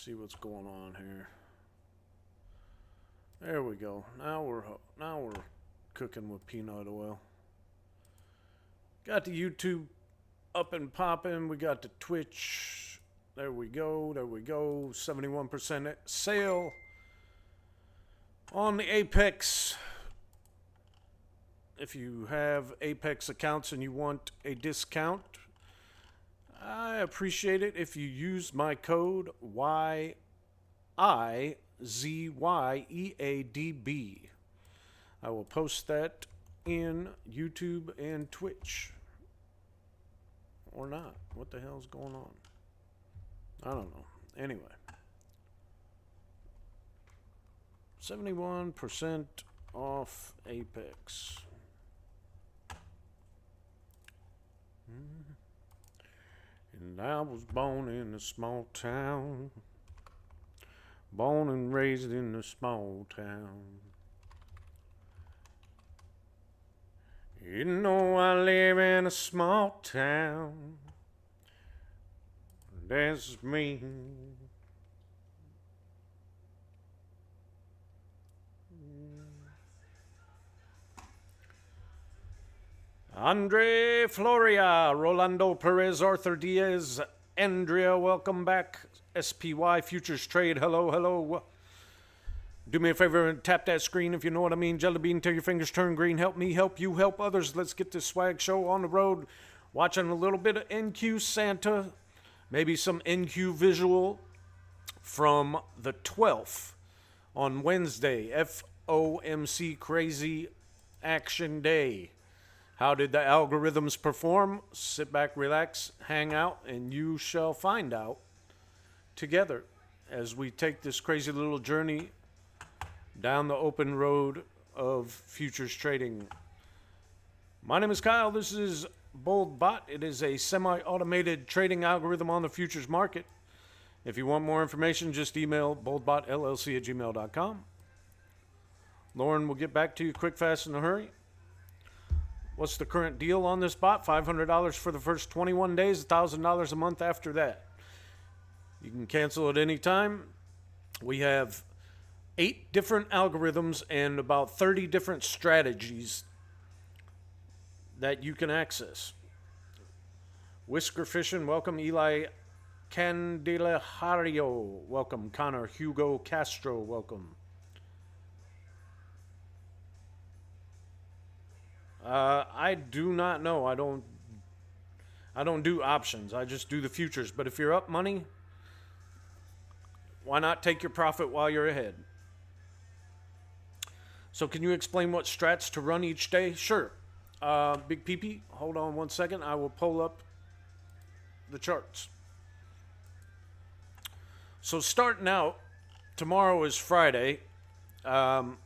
See what's going on here. There we go. Now we're cooking with peanut oil. Got the YouTube up and popping. We got the Twitch. There we go. There we go. 71% sale on the Apex. If you have Apex accounts and you want a discount, I appreciate it if you use my code YIZYEADB. I will post that in YouTube and Twitch. Or not. What the hell's going on? I don't know. Anyway. 71% off Apex. And I was born in a small town. Born and raised in a small town. You know I live in a small town. That's me. Andre Floria, Rolando Perez, Arthur Diaz, Andrea, welcome back. SPY Futures Trade, hello, hello. Do me a favor and tap that screen if you know what I mean. Jelly bean till your fingers turn green. Help me, help you, help others. Let's get this swag show on the road. Watching a little bit of NQ Santa. Maybe some NQ visual from the 12th on Wednesday. FOMC Crazy Action Day. How did the algorithms perform? Sit back, relax, hang out, and you shall find out together as we take this crazy little journey down the open road of futures trading. My name is Kyle. This is BoldBot. It is a semi-automated trading algorithm on the futures market. If you want more information, just email boldbotllc@gmail.com. Lauren will get back to you quick, fast, in a hurry. What's the current deal on this bot? $500 for the first 21 days, $1,000 a month after that. You can cancel at any time. We have 8 different algorithms and about 30 different strategies that you can access. Whisker Fishing, welcome. Eli Candelario, welcome. Connor Hugo Castro, welcome. I do not know. I don't do options. I just do the futures. But if you're up money, why not take your profit while you're ahead? So can you explain what strats to run each day? Sure. Big PP, hold on one second. I will pull up the charts. So starting out, tomorrow is Friday. The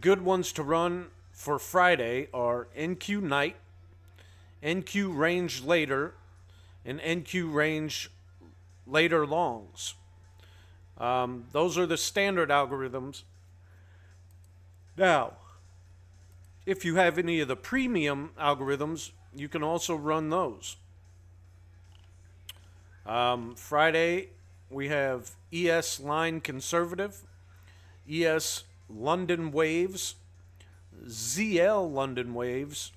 good ones to run for Friday are NQ Night, NQ Range Later, and NQ Range Later Longs. Those are the standard algorithms. Now, if you have any of the premium algorithms, you can also run those. Friday, we have ES Line Conservative, ES London Waves, ZL London Waves,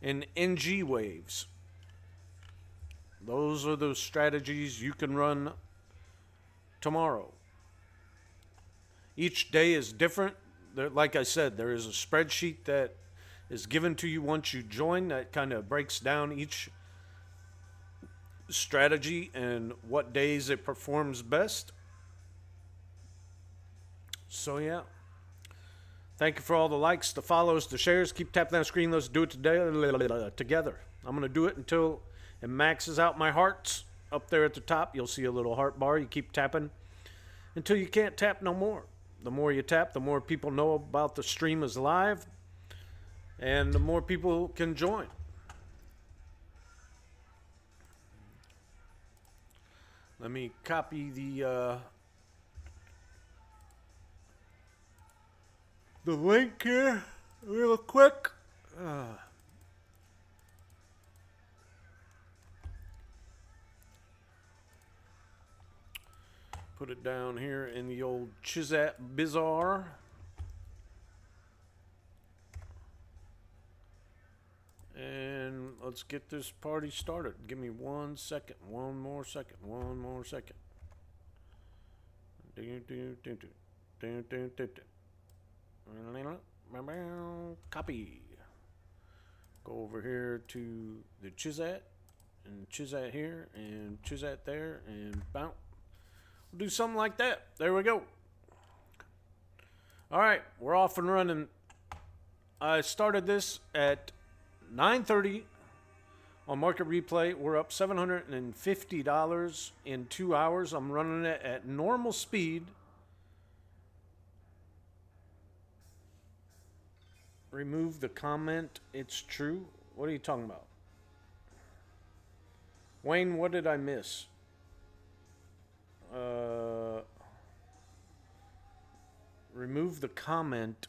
and NG Waves. Those are the strategies you can run tomorrow. Each day is different. Like I said, there is a spreadsheet that is given to you once you join that kind of breaks down each strategy and what days it performs best. So yeah. Thank you for all the likes, the follows, the shares. Keep tapping that screen. Let's do it together. I'm going to do it until it maxes out my hearts. Up there at the top, you'll see a little heart bar. You keep tapping until you can't tap no more. The more you tap, the more people know about the stream is live, and the more people can join. Let me copy the link here real quick. Put it down here in the old Chizat Bazaar. And let's get this party started. Give me 1 second. One more second. One more second. Copy. Go over here to the Chizat. And Chizat here. And Chizat there. And bounce. We'll do something like that. There we go. Alright. We're off and running. I started this at 9:30 on Market Replay. We're up $750 in 2 hours. I'm running it at normal speed. Remove the comment. It's true. What are you talking about? Wayne, what did I miss? Remove the comment.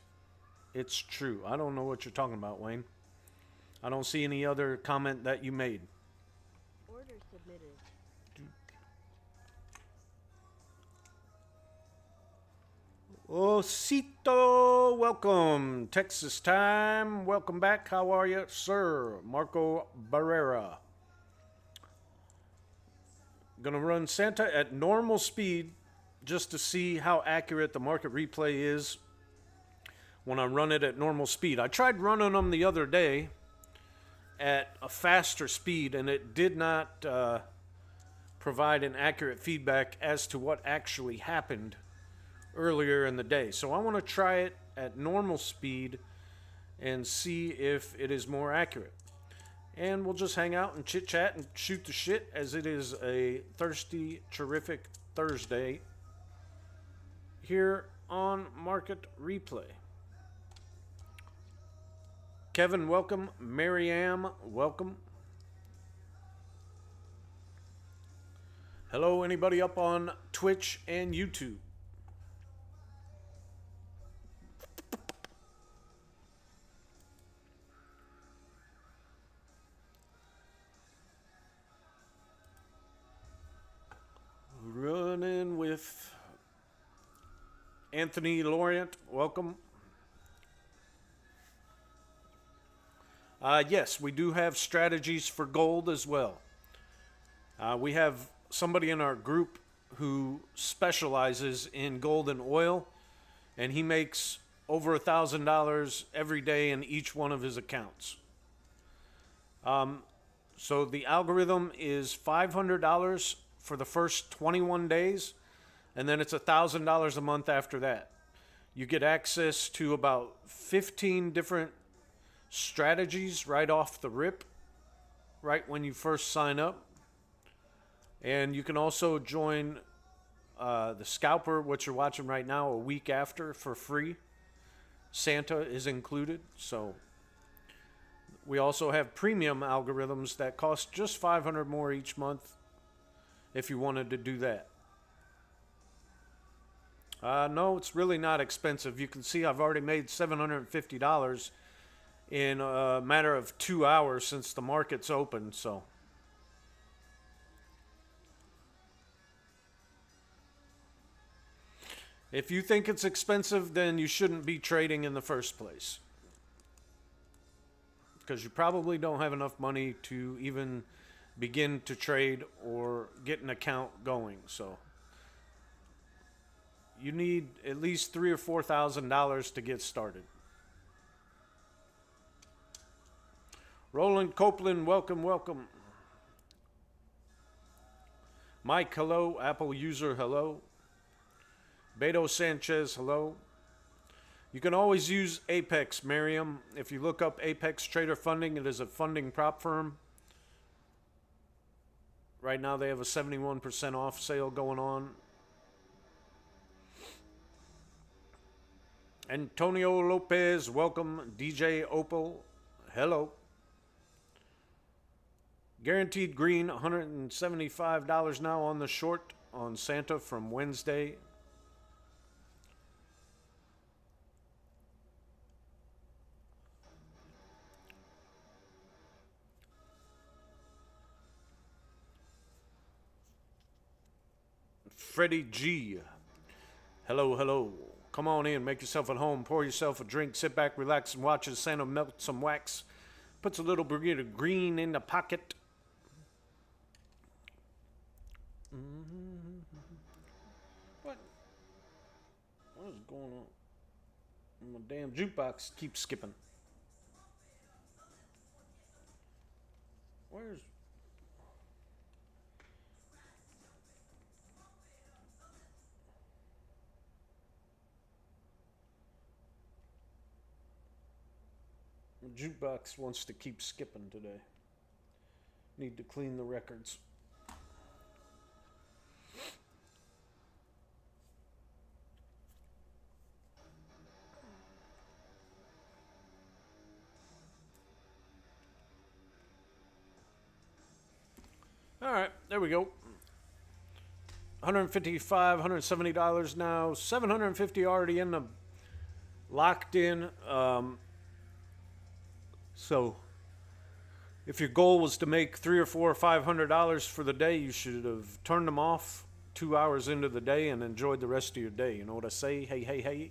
It's true. I don't know what you're talking about, Wayne. I don't see any other comment that you made. Order submitted. Osito, welcome. Texas time. Welcome back. How are you, sir? Marco Barrera. Gonna run Santa at normal speed just to see how accurate the Market Replay is when I run it at normal speed. I tried running them the other day at a faster speed, and it did not provide an accurate feedback as to what actually happened earlier in the day. So I want to try it at normal speed and see if it is more accurate. And we'll just hang out and chit chat and shoot the shit, as it is a thirsty, terrific Thursday here on Market Replay. Kevin, welcome. Maryam, welcome. Hello, anybody up on Twitch and YouTube? Running with Anthony Laurent, welcome. Yes, we do have strategies for gold as well. We have somebody in our group who specializes in gold and oil, and he makes over $1,000 every day in each one of his accounts. So the algorithm is $500 for the first 21 days, and then it's $1,000 a month after that. You get access to about 15 different strategies right off the rip, right when you first sign up. And you can also join the Scalper, what you're watching right now, a week after for free. Santa is included. So we also have premium algorithms that cost just $500 more each month if you wanted to do that. No, it's really not expensive. You can see I've already made $750 in a matter of 2 hours since the market's open. So if you think it's expensive, then you shouldn't be trading in the first place, because you probably don't have enough money to even begin to trade or get an account going. So you need at least $3,000 or $4,000 to get started. Roland Copeland, welcome, welcome. Mike, hello. Apple user, hello. Beto Sanchez, hello. You can always use Apex, Miriam. If you look up Apex Trader Funding, it is a funding prop firm. Right now they have a 71% off sale going on. Antonio Lopez, welcome. DJ Opal, hello. Guaranteed green, $175 now on the short on Santa from Wednesday. Freddie G. Hello, hello. Come on in, make yourself at home, pour yourself a drink, sit back, relax, and watch as Santa melt some wax. Puts a little bit of green in the pocket. What? What is going on? My damn jukebox keeps skipping. Where's... The jukebox wants to keep skipping today. Need to clean the records. All right, there we go. $155, $170 now. $750 already in the locked in. So if your goal was to make $300 or $400 or $500 for the day, you should have turned them off 2 hours into the day and enjoyed the rest of your day. You know what I say? Hey, hey, hey.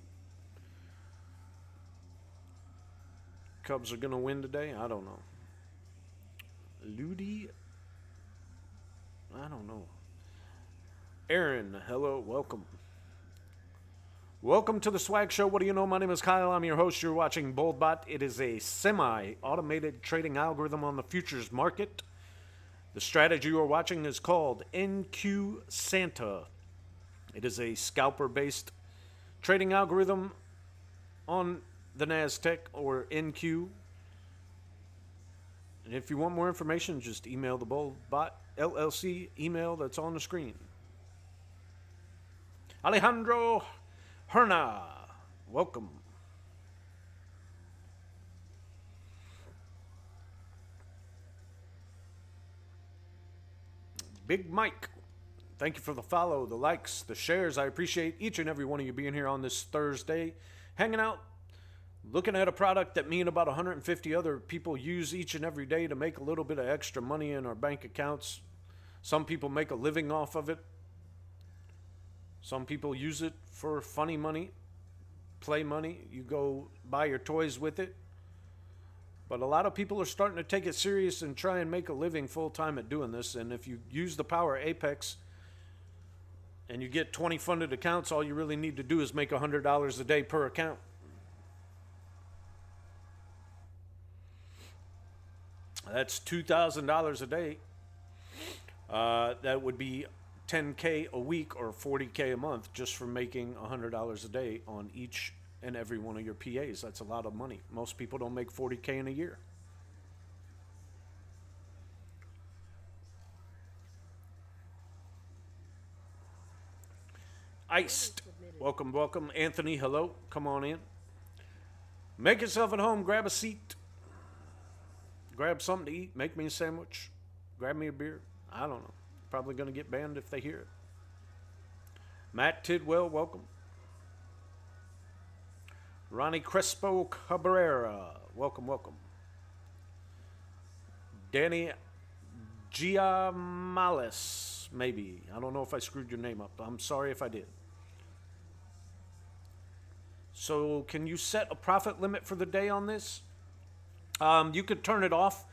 Cubs are going to win today? I don't know. Ludi? I don't know. Aaron, hello, welcome. Welcome to the Swag Show. What do you know? My name is Kyle. I'm your host. You're watching BoldBot. It is a semi-automated trading algorithm on the futures market. The strategy you're watching is called NQ Santa. It is a scalper-based trading algorithm on the NASDAQ or NQ. And if you want more information, just email the BoldBot LLC email that's on the screen. Alejandro Herna, welcome. Big Mike, thank you for the follow, the likes, the shares. I appreciate each and every one of you being here on this Thursday, hanging out, looking at a product that me and about 150 other people use each and every day to make a little bit of extra money in our bank accounts. Some people make a living off of it. Some people use it for funny money, play money. You go buy your toys with it. But a lot of people are starting to take it serious and try and make a living full time at doing this. And if you use the power of Apex and you get 20 funded accounts, all you really need to do is make $100 a day per account. That's $2,000 a day. That would be $10K a week or $40K a month just for making $100 a day on each and every one of your PAs. That's a lot of money. Most people don't make $40K in a year. Iced. Welcome, welcome. Anthony, hello. Come on in. Make yourself at home. Grab a seat. Grab something to eat. Make me a sandwich. Grab me a beer. I don't know. Probably going to get banned if they hear it. Matt Tidwell, welcome. Ronnie Crespo Cabrera, welcome, welcome. Danny Giamales, maybe. I don't know if I screwed your name up. I'm sorry if I did. So can you set a profit limit for the day on this? You could turn it off.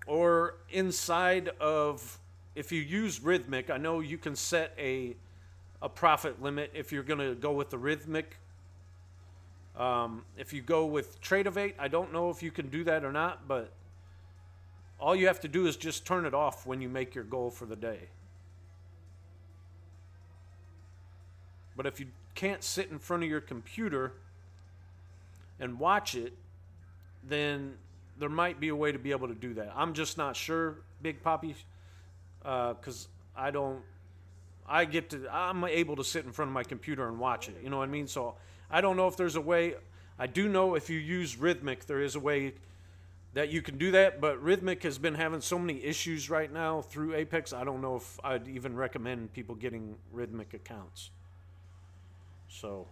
Or inside of, if you use Rhythmic, I know you can set a profit limit if you're going to go with the Rhythmic. If you go with Tradovate, I don't know if you can do that or not, but all you have to do is just turn it off when you make your goal for the day. But if you can't sit in front of your computer and watch it, then there might be a way to be able to do that. I'm just not sure, Big Poppy, because I'm able to sit in front of my computer and watch it. You know what I mean? So I don't know if there's a way. I do know if you use Rhythmic, there is a way that you can do that. But Rhythmic has been having so many issues right now through Apex. I don't know if I'd even recommend people getting Rhythmic accounts. So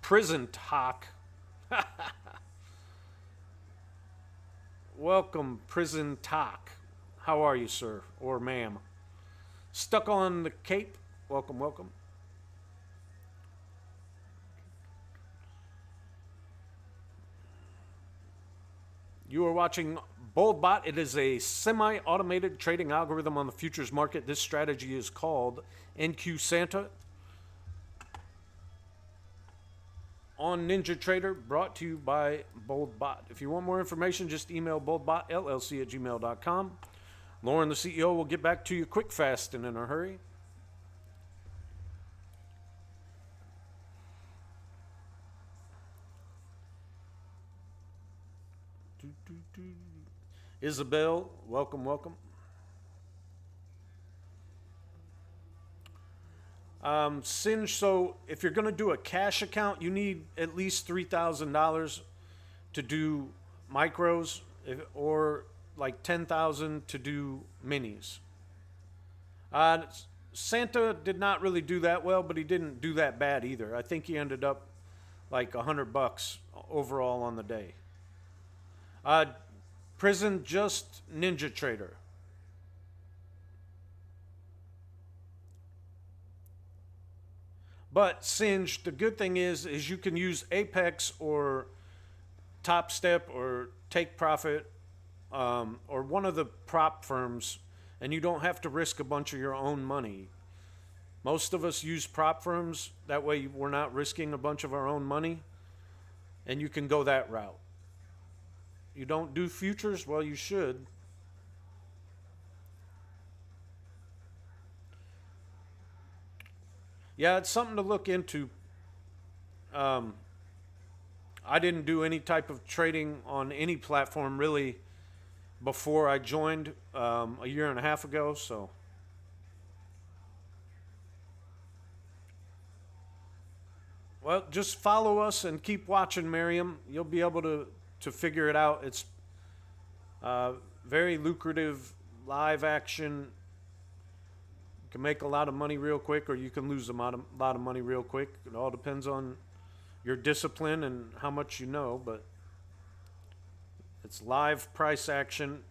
Prison Talk. welcome, Prison Talk. How are you, sir or ma'am? Stuck on the Cape. Welcome, welcome. You are watching BoldBot. It is a semi-automated trading algorithm on the futures market. This strategy is called NQ Santa on NinjaTrader, brought to you by BoldBot. If you want more information, just email boldbotllc@gmail.com. Lauren, the CEO, will get back to you quick, fast, and in a hurry. Isabel, welcome, welcome. Singe, so if you're going to do a cash account, you need at least $3,000 to do micros, or like 10,000 to do minis. Santa did not really do that well, but he didn't do that bad either. I think he ended up like $100 overall on the day. Prison, just NinjaTrader. But Singe, the good thing is you can use Apex or Top Step or Take Profit, or one of the prop firms, and you don't have to risk a bunch of your own money. Most of us use prop firms. That way we're not risking a bunch of our own money, and you can go that route. You don't do futures? Well, you should. Yeah, it's something to look into. I didn't do any type of trading on any platform really before I joined a year and a half ago, so. Well, just follow us and keep watching, Miriam. You'll be able to figure it out. It's very lucrative, live action. You can make a lot of money real quick, or you can lose a lot of money real quick. It all depends on your discipline and how much you know, but it's live price action.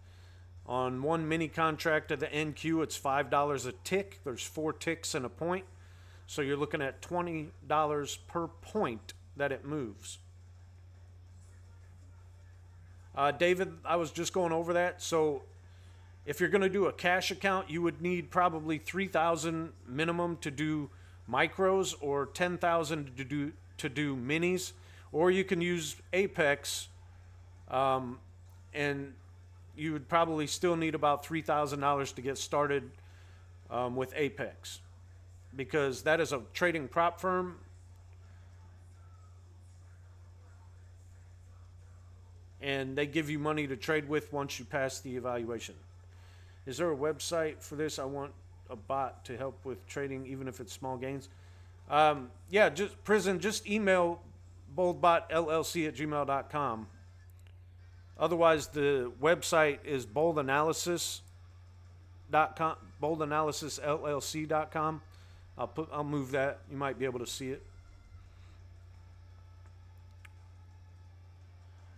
On one mini contract of the NQ, it's $5 a tick. There's 4 ticks and a point. So you're looking at $20 per point that it moves. David, I was just going over that. So if you're going to do a cash account, you would need probably $3,000 minimum to do micros, or $10,000 to do minis, or you can use Apex, and you would probably still need about $3,000 to get started with Apex, because that is a trading prop firm. And they give you money to trade with once you pass the evaluation. Is there a website for this? I want a bot to help with trading, even if it's small gains. Yeah, just email boldbotllc@gmail.com. Otherwise, the website is boldanalysis.com, boldanalysis.llc.com. I'll move that. You might be able to see it.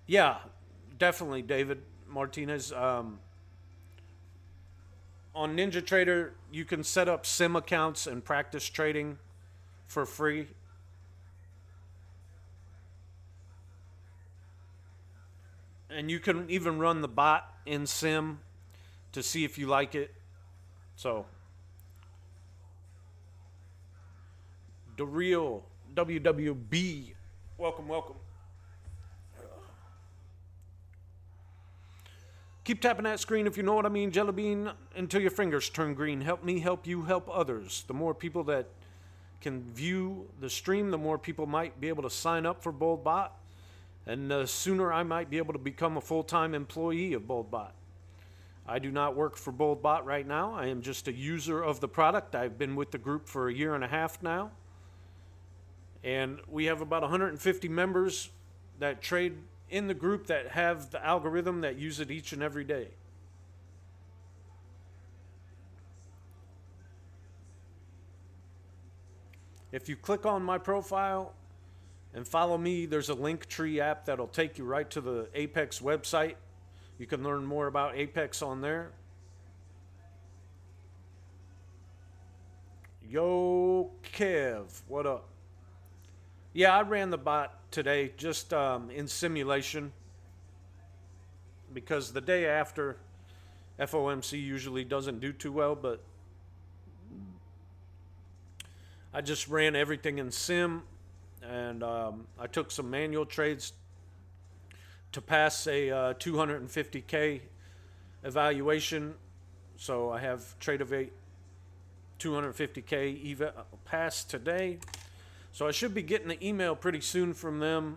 Yeah, definitely, David Martinez. On NinjaTrader, you can set up sim accounts and practice trading for free. And you can even run the bot in sim to see if you like it. So, the real WWB. Welcome, welcome. Keep tapping that screen if you know what I mean, Jelly Bean, until your fingers turn green. Help me, help you, help others. The more people that can view the stream, the more people might be able to sign up for BoldBot, and the sooner I might be able to become a full-time employee of BoldBot. I do not work for BoldBot right now. I am just a user of the product. I've been with the group for a year and a half now, and we have about 150 members that trade in the group that have the algorithm that use it each and every day. If you click on my profile and follow me, there's a Linktree app that'll take you right to the Apex website. You can learn more about Apex on there. Yo, Kev, what up? Yeah, I ran the bot today just in simulation because the day after FOMC usually doesn't do too well, but I just ran everything in sim, and I took some manual trades to pass a 250K evaluation. So I have Tradeovate 250K pass today. So I should be getting an email pretty soon from them,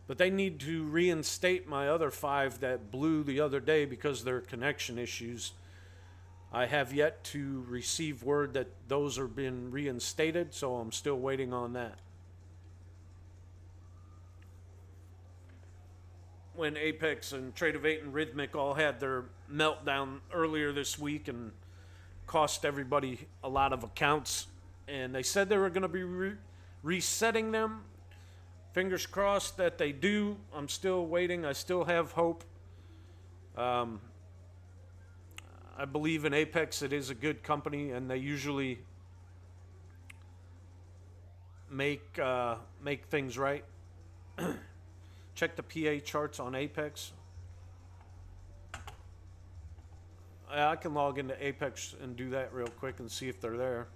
but they need to reinstate my other 5 that blew the other day because of their connection issues. I have yet to receive word that those are being reinstated, so I'm still waiting on that. When Apex and Tradeovate and Rhythmic all had their meltdown earlier this week and cost everybody a lot of accounts, and they said they were going to be resetting them. Fingers crossed that they do. I'm still waiting. I still have hope. I believe in Apex. It is a good company, and they usually make things right. Check the PA charts on Apex. I can log into Apex and do that real quick and see if they're there.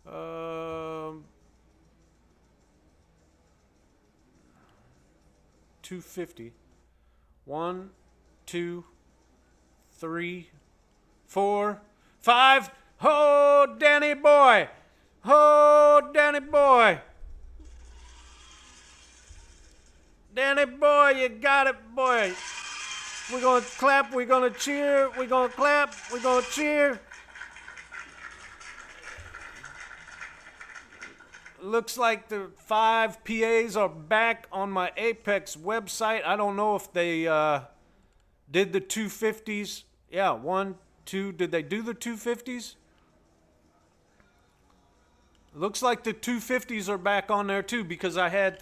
Um, 250. 1, 2, 3, 4, 5. Oh, Danny boy. Oh, Danny boy. Danny boy, you got it, boy. We're going to clap. We're going to cheer. We're going to clap. We're going to cheer. Looks like the 5 PAs are back on my Apex website. I don't know if they did the 250s. Yeah, 1, 2. Did they do the 250s? Looks like the 250s are back on there too because I had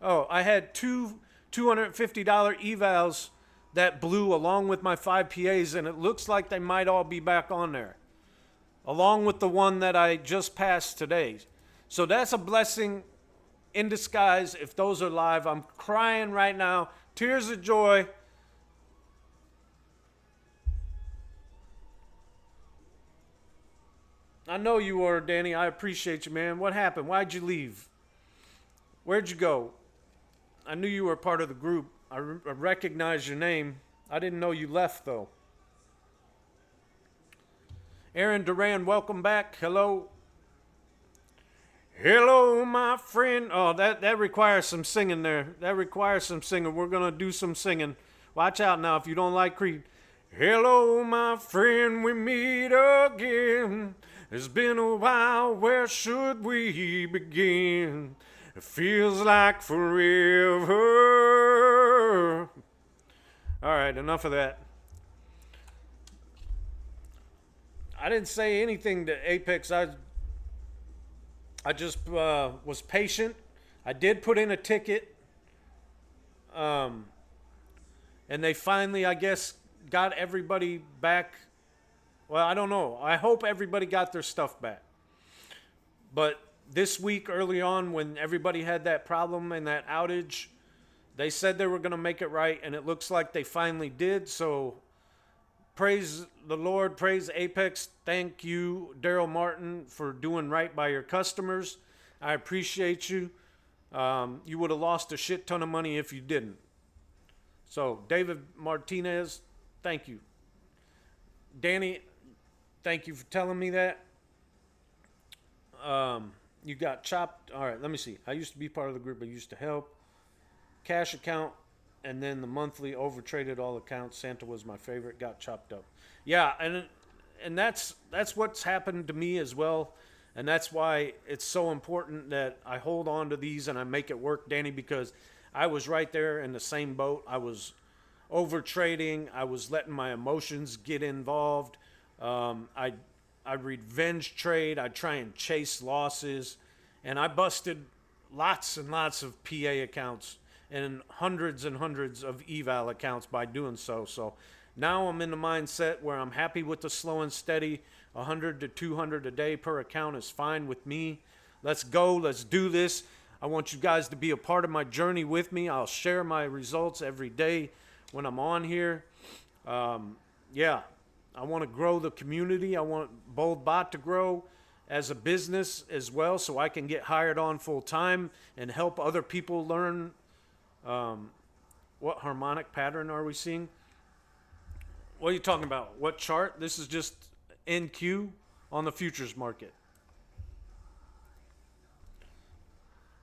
I had two $250 evals that blew along with my 5 PAs, and it looks like they might all be back on there, along with the one that I just passed today. So that's a blessing in disguise if those are live. I'm crying right now. Tears of joy. I know you were, Danny. I appreciate you, man. What happened? Why'd you leave? Where'd you go? I knew you were part of the group. I recognized your name. I didn't know you left, though. Aaron Duran, welcome back. Hello. Hello, my friend. Oh, that requires some singing there. That requires some singing. We're going to do some singing. Watch out now if you don't like Creed. Hello, my friend, we meet again. It's been a while, where should we begin? It feels like forever. All right, enough of that. I didn't say anything to Apex. I just was patient. I did put in a ticket. And they finally, I guess, got everybody back. Well, I don't know. I hope everybody got their stuff back. But this week, early on, when everybody had that problem and that outage, they said they were going to make it right, and it looks like they finally did. So praise the Lord, praise Apex. Thank you, Daryl Martin, for doing right by your customers. I appreciate you. You would have lost a shit ton of money if you didn't. So, David Martinez, thank you. Danny, thank you for telling me that. You got chopped. All right, let me see. I used to be part of the group. I used to help. Cash account, and then the monthly overtraded all accounts. Santa was my favorite. Got chopped up. Yeah, and that's what's happened to me as well. And that's why it's so important that I hold on to these and I make it work, Danny, because I was right there in the same boat. I was over trading. I was letting my emotions get involved. I I'd revenge trade. I'd try and chase losses. And I busted lots and lots of PA accounts and hundreds of eval accounts by doing so. So now I'm in the mindset where I'm happy with the slow and steady. 100 to 200 a day per account is fine with me. Let's go. Let's do this. I want you guys to be a part of my journey with me. I'll share my results every day when I'm on here. Yeah, I want to grow the community. I want BoldBot to grow as a business as well, so I can get hired on full time and help other people learn. What harmonic pattern are we seeing? What are you talking about? What chart? This is just NQ on the futures market.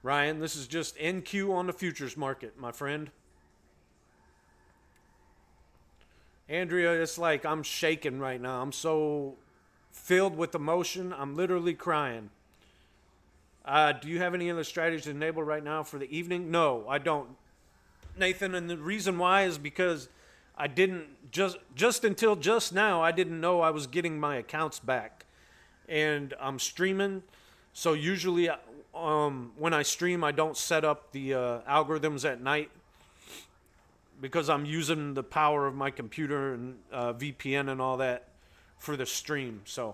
Ryan, this is just NQ on the futures market, my friend. Andrea, it's like I'm shaking right now. I'm so filled with emotion. I'm literally crying. Do you have any other strategies to enable right now for the evening? No, I don't, Nathan. And the reason why is because I didn't just until just now, I didn't know I was getting my accounts back. And I'm streaming. So usually when I stream, I don't set up the algorithms at night, because I'm using the power of my computer and VPN and all that for the stream. So,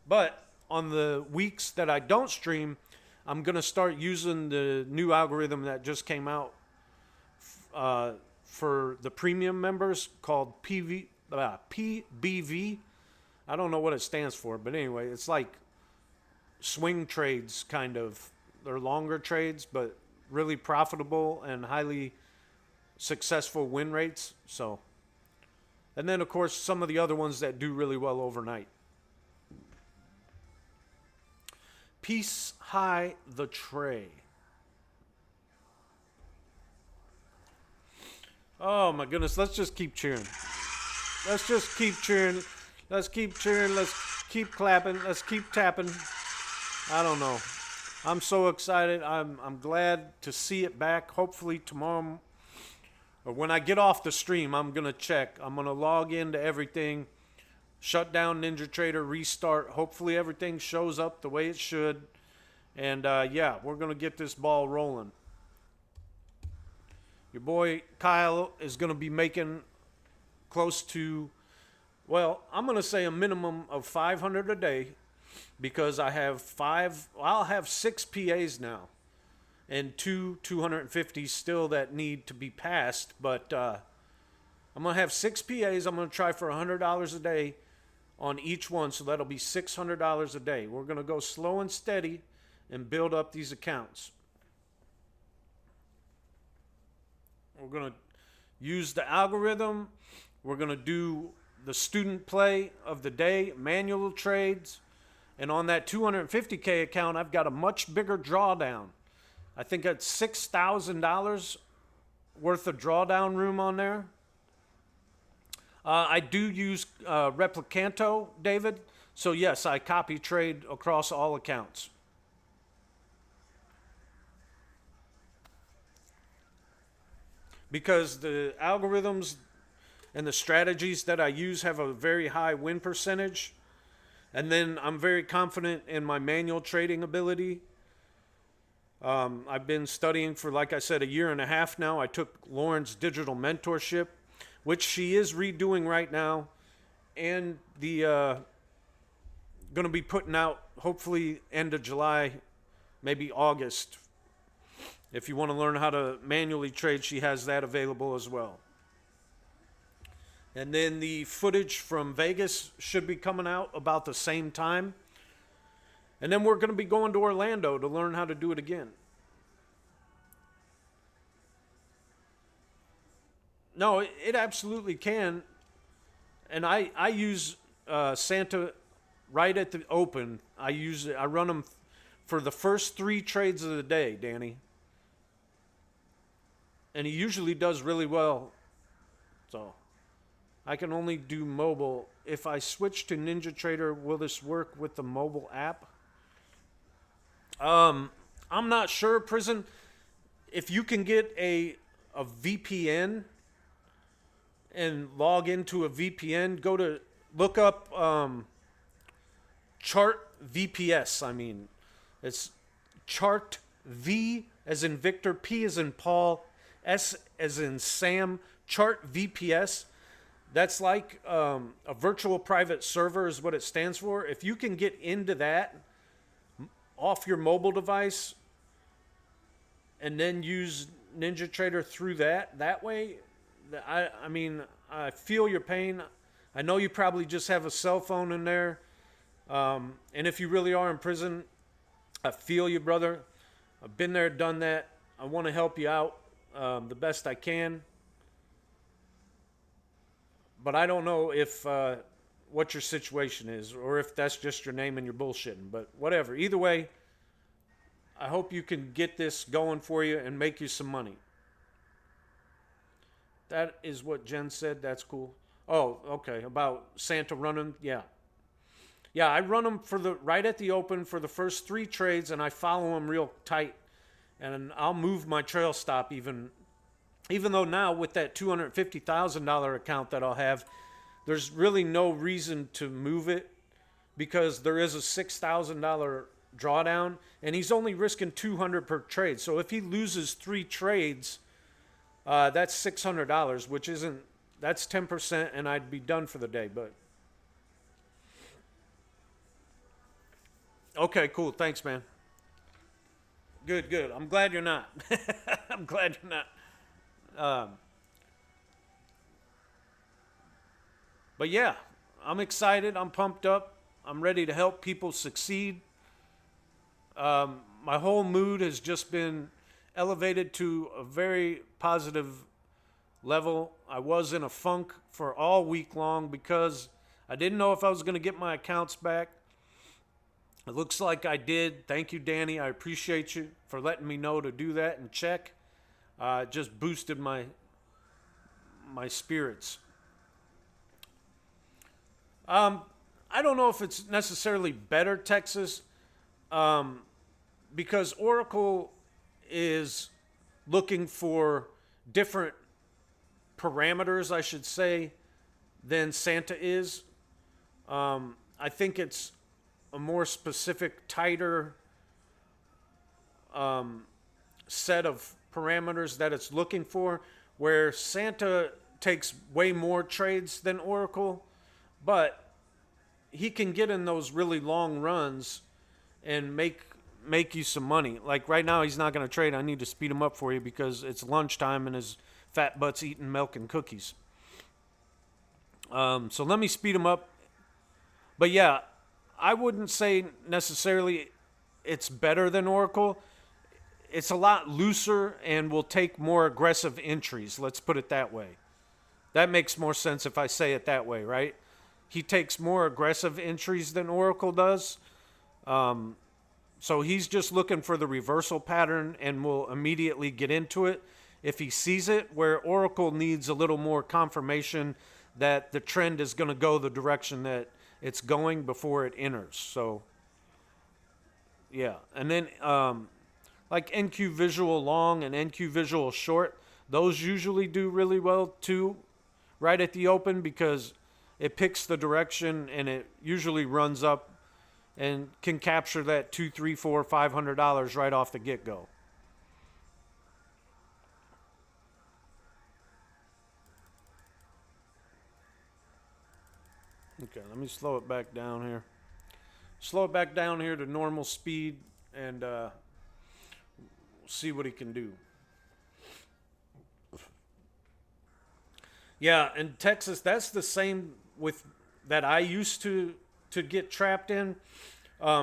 but on the weeks that I don't stream, I'm going to start using the new algorithm that just came out for the premium members called PBV. I don't know what it stands for, but anyway, it's like swing trades kind of. They're longer trades, but really profitable and highly successful win rates. So, and then of course some of the other ones that do really well overnight. Peace high the tray. Oh my goodness, let's just keep cheering. Let's just keep cheering. Let's keep cheering. Let's keep clapping. Let's keep tapping. I don't know. I'm so excited. I'm glad to see it back. Hopefully tomorrow, or when I get off the stream, I'm going to check. I'm going to log into everything, shut down NinjaTrader, restart. Hopefully everything shows up the way it should. And yeah, we're going to get this ball rolling. Your boy Kyle is going to be making close to, well, I'm going to say a minimum of 500 a day, because I have I'll have 6 PAs now. And 250 still that need to be passed. But I'm going to have 6 PAs. I'm going to try for $100 a day on each one. So that'll be $600 a day. We're going to go slow and steady and build up these accounts. We're going to use the algorithm. We're going to do the student play of the day, manual trades. And on that 250K account, I've got a much bigger drawdown. I think it's $6,000 worth of drawdown room on there. I do use Replicanto, David. So yes, I copy trade across all accounts. Because the algorithms and the strategies that I use have a very high win percentage. And then I'm very confident in my manual trading ability. I've been studying for, like I said, 1.5 years now. I took Lauren's digital mentorship, which she is redoing right now, and the going to be putting out hopefully end of July, maybe August. If you want to learn how to manually trade, she has that available as well. And then the footage from Vegas should be coming out about the same time. And then we're going to be going to Orlando to learn how to do it again. No, it absolutely can. And I use Santa right at the open. I run them for the first 3 trades of the day, Danny. And he usually does really well. So I can only do mobile. If I switch to NinjaTrader, will this work with the mobile app? I'm not sure, Prison. If you can get a VPN and log into a VPN, look up Chart VPS. I mean, it's Chart V as in Victor, P as in Paul, S as in Sam. Chart VPS. That's like a virtual private server is what it stands for. If you can get into that off your mobile device and then use NinjaTrader through that way, I mean, I feel your pain. I know you probably just have a cell phone in there. And if you really are in prison, I feel you, brother. I've been there, done that. I want to help you out the best I can. But I don't know if what your situation is or if that's just your name and you're bullshitting. But whatever. Either way, I hope you can get this going for you and make you some money. That is what Jen said. That's cool. Oh, okay. About Santa running. Yeah. Yeah, I run them for right at the open for the first 3 trades, and I follow them real tight. And I'll move my trail stop even though now with that $250,000 account that I'll have, there's really no reason to move it because there is a $6,000 drawdown, and he's only risking $200 per trade. So if he loses 3 trades, that's $600, which isn't, that's 10%, and I'd be done for the day. But okay, cool. Thanks, man. Good. I'm glad you're not. I'm glad you're not. But yeah, I'm excited. I'm pumped up. I'm ready to help people succeed. My whole mood has just been elevated to a very positive level. I was in a funk for all week long because I didn't know if I was going to get my accounts back. It looks like I did. Thank you, Danny. I appreciate you for letting me know to do that and check. It just boosted my spirits. I don't know if it's necessarily better Texas, because Oracle is looking for different parameters, I should say, than Santa is. I think it's a more specific, tighter set of parameters that it's looking for, where Santa takes way more trades than Oracle, but he can get in those really long runs and make you some money. Like right now, he's not going to trade. I need to speed him up for you because it's lunchtime and his fat butt's eating milk and cookies. So let me speed him up. But yeah, I wouldn't say necessarily it's better than Oracle. It's a lot looser and will take more aggressive entries. Let's put it that way. That makes more sense if I say it that way, right? He takes more aggressive entries than Oracle does. So he's just looking for the reversal pattern and will immediately get into it if he sees it, where Oracle needs a little more confirmation that the trend is going to go the direction that it's going before it enters. So, yeah. And then like NQ Visual Long and NQ Visual Short, those usually do really well too right at the open because it picks the direction and it usually runs up and can capture that $200, $300, $400, $500 right off the get-go. Okay, let me slow it back down here. Slow it back down here to normal speed and see what he can do. Yeah, in Texas, that's the same with that I used to get trapped in,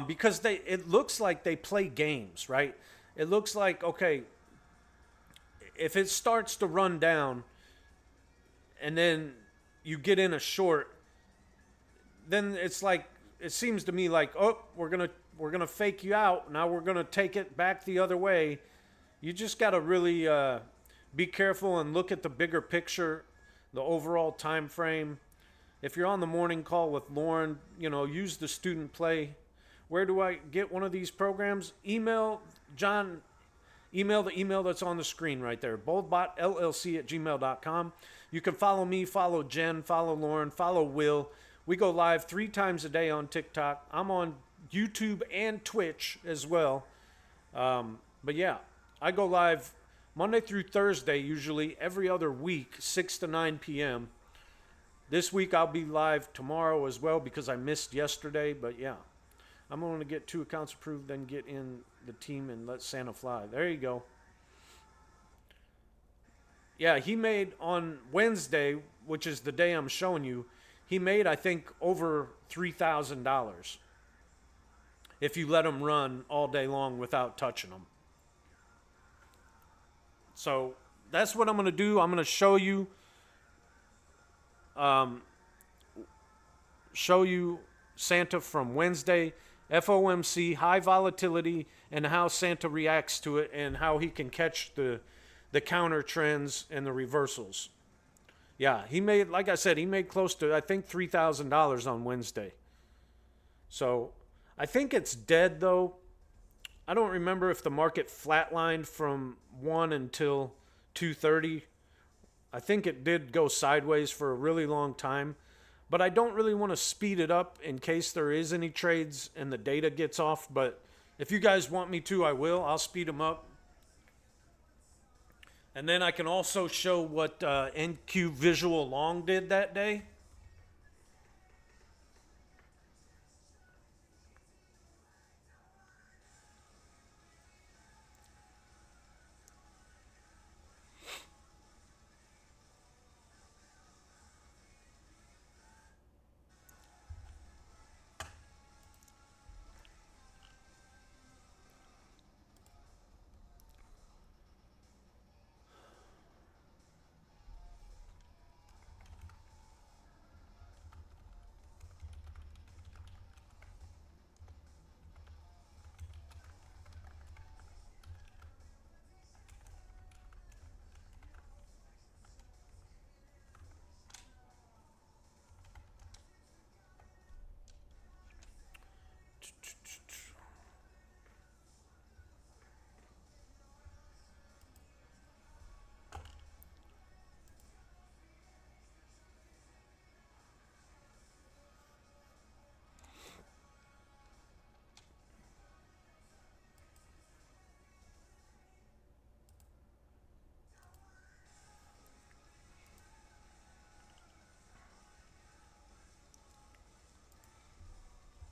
because it looks like they play games, right? It looks like, okay, if it starts to run down and then you get in a short, then it's like, it seems to me like, oh, we're gonna fake you out. Now we're gonna take it back the other way. You just gotta really be careful and look at the bigger picture, the overall time frame. If you're on the morning call with Lauren, use the student play. Where do I get one of these programs? Email John. Email the email that's on the screen right there, boldbotllc@gmail.com. You can follow me, follow Jen, follow Lauren, follow Will. We go live 3 times a day on TikTok. I'm on YouTube and Twitch as well. But yeah, I go live Monday through Thursday, usually every other week, 6 to 9 p.m. This week I'll be live tomorrow as well because I missed yesterday. But yeah, I'm going to get 2 accounts approved, then get in the team and let Santa fly. There you go. Yeah, he made on Wednesday, which is the day I'm showing you, he made, I think, over $3,000 if you let him run all day long without touching them. So that's what I'm going to do. I'm going to show you Santa from Wednesday, FOMC, high volatility, and how Santa reacts to it and how he can catch the counter trends and the reversals. Yeah, he made, like I said, he made close to, I think, $3,000 on Wednesday. So I think it's dead, though. I don't remember if the market flatlined from 1 until 2:30. I think it did go sideways for a really long time. But I don't really want to speed it up in case there is any trades and the data gets off. But if you guys want me to, I will. I'll speed them up. And then I can also show what NQ Visual Long did that day.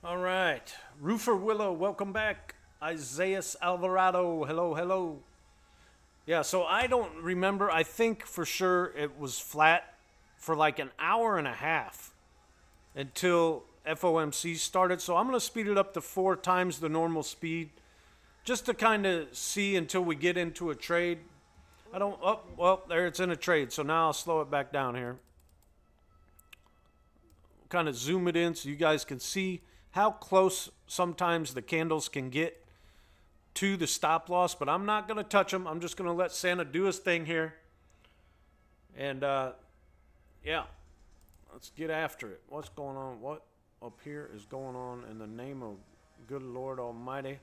All right. Roofer Willow, welcome back. Isaiah Alvarado, hello, hello. Yeah, so I don't remember. I think for sure it was flat for like an hour and a half until FOMC started. So I'm going to speed it up to 4 times the normal speed just to kind of see until we get into a trade. I don't, oh, well, there it's in a trade. So now I'll slow it back down here. Kind of zoom it in so you guys can see how close sometimes the candles can get to the stop loss, but I'm not going to touch them. I'm just going to let Santa do his thing here. And, yeah, let's get after it. What's going on? What up here is going on in the name of good Lord Almighty?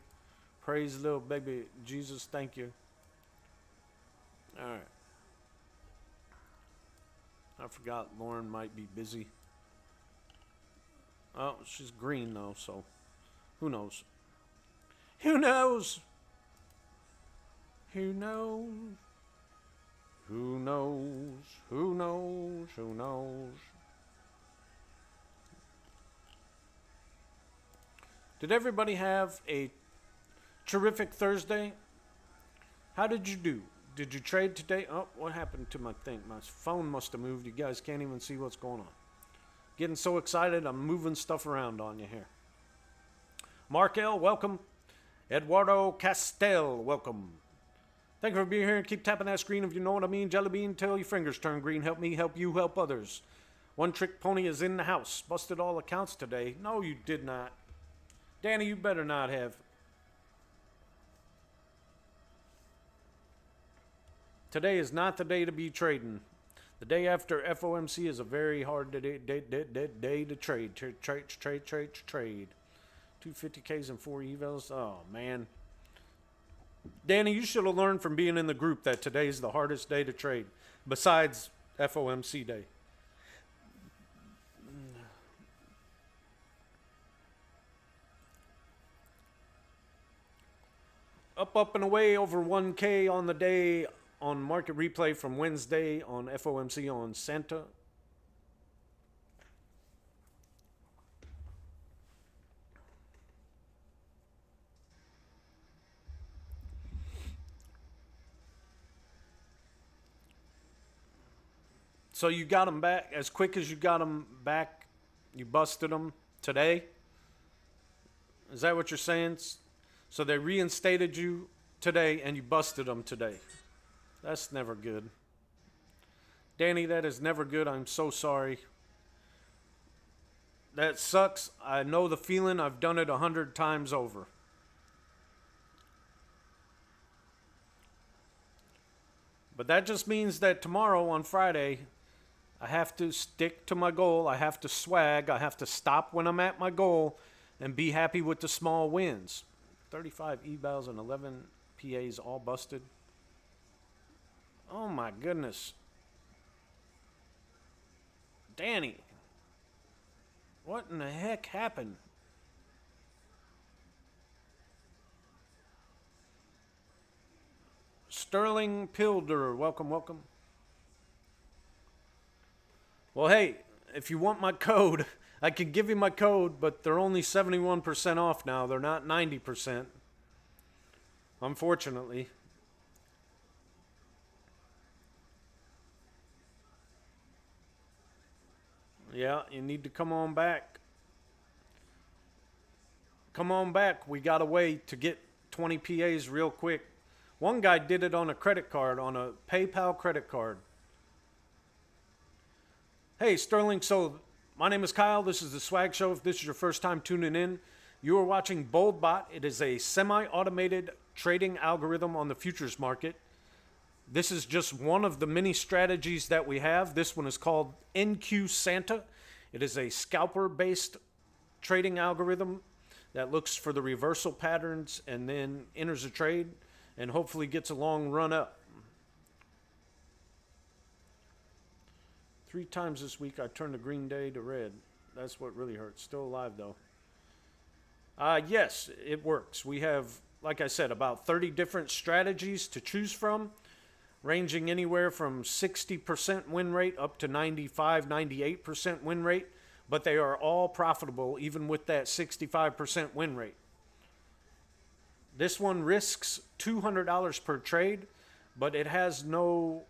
Praise little baby Jesus. Thank you. All right. I forgot Lauren might be busy. Oh, she's green, though, so who knows? Who knows? Who knows? Who knows? Who knows? Who knows? Did everybody have a terrific Thursday? How did you do? Did you trade today? Oh, what happened to my thing? My phone must have moved. You guys can't even see what's going on. Getting so excited, I'm moving stuff around on you here. Mark L., welcome. Eduardo Castel, welcome. Thank you for being here. Keep tapping that screen if you know what I mean. Jelly bean, till your fingers turn green. Help me, help you, help others. One Trick Pony is in the house. Busted all accounts today. No, you did not. Danny, you better not have. Today is not the day to be trading. The day after FOMC is a very hard day to trade. Trade. 250Ks and 4 evals. Oh, man. Danny, you should have learned from being in the group that today is the hardest day to trade, besides FOMC day. Up and away over 1K on the day on market replay from Wednesday on FOMC on Santa. So you got them back as quick as you got them back. You busted them today. Is that what you're saying? So they reinstated you today and you busted them today. That's never good. Danny, that is never good. I'm so sorry. That sucks. I know the feeling. I've done it 100 times over. But that just means that tomorrow on Friday, I have to stick to my goal. I have to swag. I have to stop when I'm at my goal and be happy with the small wins. 35 evals and 11 PAs all busted. Oh my goodness. Danny, what in the heck happened? Sterling Pilder, welcome, welcome. Well, hey, if you want my code, I can give you my code, but they're only 71% off now. They're not 90%. Unfortunately. Yeah, you need to come on back. Come on back. We got a way to get 20 PAs real quick. One guy did it on a credit card, on a PayPal credit card. Hey, Sterling, so my name is Kyle. This is the Swag Show. If this is your first time tuning in, you are watching BoldBot. It is a semi-automated trading algorithm on the futures market. This is just one of the many strategies that we have. This one is called NQ Santa. It is a scalper-based trading algorithm that looks for the reversal patterns and then enters a trade and hopefully gets a long run up. 3 times this week I turned the green day to red. That's what really hurts. Still alive though. Yes, it works. We have, like I said, about 30 different strategies to choose from, ranging anywhere from 60% win rate up to 95, 98% win rate, but they are all profitable even with that 65% win rate. This one risks $200 per trade, but it has no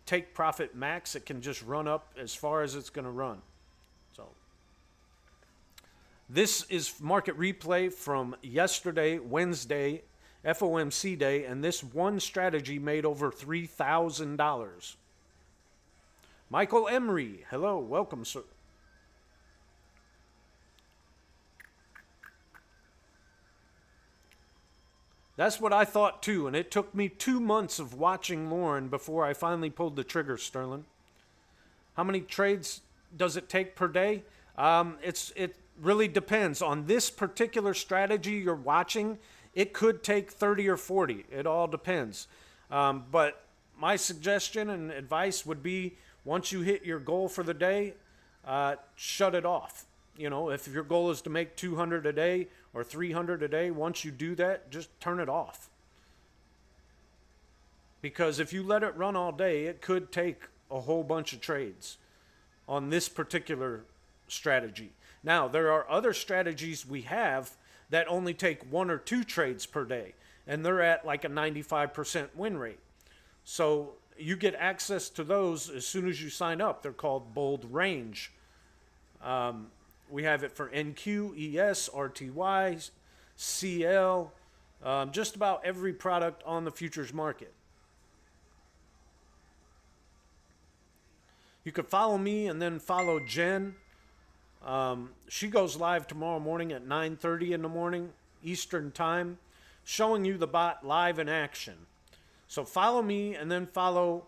take profit max. It can just run up as far as it's going to run. So this is market replay from yesterday, Wednesday, FOMC day, and this one strategy made over $3,000. Michael Emery, hello, welcome, sir. That's what I thought too, and it took me 2 months of watching Lauren before I finally pulled the trigger, Sterling. How many trades does it take per day? It really depends. On this particular strategy you're watching, it could take 30 or 40. It all depends. But my suggestion and advice would be, once you hit your goal for the day, shut it off. You know, if your goal is to make 200 a day or 300 a day, once you do that, just turn it off. Because if you let it run all day, it could take a whole bunch of trades on this particular strategy. Now, there are other strategies we have that only take 1 or 2 trades per day, and they're at like a 95% win rate. So you get access to those as soon as you sign up. They're called Bold Range. We have it for NQ, ES, RTY, CL, just about every product on the futures market. You could follow me and then follow Jen. She goes live tomorrow morning at 9:30 in the morning Eastern time, showing you the bot live in action. So follow me and then follow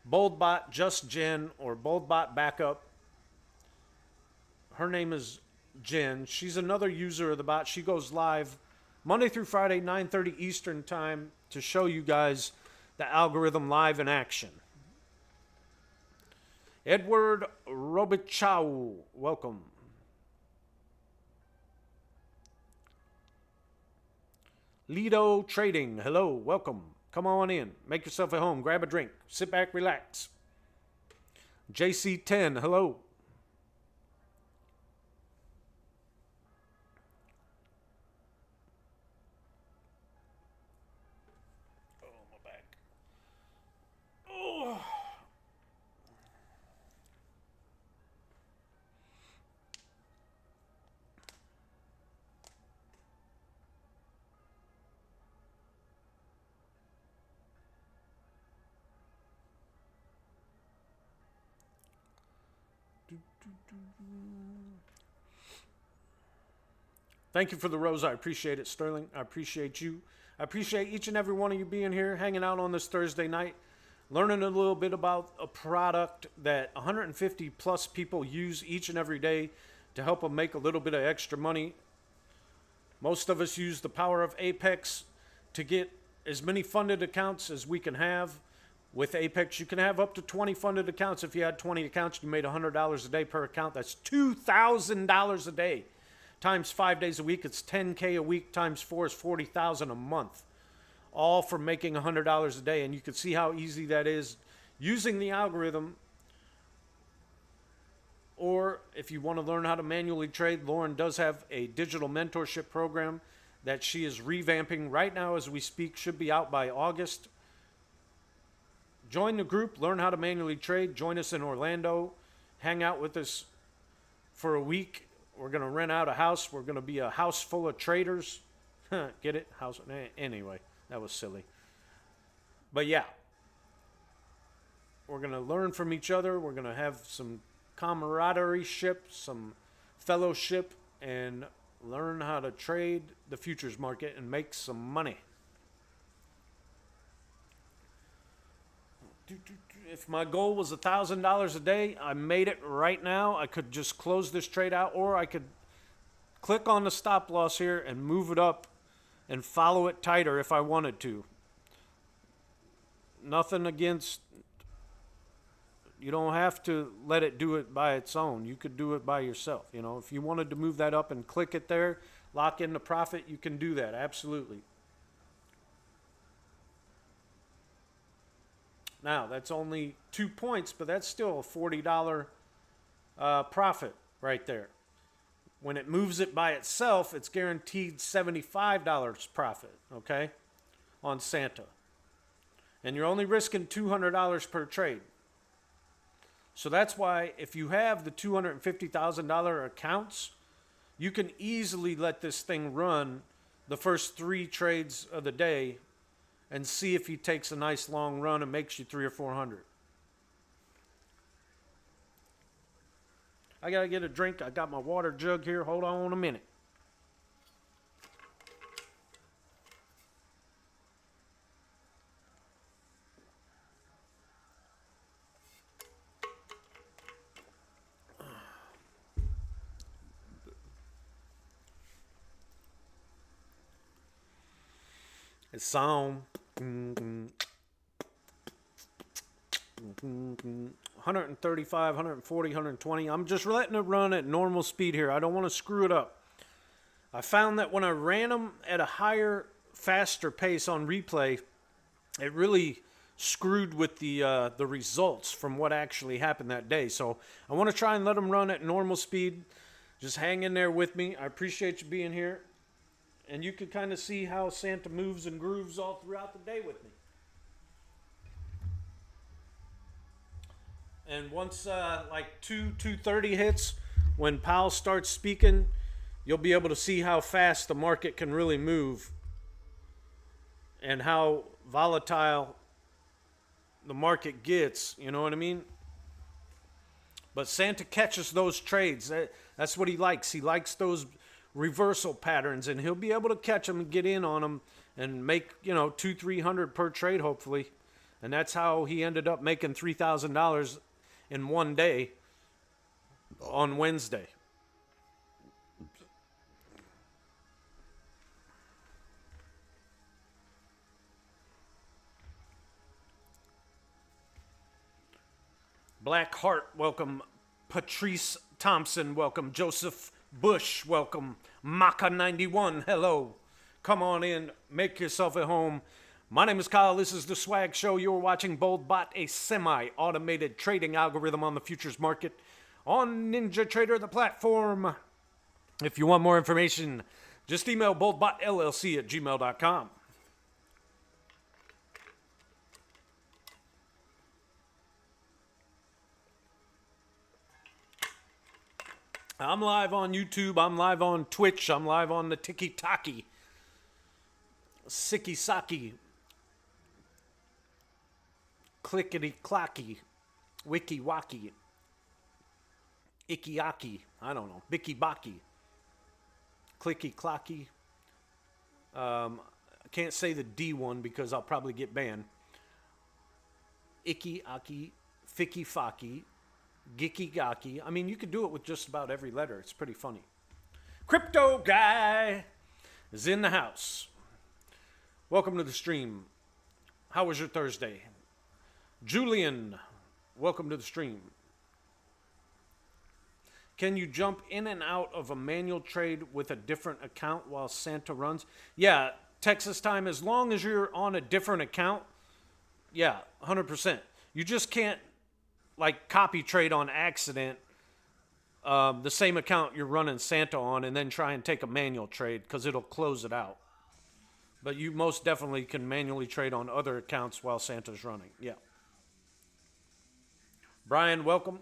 BoldBot Just Jen or BoldBot Backup. Her name is Jen. She's another user of the bot. She goes live Monday through Friday, 9:30 Eastern time, to show you guys the algorithm live in action. Edward Robichau, welcome. Lido Trading, hello, welcome. Come on in. Make yourself at home. Grab a drink. Sit back, relax. JC10, hello. Oh, my back. Oh. Thank you for the rose. I appreciate it, Sterling. I appreciate you. I appreciate each and every one of you being here, hanging out on this Thursday night, learning a little bit about a product that 150 plus people use each and every day to help them make a little bit of extra money. Most of us use the power of Apex to get as many funded accounts as we can have. With Apex, you can have up to 20 funded accounts. If you had 20 accounts, you made $100 a day per account. That's $2,000 a day. Times 5 days a week, it's $10K a week. Times 4 is $40,000 a month. All for making $100 a day. And you can see how easy that is using the algorithm. Or if you want to learn how to manually trade, Lauren does have a digital mentorship program that she is revamping right now as we speak. Should be out by August. Join the group, learn how to manually trade. Join us in Orlando. Hang out with us for a week. We're going to rent out a house. We're going to be a house full of traders. Get it? House. Anyway, that was silly. But yeah, we're going to learn from each other. We're going to have some camaraderie, some fellowship, and learn how to trade the futures market and make some money. If my goal was $1,000 a day, I made it right now. I could just close this trade out, or I could click on the stop loss here and move it up and follow it tighter if I wanted to. Nothing against, you don't have to let it do it by its own. You could do it by yourself. You know, if you wanted to move that up and click it there, lock in the profit, you can do that. Absolutely. Now, that's only 2 points, but that's still a $40 profit right there. When it moves it by itself, it's guaranteed $75 profit, okay, on Santa. And you're only risking $200 per trade. So that's why if you have the $250,000 accounts, you can easily let this thing run the first 3 trades of the day and see if he takes a nice long run and makes you 300 or 400. I gotta get a drink. I got my water jug here. Hold on a minute. It's on. 135, 140, 120. I'm just letting it run at normal speed here. I don't want to screw it up. I found that when I ran them at a higher, faster pace on replay, it really screwed with the results from what actually happened that day. So I want to try and let them run at normal speed. Just hang in there with me. I appreciate you being here. And you can kind of see how Santa moves and grooves all throughout the day with me. And once like 2:30 hits, when Powell starts speaking, you'll be able to see how fast the market can really move and how volatile the market gets. You know what I mean? But Santa catches those trades. That's what he likes. He likes those reversal patterns, and he'll be able to catch them and get in on them and make, you know, $200-300 per trade, hopefully. And that's how he ended up making $3,000 in one day on Wednesday. Black Heart, welcome. Patrice Thompson, welcome. Joseph Bush, welcome. Maka91, hello. Come on in, make yourself at home. My name is Kyle. This is the Swag Show. You're watching BoldBot, a semi-automated trading algorithm on the futures market on NinjaTrader, the platform. If you want more information, just email boldbotllc@gmail.com. I'm live on YouTube. I'm live on Twitch. I'm live on the Tiki-Taki, Sicky-Saki, Clickety-Clocky, Wiki-Waki, Icky-Aki, I don't know, Bicky-Baki, Clicky-Clocky. I can't say the D one because I'll probably get banned. Icky-Aki, Ficky-Focky, Gicky-Gaki. I mean, you could do it with just about every letter. It's pretty funny. Crypto Guy is in the house. Welcome to the stream. How was your Thursday? Julian, welcome to the stream. Can you jump in and out of a manual trade with a different account while Santa runs? Yeah, Texas time, as long as you're on a different account, yeah, 100%. You just can't like copy trade on accident the same account you're running Santa on and then try and take a manual trade because it'll close it out. But you most definitely can manually trade on other accounts while Santa's running. Yeah. Brian, welcome.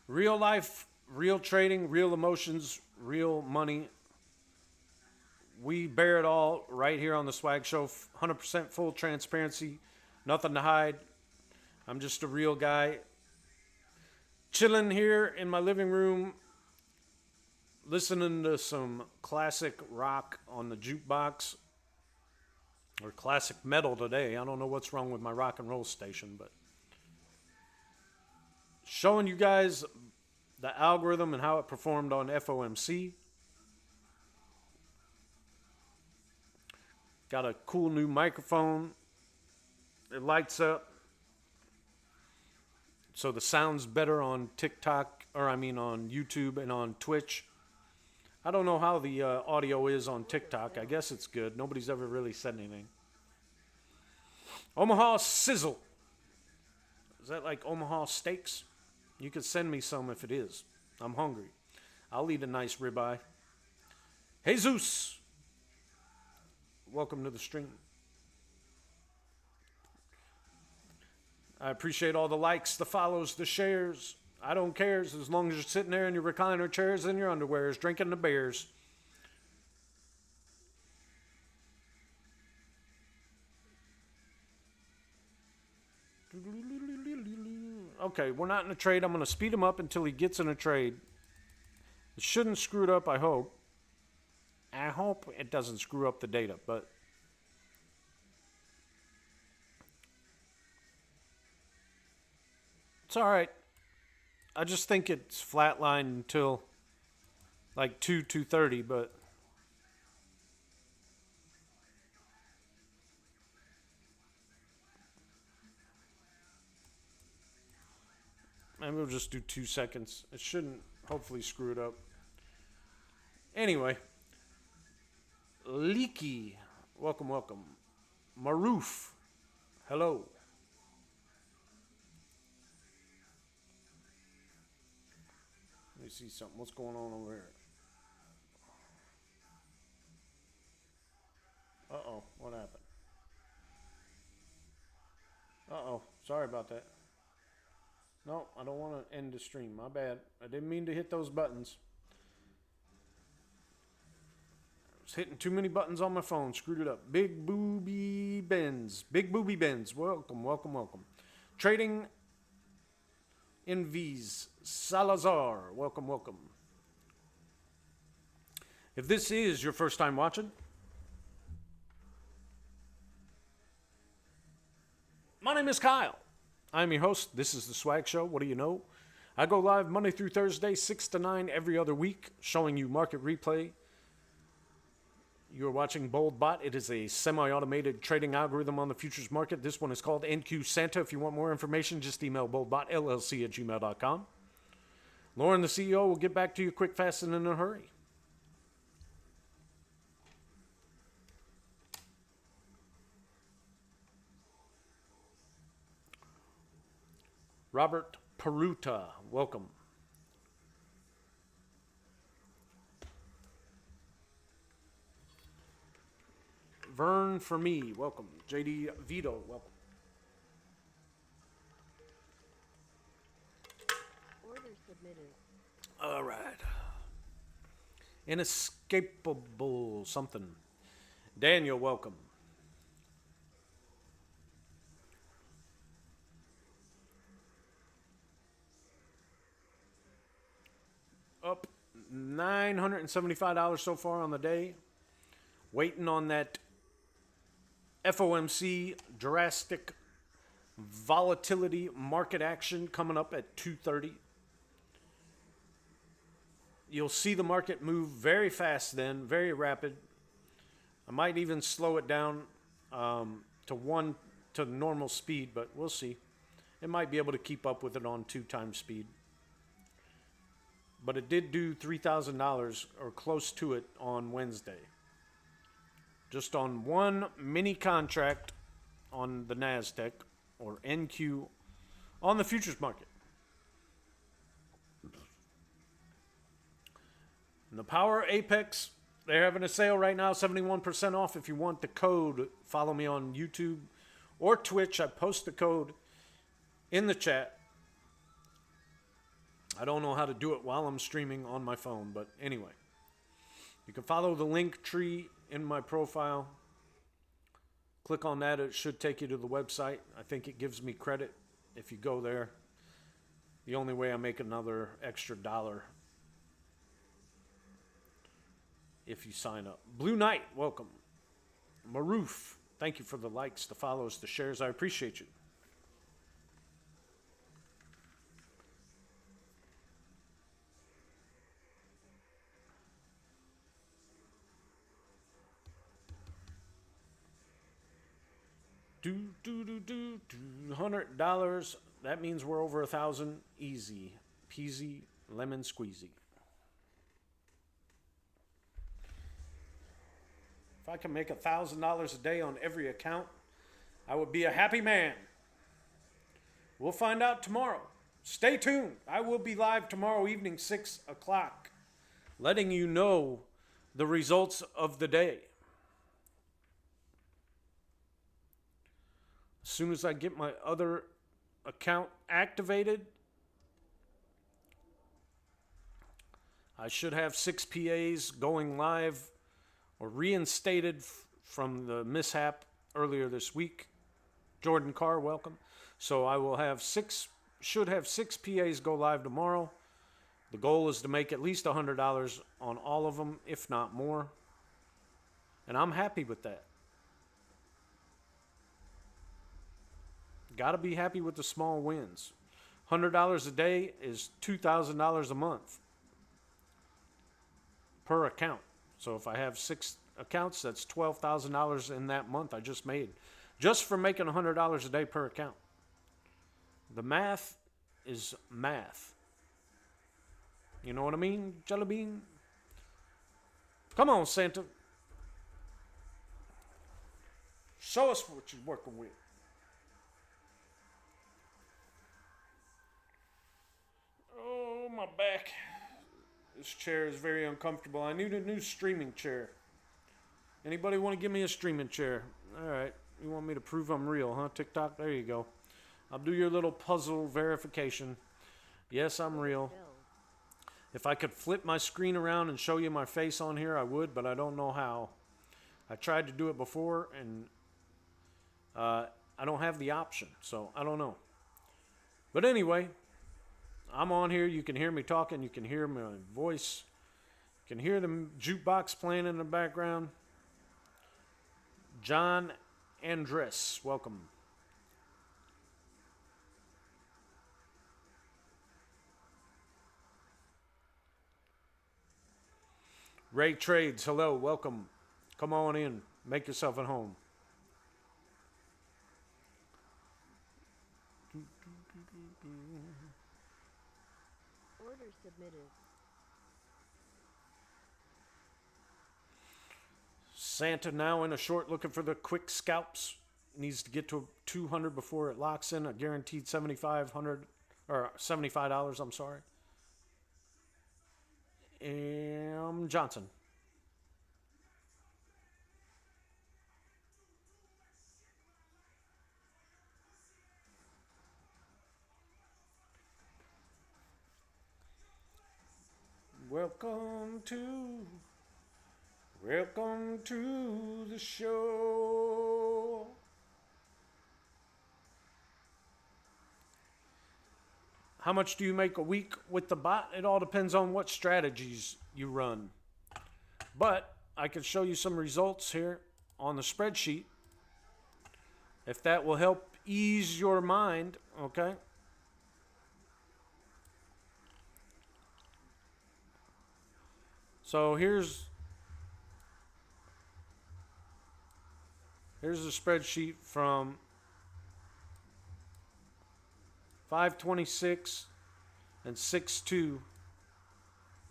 Real life, real trading, real emotions, real money. We bear it all right here on the Swag Show. 100% full transparency. Nothing to hide. I'm just a real guy. Chilling here in my living room. Listening to some classic rock on the jukebox. Or classic metal today. I don't know what's wrong with my rock and roll station, but showing you guys the algorithm and how it performed on FOMC. Got a cool new microphone. It lights up. So the sound's better on TikTok, or I mean on YouTube and on Twitch. I don't know how the audio is on TikTok. I guess it's good. Nobody's ever really said anything. Omaha Sizzle. Is that like Omaha Steaks? You could send me some if it is. I'm hungry. I'll eat a nice ribeye. Jesus, welcome to the stream. I appreciate all the likes, the follows, the shares. I don't care as long as you're sitting there in your recliner chairs and your underwears drinking the beers. Okay, we're not in a trade. I'm going to speed him up until he gets in a trade. It shouldn't screw it up, I hope. I hope it doesn't screw up the data, but it's all right. I just think it's flatlined until like 2:30, but maybe we'll just do 2 seconds. It shouldn't hopefully screw it up. Anyway, Leaky, welcome, welcome. Maroof, hello. Let me see something. What's going on over here? Uh-oh, what happened? Uh-oh, sorry about that. No, I don't want to end the stream. My bad. I didn't mean to hit those buttons. I was hitting too many buttons on my phone. Screwed it up. Big Booby Benz. Big Booby Benz. Welcome, welcome, welcome. Trading in V's. Salazar. Welcome, welcome. If this is your first time watching, my name is Kyle. I'm your host. This is the Swag Show. What do you know? I go live Monday through Thursday, 6 to 9 every other week, showing you market replay, You're watching BoldBot. It is a semi-automated trading algorithm on the futures market. This one is called NQ Santa. If you want more information, just email boldbotllc@gmail.com. Lauren, the CEO, will get back to you quick, fast, and in a hurry. Robert Peruta, welcome. Vern for me, welcome. JD Vito, welcome. Order submitted. All right. Inescapable something. Daniel, welcome. Up $975 so far on the day. Waiting on that FOMC drastic volatility market action coming up at 2:30. You'll see the market move very fast then, very rapid. I might even slow it down to normal speed, but we'll see. It might be able to keep up with it on 2 times speed. But it did do $3,000 or close to it on Wednesday. Just on one mini contract on the NASDAQ or NQ on the futures market. And the Power Apex, they're having a sale right now, 71% off. If you want the code, follow me on YouTube or Twitch. I post the code in the chat. I don't know how to do it while I'm streaming on my phone, but anyway. You can follow the link tree in my profile. Click on that. It should take you to the website. I think it gives me credit if you go there. The only way I make another extra $1 if you sign up. Blue Knight, welcome. Maroof, thank you for the likes, the follows, the shares. I appreciate you. $100. That means we're over 1,000. Easy peasy, lemon squeezy. If I can make $1,000 a day on every account, I would be a happy man. We'll find out tomorrow. Stay tuned. I will be live tomorrow evening, 6 o'clock, letting you know the results of the day. As soon as I get my other account activated, I should have 6 PAs going live or reinstated from the mishap earlier this week. Jordan Carr, welcome. So I will have should have 6 PAs go live tomorrow. The goal is to make at least $100 on all of them, if not more. And I'm happy with that. Got to be happy with the small wins. $100 a day is $2,000 a month per account. So if I have 6 accounts, that's $12,000 in that month I just made, just for making $100 a day per account. The math is math. You know what I mean, Jelly Bean? Come on, Santa. Show us what you're working with. Oh, my back. This chair is very uncomfortable. I need a new streaming chair. Anybody want to give me a streaming chair? All right. You want me to prove I'm real, huh, TikTok? There you go. I'll do your little puzzle verification. Yes, I'm real. If I could flip my screen around and show you my face on here, I would, but I don't know how. I tried to do it before, and I don't have the option, so I don't know. But anyway, I'm on here. You can hear me talking. You can hear my voice. You can hear the jukebox playing in the background. John Andres, welcome. Ray Trades, hello, welcome. Come on in. Make yourself at home. Order submitted. Santa now in a short looking for the quick scalps. Needs to get to 200 before it locks in. A guaranteed 7,500 or $75. I'm sorry. Johnson. Welcome to the show. How much do you make a week with the bot? It all depends on what strategies you run. But I can show you some results here on the spreadsheet. If that will help ease your mind, okay? So here's the spreadsheet from 5/26 and 6/2.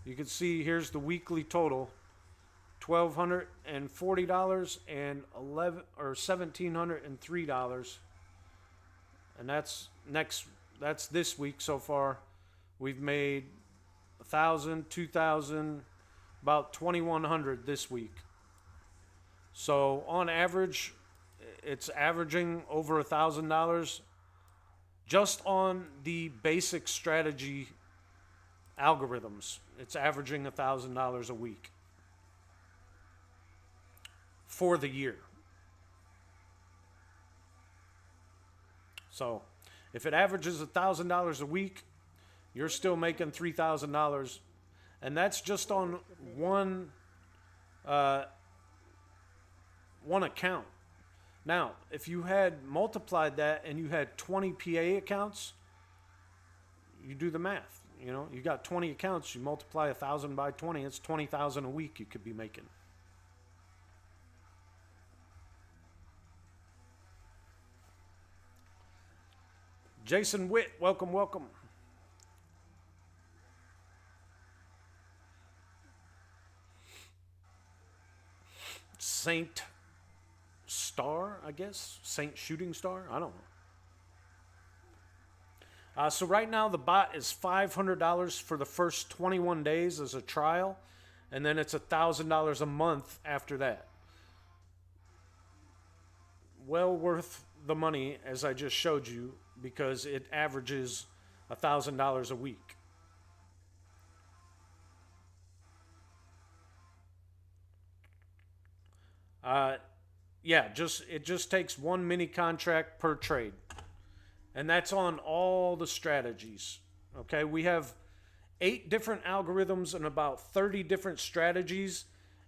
You can see here's the weekly total: $1,240 and $1,703, and that's this week so far. We've made 1,000, 2,000, about 2,100 this week. So on average, it's averaging over $1,000 just on the basic strategy algorithms. It's averaging $1,000 a week for the year. So if it averages $1,000 a week, you're still making $3,000, and that's just on one account. Now, if you had multiplied that and you had 20 PA accounts, you do the math. You know, you got 20 accounts, you multiply 1,000 by 20, it's 20,000 a week you could be making. Jason Witt, welcome. Saint Star, I guess. Saint Shooting Star. I don't know. So right now the bot is $500 for the first 21 days as a trial, and then it's $1,000 a month after that. Well worth the money, as I just showed you, because it averages $1,000 a week. Yeah, it just takes one mini contract per trade. And that's on all the strategies. Okay, we have 8 different algorithms and about 30 different strategies,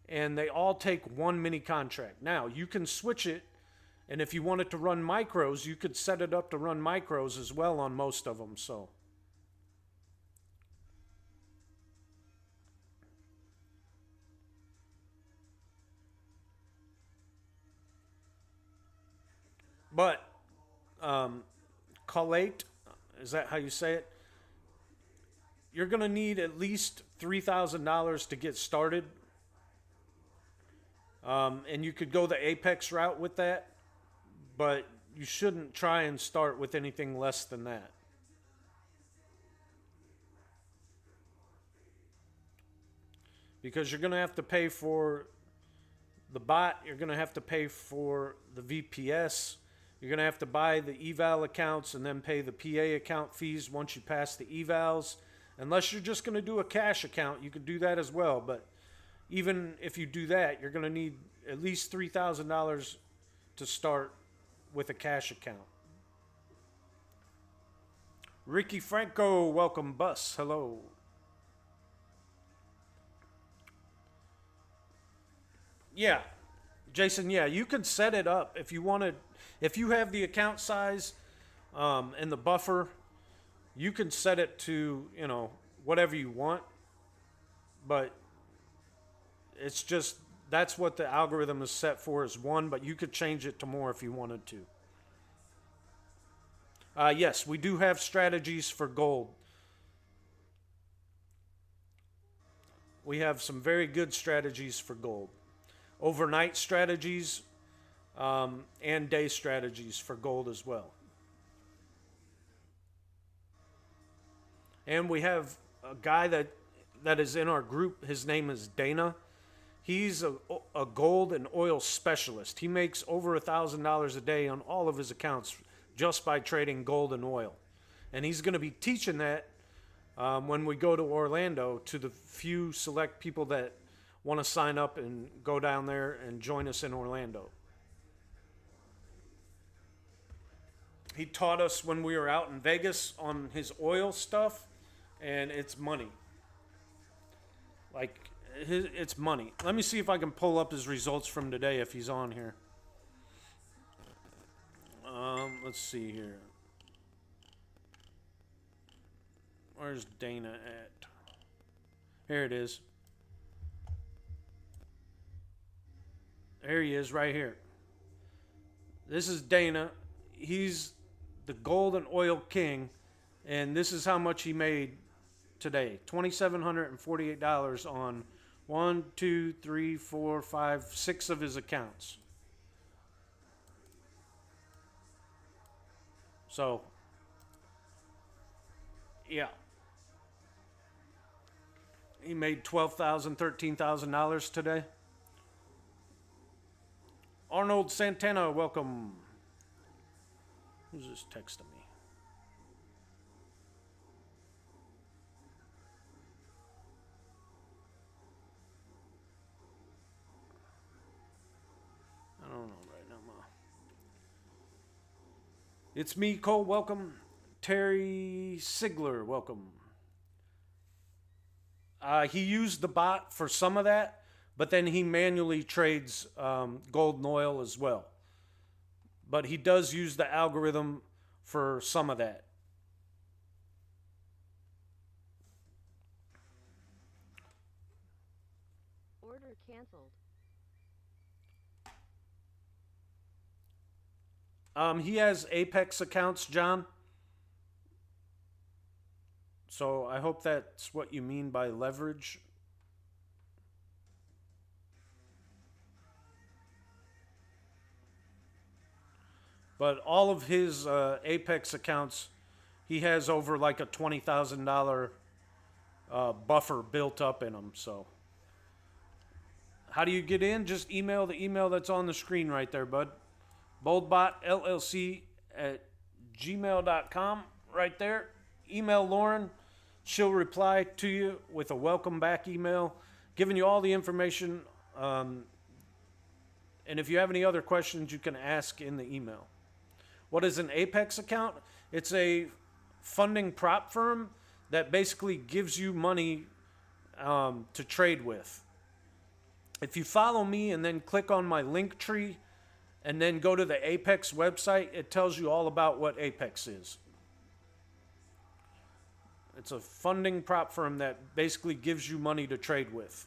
and they all take one mini contract. Now, you can switch it, and if you wanted to run micros, you could set it up to run micros as well on most of them. So but collate, is that how you say it? You're going to need at least $3,000 to get started. And you could go the Apex route with that, but you shouldn't try and start with anything less than that. Because you're going to have to pay for the bot, you're going to have to pay for the VPS, you're going to have to buy the eval accounts and then pay the PA account fees once you pass the evals. Unless you're just going to do a cash account, you could do that as well. But even if you do that, you're going to need at least $3,000 to start with a cash account. Ricky Franco, welcome. Bus, hello. Yeah, Jason, yeah, you can set it up if you wanted. If you have the account size and the buffer, you can set it to, whatever you want. But it's just That's what the algorithm is set for, is 1, but you could change it to more if you wanted to. Yes, we do have strategies for gold. We have some very good strategies for gold. Overnight strategies and day strategies for gold as well. And we have a guy that is in our group. His name is Dana. He's a gold and oil specialist. He makes over $1,000 a day on all of his accounts just by trading gold and oil. And he's going to be teaching that when we go to Orlando to the few select people that want to sign up and go down there and join us in Orlando. He taught us when we were out in Vegas on his oil stuff, and it's money. Like, it's money. Let me see if I can pull up his results from today if he's on here. Let's see here. Where's Dana at? Here it is. There he is right here. This is Dana. He's the gold and oil king, and this is how much he made today. $2,748 on 1, 2, 3, 4, 5, 6 of his accounts. So, yeah. He made $12,000, $13,000 today. Arnold Santana, welcome. Who's just texting me? I don't know right now, Ma. It's me, Cole, welcome. Terry Sigler, welcome. He used the bot for some of that, but then he manually trades gold and oil as well. But he does use the algorithm for some of that. Order canceled. He has Apex accounts, John. So I hope that's what you mean by leverage. But all of his Apex accounts, he has over like a $20,000 buffer built up in them. So how do you get in? Just email the email that's on the screen right there, bud. boldbotllc@gmail.com right there. Email Lauren. She'll reply to you with a welcome back email, giving you all the information. And if you have any other questions, you can ask in the email. What is an Apex account? It's a funding prop firm that basically gives you money to trade with. If you follow me and then click on my link tree and then go to the Apex website, it tells you all about what Apex is. It's a funding prop firm that basically gives you money to trade with.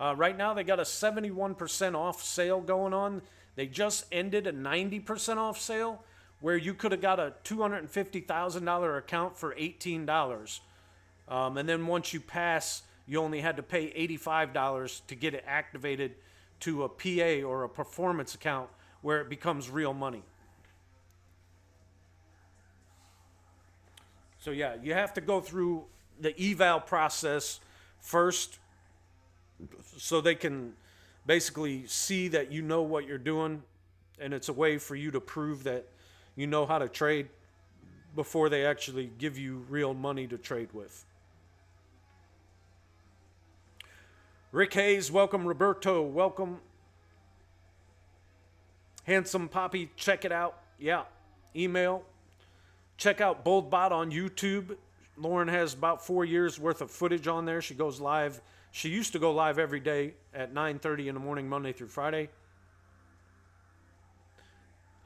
Right now, they got a 71% off sale going on. They just ended a 90% off sale where you could have got a $250,000 account for $18. And then once you pass, you only had to pay $85 to get it activated to a PA or a performance account where it becomes real money. So yeah, you have to go through the eval process first so they can basically see that you know what you're doing, and it's a way for you to prove that you know how to trade before they actually give you real money to trade with. Rick Hayes, welcome. Roberto, welcome. Handsome Poppy, check it out. Yeah, email. Check out BoldBot on YouTube. Lauren has about 4 years worth of footage on there. She goes live. She used to go live every day at 9:30 in the morning, Monday through Friday.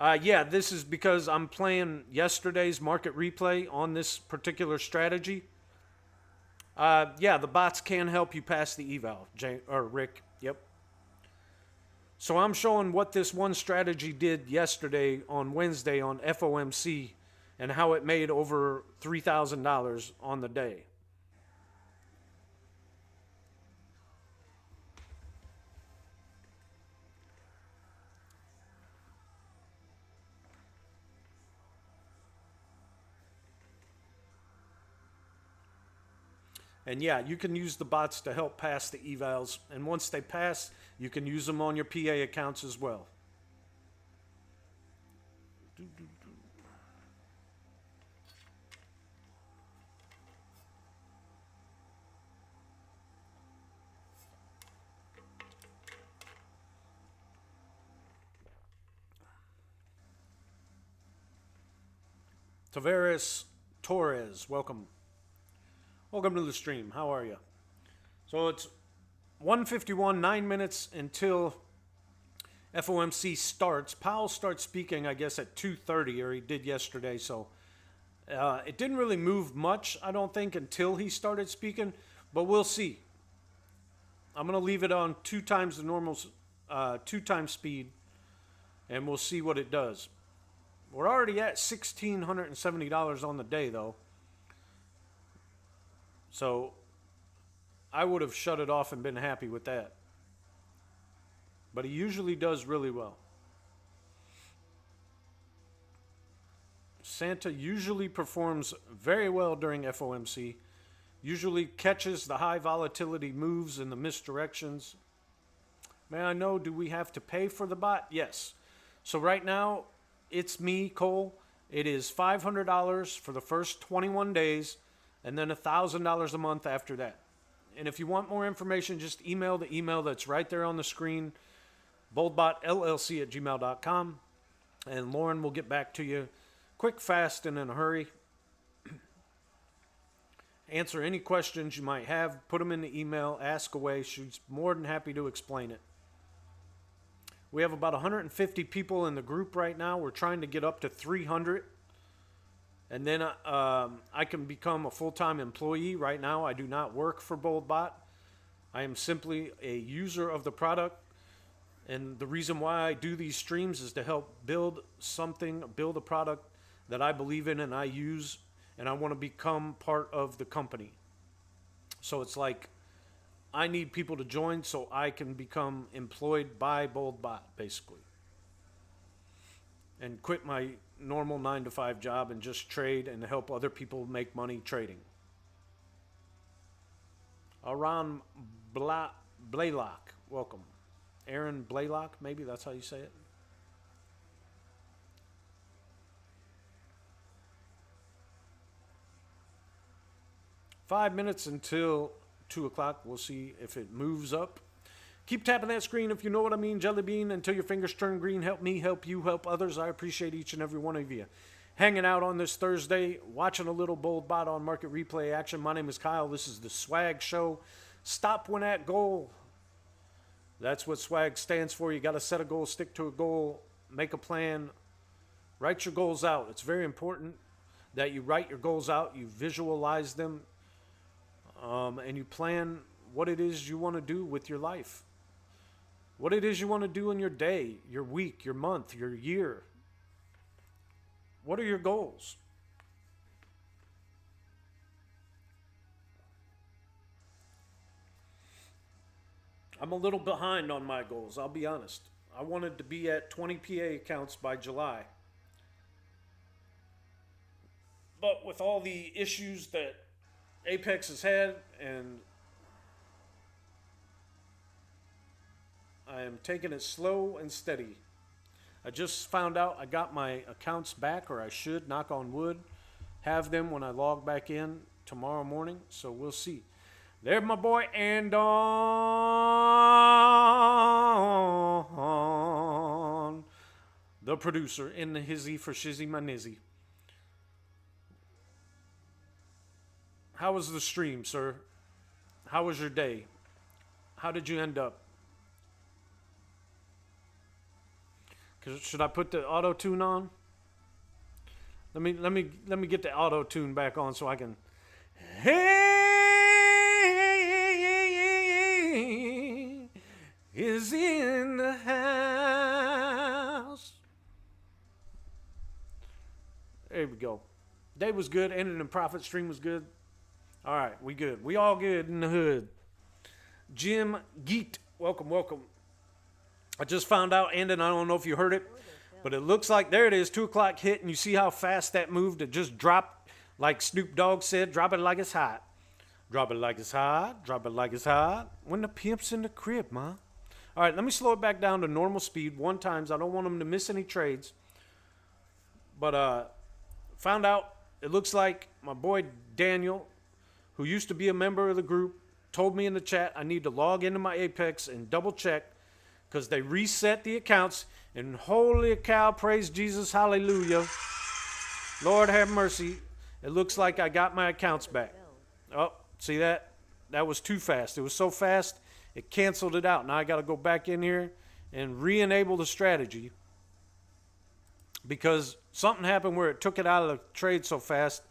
Yeah, this is because I'm playing yesterday's market replay on this particular strategy. Yeah, the bots can help you pass the eval, Rick. Yep. So I'm showing what this one strategy did yesterday on Wednesday on FOMC and how it made over $3,000 on the day. And yeah, you can use the bots to help pass the evals. And once they pass, you can use them on your PA accounts as well. Tavares Torres, welcome. Welcome to the stream. How are you? So it's 1:51, 9 minutes until FOMC starts. Powell starts speaking, I guess, at 2:30, or he did yesterday. So it didn't really move much, I don't think, until he started speaking. But we'll see. I'm going to leave it on 2 times the normal, 2 times speed, and we'll see what it does. We're already at $1,670 on the day, though. So I would have shut it off and been happy with that. But he usually does really well. Santa usually performs very well during FOMC. Usually catches the high volatility moves and the misdirections. May I know, do we have to pay for the bot? Yes. So right now, it's me, Cole. It is $500 for the first 21 days. And then $1,000 a month after that. And if you want more information, just email the email that's right there on the screen, boldbotllc@gmail.com. And Lauren will get back to you quick, fast, and in a hurry. Answer any questions you might have. Put them in the email. Ask away. She's more than happy to explain it. We have about 150 people in the group right now. We're trying to get up to 300. And then I can become a full-time employee. Right now, I do not work for BoldBot. I am simply a user of the product. And the reason why I do these streams is to help build a product that I believe in and I use, and I want to become part of the company. So it's like I need people to join so I can become employed by BoldBot, basically. And quit my normal 9-to-5 job and just trade and help other people make money trading. Aaron Blaylock, welcome. Aaron Blaylock, maybe that's how you say it. Five minutes until 2 o'clock. We'll see if it moves up. Keep tapping that screen if you know what I mean, Jelly Bean, until your fingers turn green. Help me, help you, help others. I appreciate each and every one of you. Hanging out on this Thursday, watching a little BoldBot on market replay action. My name is Kyle. This is the Swag Show. Stop when at goal. That's what swag stands for. You got to set a goal, stick to a goal, make a plan, write your goals out. It's very important that you write your goals out, you visualize them, and you plan what it is you want to do with your life. What it is you want to do in your day, your week, your month, your year. What are your goals? I'm a little behind on my goals, I'll be honest. I wanted to be at 20 PA accounts by July. But with all the issues that Apex has had, and I am taking it slow and steady. I just found out I got my accounts back, or I should, knock on wood, have them when I log back in tomorrow morning, so we'll see. There's my boy Andon, the producer, in the hizzy for shizzy my nizzy. How was the stream, sir? How was your day? How did you end up? Should I put the auto tune on? Let me get the auto tune back on so I can. Hey! is in the house. There we go. Day was good. Ended in profit. Stream was good. All right, we good. We all good in the hood. Jim Geet, welcome, welcome. I just found out, and I don't know if you heard it, but it looks like there it is, 2 o'clock hit, and you see how fast that moved? It just dropped, like Snoop Dogg said, drop it like it's hot. Drop it like it's hot, drop it like it's hot. When the pimp's in the crib, ma. All right, let me slow it back down to normal speed one times. I don't want them to miss any trades. But found out, it looks like my boy Daniel, who used to be a member of the group, told me in the chat I need to log into my Apex and double check because they reset the accounts. And holy cow, praise Jesus, hallelujah. Lord have mercy. It looks like I got my accounts back. Oh, see that? That was too fast. It was so fast, it canceled it out. Now I got to go back in here and re-enable the strategy because something happened where it took it out of the trade so fast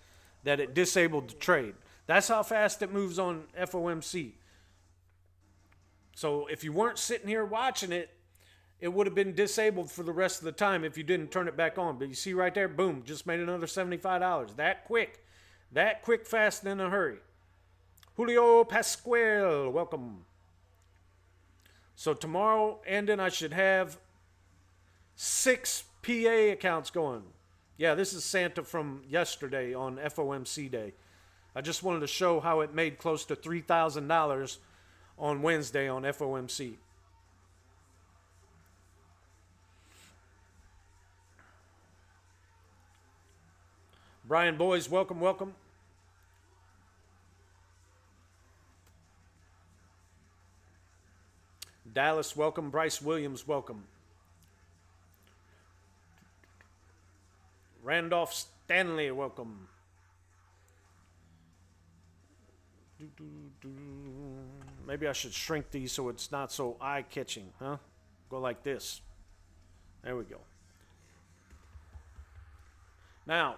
that it disabled the trade. That's how fast it moves on FOMC. So if you weren't sitting here watching it, it would have been disabled for the rest of the time if you didn't turn it back on. But you see right there, boom, just made another $75. That quick, fast, and in a hurry. Julio Pascual, welcome. So tomorrow, ending, I should have 6 PA accounts going. Yeah, this is Santa from yesterday on FOMC day. I just wanted to show how it made close to $3,000 on Wednesday on FOMC. Brian Boys, welcome, welcome. Dallas, welcome. Bryce Williams, welcome. Randolph Stanley, welcome. Maybe I should shrink these so it's not so eye-catching, huh? Go like this. There we go. Now,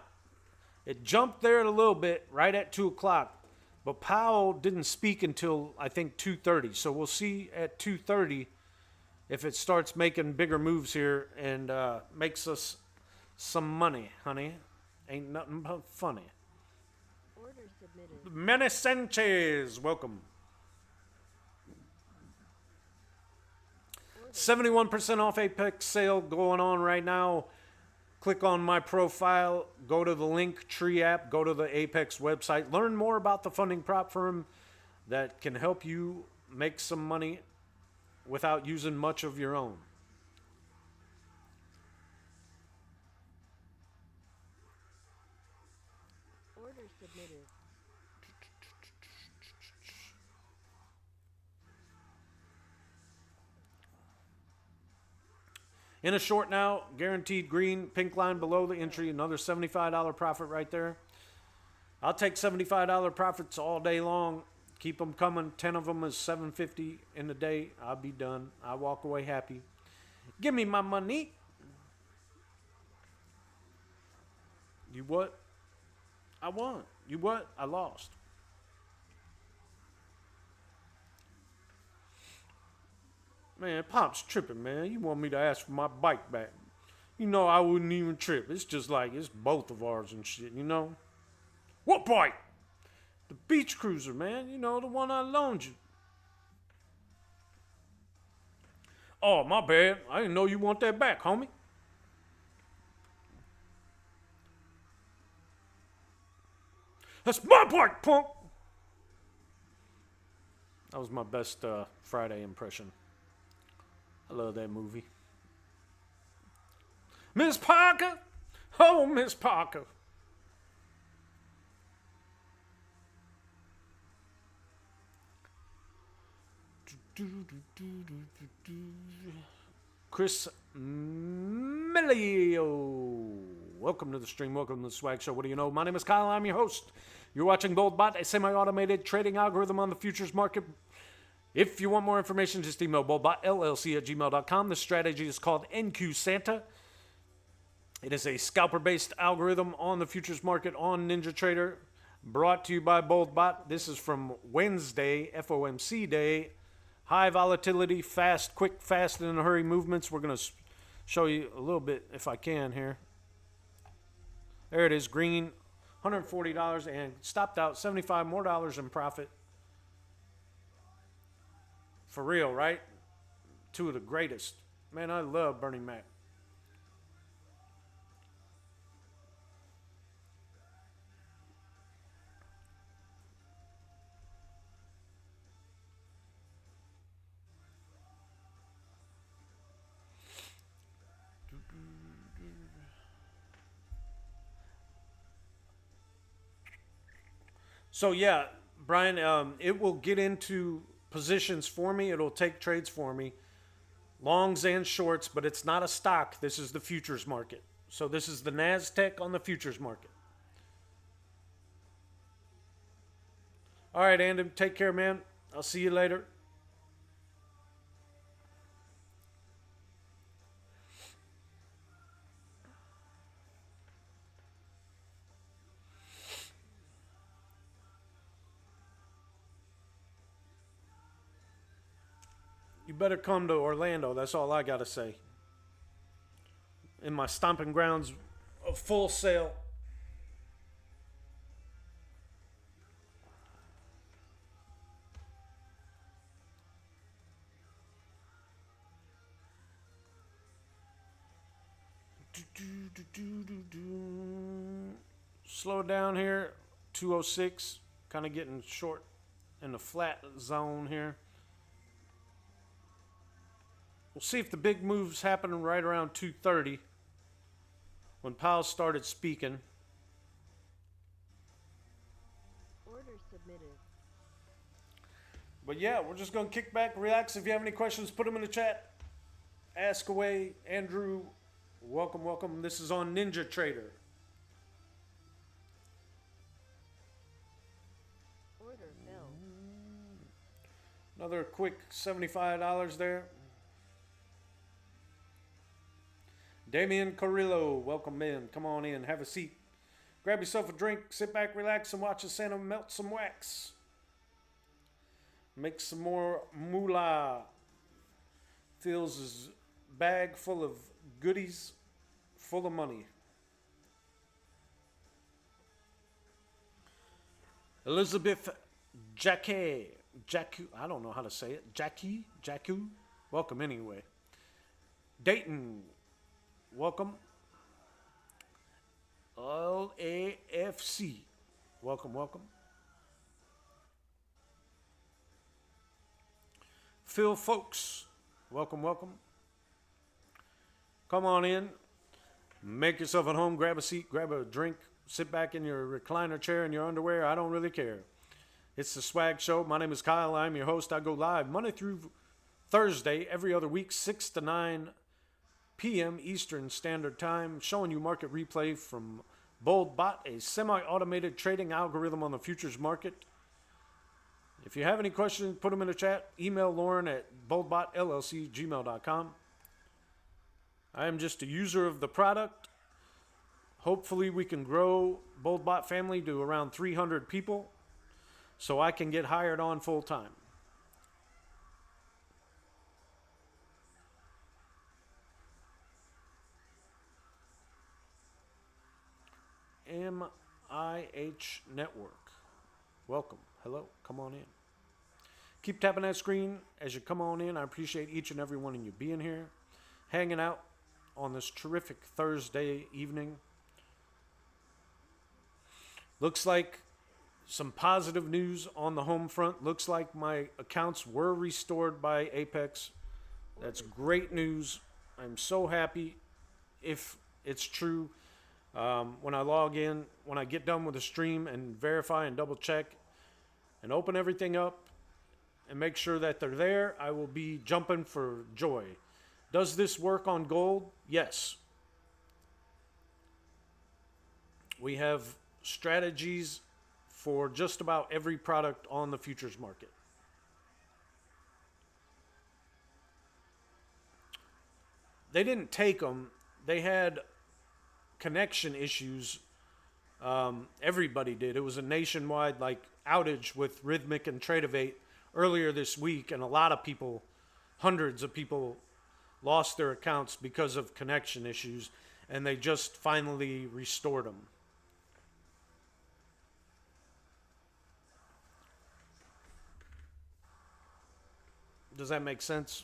it jumped there a little bit right at 2 o'clock, but Powell didn't speak until, I think, 2:30. So we'll see at 2:30 if it starts making bigger moves here and makes us some money, honey. Ain't nothing but funny. Order submitted. Manny Sanchez, welcome. 71% off Apex sale going on right now. Click on my profile, go to the Linktree app, go to the Apex website, learn more about the funding prop firm that can help you make some money without using much of your own. Order submitted. In a short now, guaranteed green, pink line below the entry, another $75 profit right there. I'll take $75 profits all day long. Keep them coming. 10 of them is $7.50 in the day. I'll be done. I walk away happy. Give me my money. You what? I won. You what? I lost. Man, Pop's tripping, man. You want me to ask for my bike back. You know I wouldn't even trip. It's just like it's both of ours and shit, you know? What bike? The beach cruiser, man. You know, the one I loaned you. Oh, my bad. I didn't know you want that back, homie. That's my bike, punk. That was my best Friday impression. I love that movie. Miss Parker. Oh, Miss Parker. Chris Melio. Welcome to the stream. Welcome to the Swag Show. What do you know? My name is Kyle. I'm your host. You're watching BoldBot, a semi-automated trading algorithm on the futures market. If you want more information, just email boldbotllc@gmail.com. The strategy is called NQ Santa. It is a scalper-based algorithm on the futures market on NinjaTrader, brought to you by BoldBot. This is from Wednesday, FOMC day, high volatility, fast, quick, fast, and in a hurry movements. We're going to show you a little bit if I can here. There it is, green, $140 and stopped out, $75 more in profit. For real, right? Two of the greatest. Man, I love Bernie Mac. So yeah, Brian, it will get into positions for me. It'll take trades for me, longs and shorts, but it's not a stock. This is the futures market. So this is the NASDAQ on the futures market. All right, Andy, take care, man. I'll see you later. You better come to Orlando. That's all I got to say. In my stomping grounds of Full Sail. Slow down here. 206. Kind of getting short in the flat zone here. We'll see if the big moves happen right around 2:30 when Powell started speaking. Order submitted. But yeah, we're just going to kick back, relax. If you have any questions, put them in the chat. Ask away. Andrew, welcome, welcome. This is on Ninja Trader. Order filled. Another quick $75 there. Damian Carrillo, welcome in. Come on in, have a seat. Grab yourself a drink, sit back, relax, and watch the Santa melt some wax. Make some more moolah. Fills his bag full of goodies, full of money. Elizabeth Jackie, I don't know how to say it. Jackie, welcome anyway. Dayton, welcome. LAFC, welcome, welcome. Phil Folks, welcome, welcome. Come on in. Make yourself at home. Grab a seat, grab a drink, sit back in your recliner chair in your underwear. I don't really care. It's the Swag Show. My name is Kyle. I'm your host. I go live Monday through Thursday, every other week, 6 to 9 p.m. Eastern Standard Time, showing you market replay from BoldBot, a semi-automated trading algorithm on the futures market. If you have any questions, put them in the chat. Email Lauren at boldbotllc@gmail.com. I am just a user of the product. Hopefully we can grow BoldBot family to around 300 people so I can get hired on full time. MIH Network. Welcome. Hello. Come on in. Keep tapping that screen as you come on in. I appreciate each and every one of you being here, hanging out on this terrific Thursday evening. Looks like some positive news on the home front. Looks like my accounts were restored by Apex. That's great news. I'm so happy if it's true. When I log in, when I get done with the stream and verify and double check and open everything up and make sure that they're there, I will be jumping for joy. Does this work on gold? Yes. We have strategies for just about every product on the futures market. They didn't take them. They had connection issues. Everybody did. It was a nationwide outage with Rhythmic and Tradevate earlier this week, and a lot of people, hundreds of people, lost their accounts because of connection issues, and they just finally restored them. Does that make sense?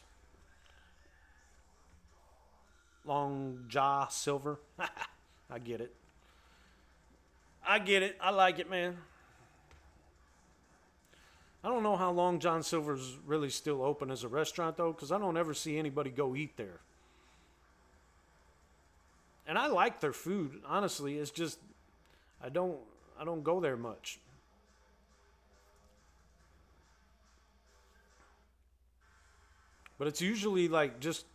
Long Jaw Silver. I get it. I get it. I like it, man. I don't know how Long John Silver's really still open as a restaurant, though, because I don't ever see anybody go eat there. And I like their food, honestly. It's just I don't go there much. But it's usually like just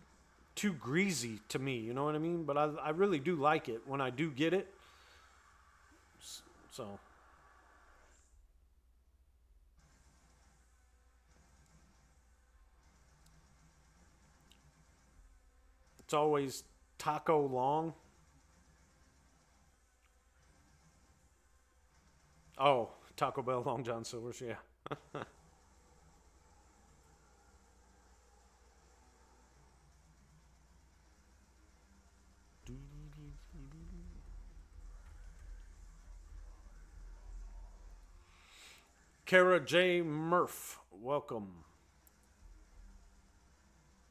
too greasy to me, you know what I mean? But I really do like it when I do get it. So it's always Taco Long. Oh, Taco Bell Long John Silver's, yeah. Kara J. Murph, welcome.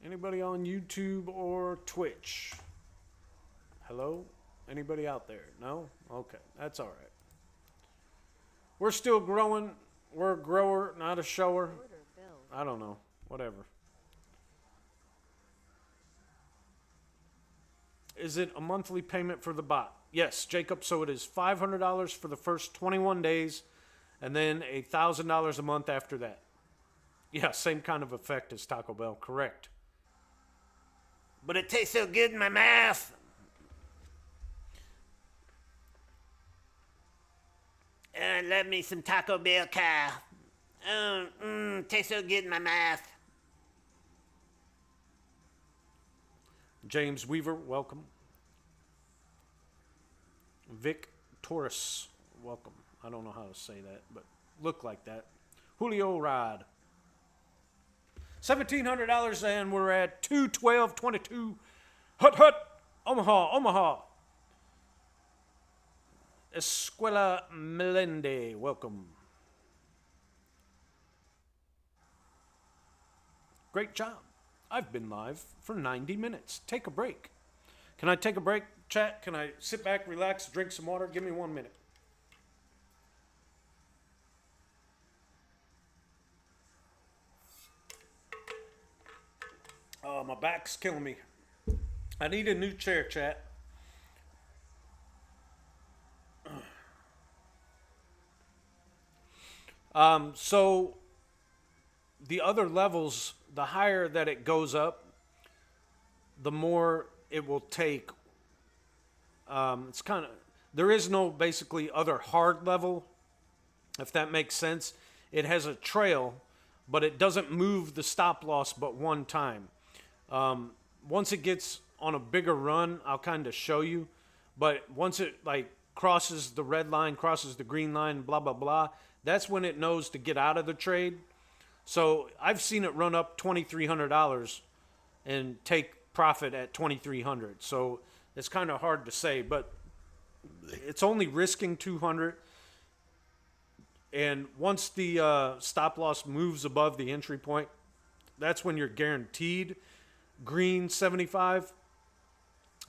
Anybody on YouTube or Twitch? Hello? Anybody out there? No? Okay, that's all right. We're still growing. We're a grower, not a shower. Order filled. I don't know. Whatever. Is it a monthly payment for the bot? Yes, Jacob. So it is $500 for the first 21 days, and then $1,000 a month after that. Yeah, same kind of effect as Taco Bell. Correct. But it tastes so good in my mouth. Love me some Taco Bell, Kyle. Tastes so good in my mouth. James Weaver, welcome. Vic Torres, welcome. I don't know how to say that, but look like that. Julio Rod. $1,700, and we're at 212.22. Hut, Omaha. Escuela Melende, welcome. Great job. I've been live for 90 minutes. Take a break. Can I take a break, chat? Can I sit back, relax, drink some water? Give me 1 minute. Oh, my back's killing me. I need a new chair, chat. So the other levels, the higher that it goes up, the more it will take. It's kind of, there is no basically other hard level, if that makes sense. It has a trail, but it doesn't move the stop loss but one time. Once it gets on a bigger run, I'll kind of show you. But once it like crosses the red line, crosses the green line, blah, blah, blah, that's when it knows to get out of the trade. So I've seen it run up $2,300 and take profit at $2,300. So it's kind of hard to say, but it's only risking 200. And once the stop loss moves above the entry point, that's when you're guaranteed green 75.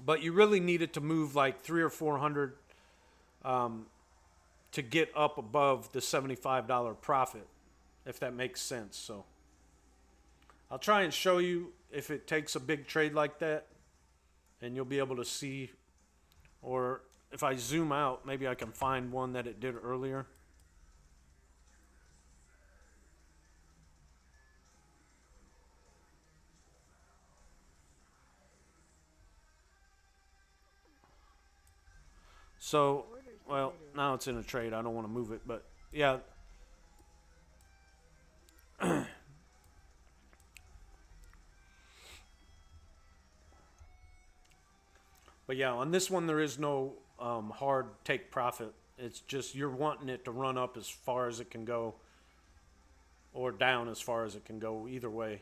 But you really need it to move like 300 or 400 to get up above the $75 profit, if that makes sense. So I'll try and show you if it takes a big trade like that, and you'll be able to see. Or if I zoom out, maybe I can find one that it did earlier. So, well, now it's in a trade. I don't want to move it, but yeah. But yeah, on this one, there is no hard take profit. It's just you're wanting it to run up as far as it can go. or down as far as it can go, either way,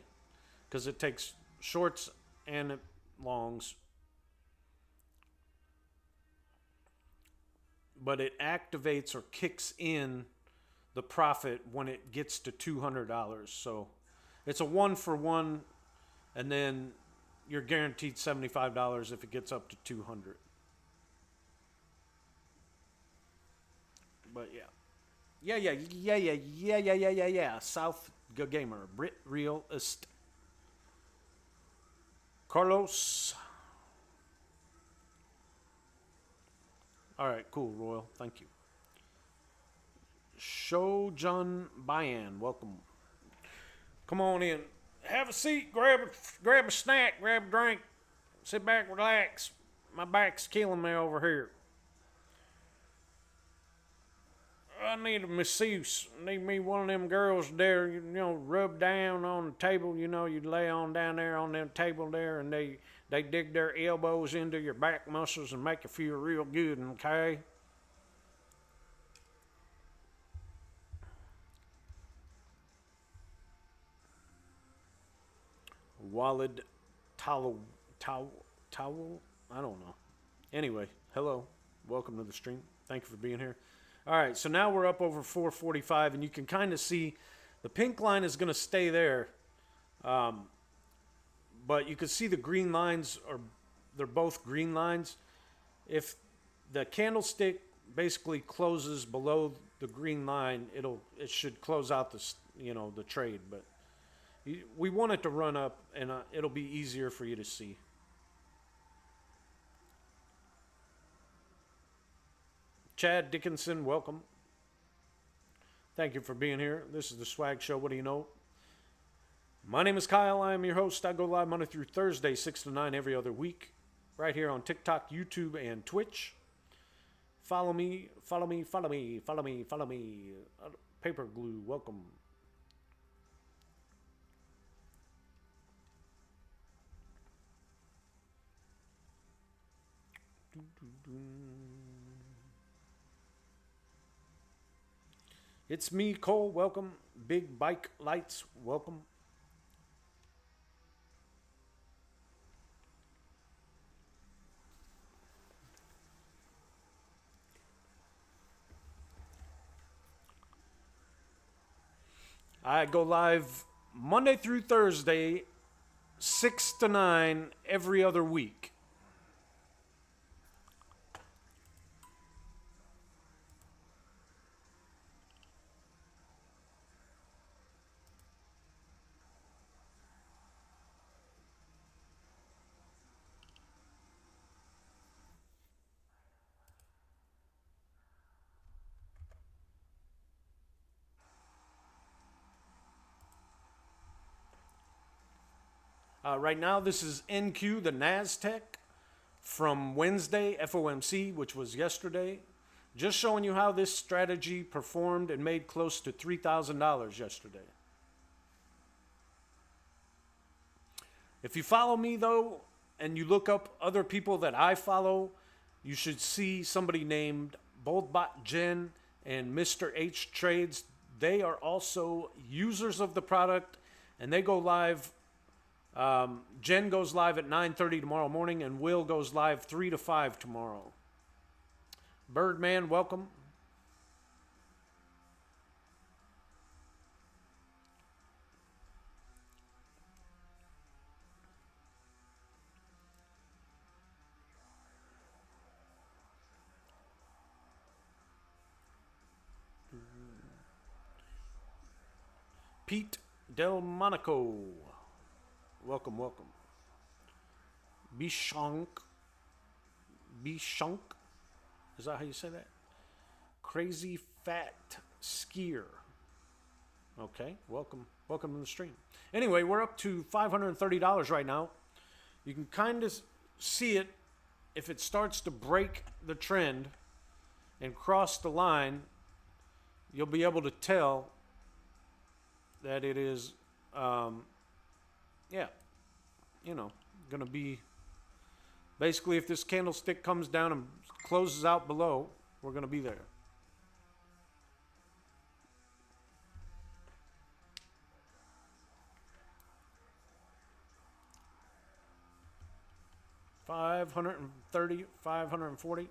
because it takes shorts and longs. But it activates or kicks in the profit when it gets to $200. So it's a 1-for-1, and then you're guaranteed $75 if it gets up to 200. But yeah. South Gamer, Brit Real Est. Carlos. All right, cool, Royal. Thank you. Shojun Bayan, welcome. Come on in. Have a seat, grab a snack, grab a drink. Sit back, relax. My back's killing me over here. I need a masseuse. I need me one of them girls there, rub down on the table. You'd lay on down there on that table there, and they dig their elbows into your back muscles and make you feel real good, okay? Walid Towel. I don't know. Anyway, hello. Welcome to the stream. Thank you for being here. All right, so now we're up over 445, and you can kind of see the pink line is going to stay there. But you can see the green lines they're both green lines. If the candlestick basically closes below the green line, it should close out the trade. But we want it to run up, and it'll be easier for you to see. Chad Dickinson, welcome. Thank you for being here. This is the Swag Show. What do you know? My name is Kyle. I am your host. I go live Monday through Thursday, 6 to 9 every other week, right here on TikTok, YouTube, and Twitch. Follow me. Paper Glue, welcome. It's me, Cole. Welcome. Big Bike Lights. Welcome. I go live Monday through Thursday, 6 to 9 every other week. Right now, this is NQ, the NASDAQ, from Wednesday, FOMC, which was yesterday. Just showing you how this strategy performed and made close to $3,000 yesterday. If you follow me, though, and you look up other people that I follow, you should see somebody named BoldBot Jen and Mr. H Trades. They are also users of the product, and they go live. Jen goes live at 9:30 tomorrow morning, and Will goes live 3 to 5 tomorrow. Birdman, welcome. Pete Del Monaco. Welcome. Bishonk. Is that how you say that? Crazy Fat Skier. Okay, welcome to the stream. Anyway, we're up to $530 right now. You can kind of see it if it starts to break the trend and cross the line. You'll be able to tell that it is going to be basically, if this candlestick comes down and closes out below, we're going to be there. 530, 540.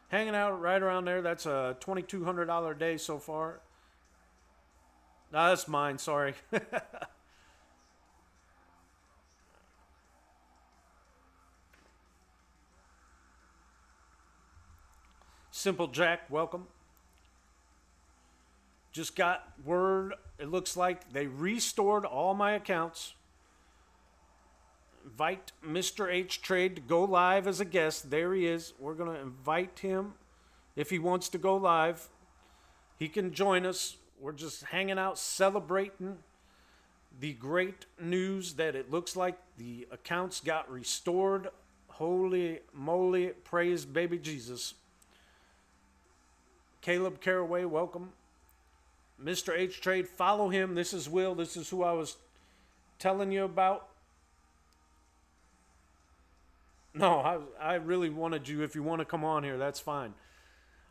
Hanging out right around there. That's a $2,200 day so far. No, that's mine. Sorry. Simple Jack, welcome. Just got word. It looks like they restored all my accounts. Invite Mr. H Trade to go live as a guest. There he is. We're going to invite him if he wants to go live. He can join us. We're just hanging out celebrating the great news that it looks like the accounts got restored. Holy moly, praise baby Jesus. Caleb Caraway, welcome. Mr. H Trade, follow him. This is Will. This is who I was telling you about. No, I really wanted you, if you want to come on here, that's fine.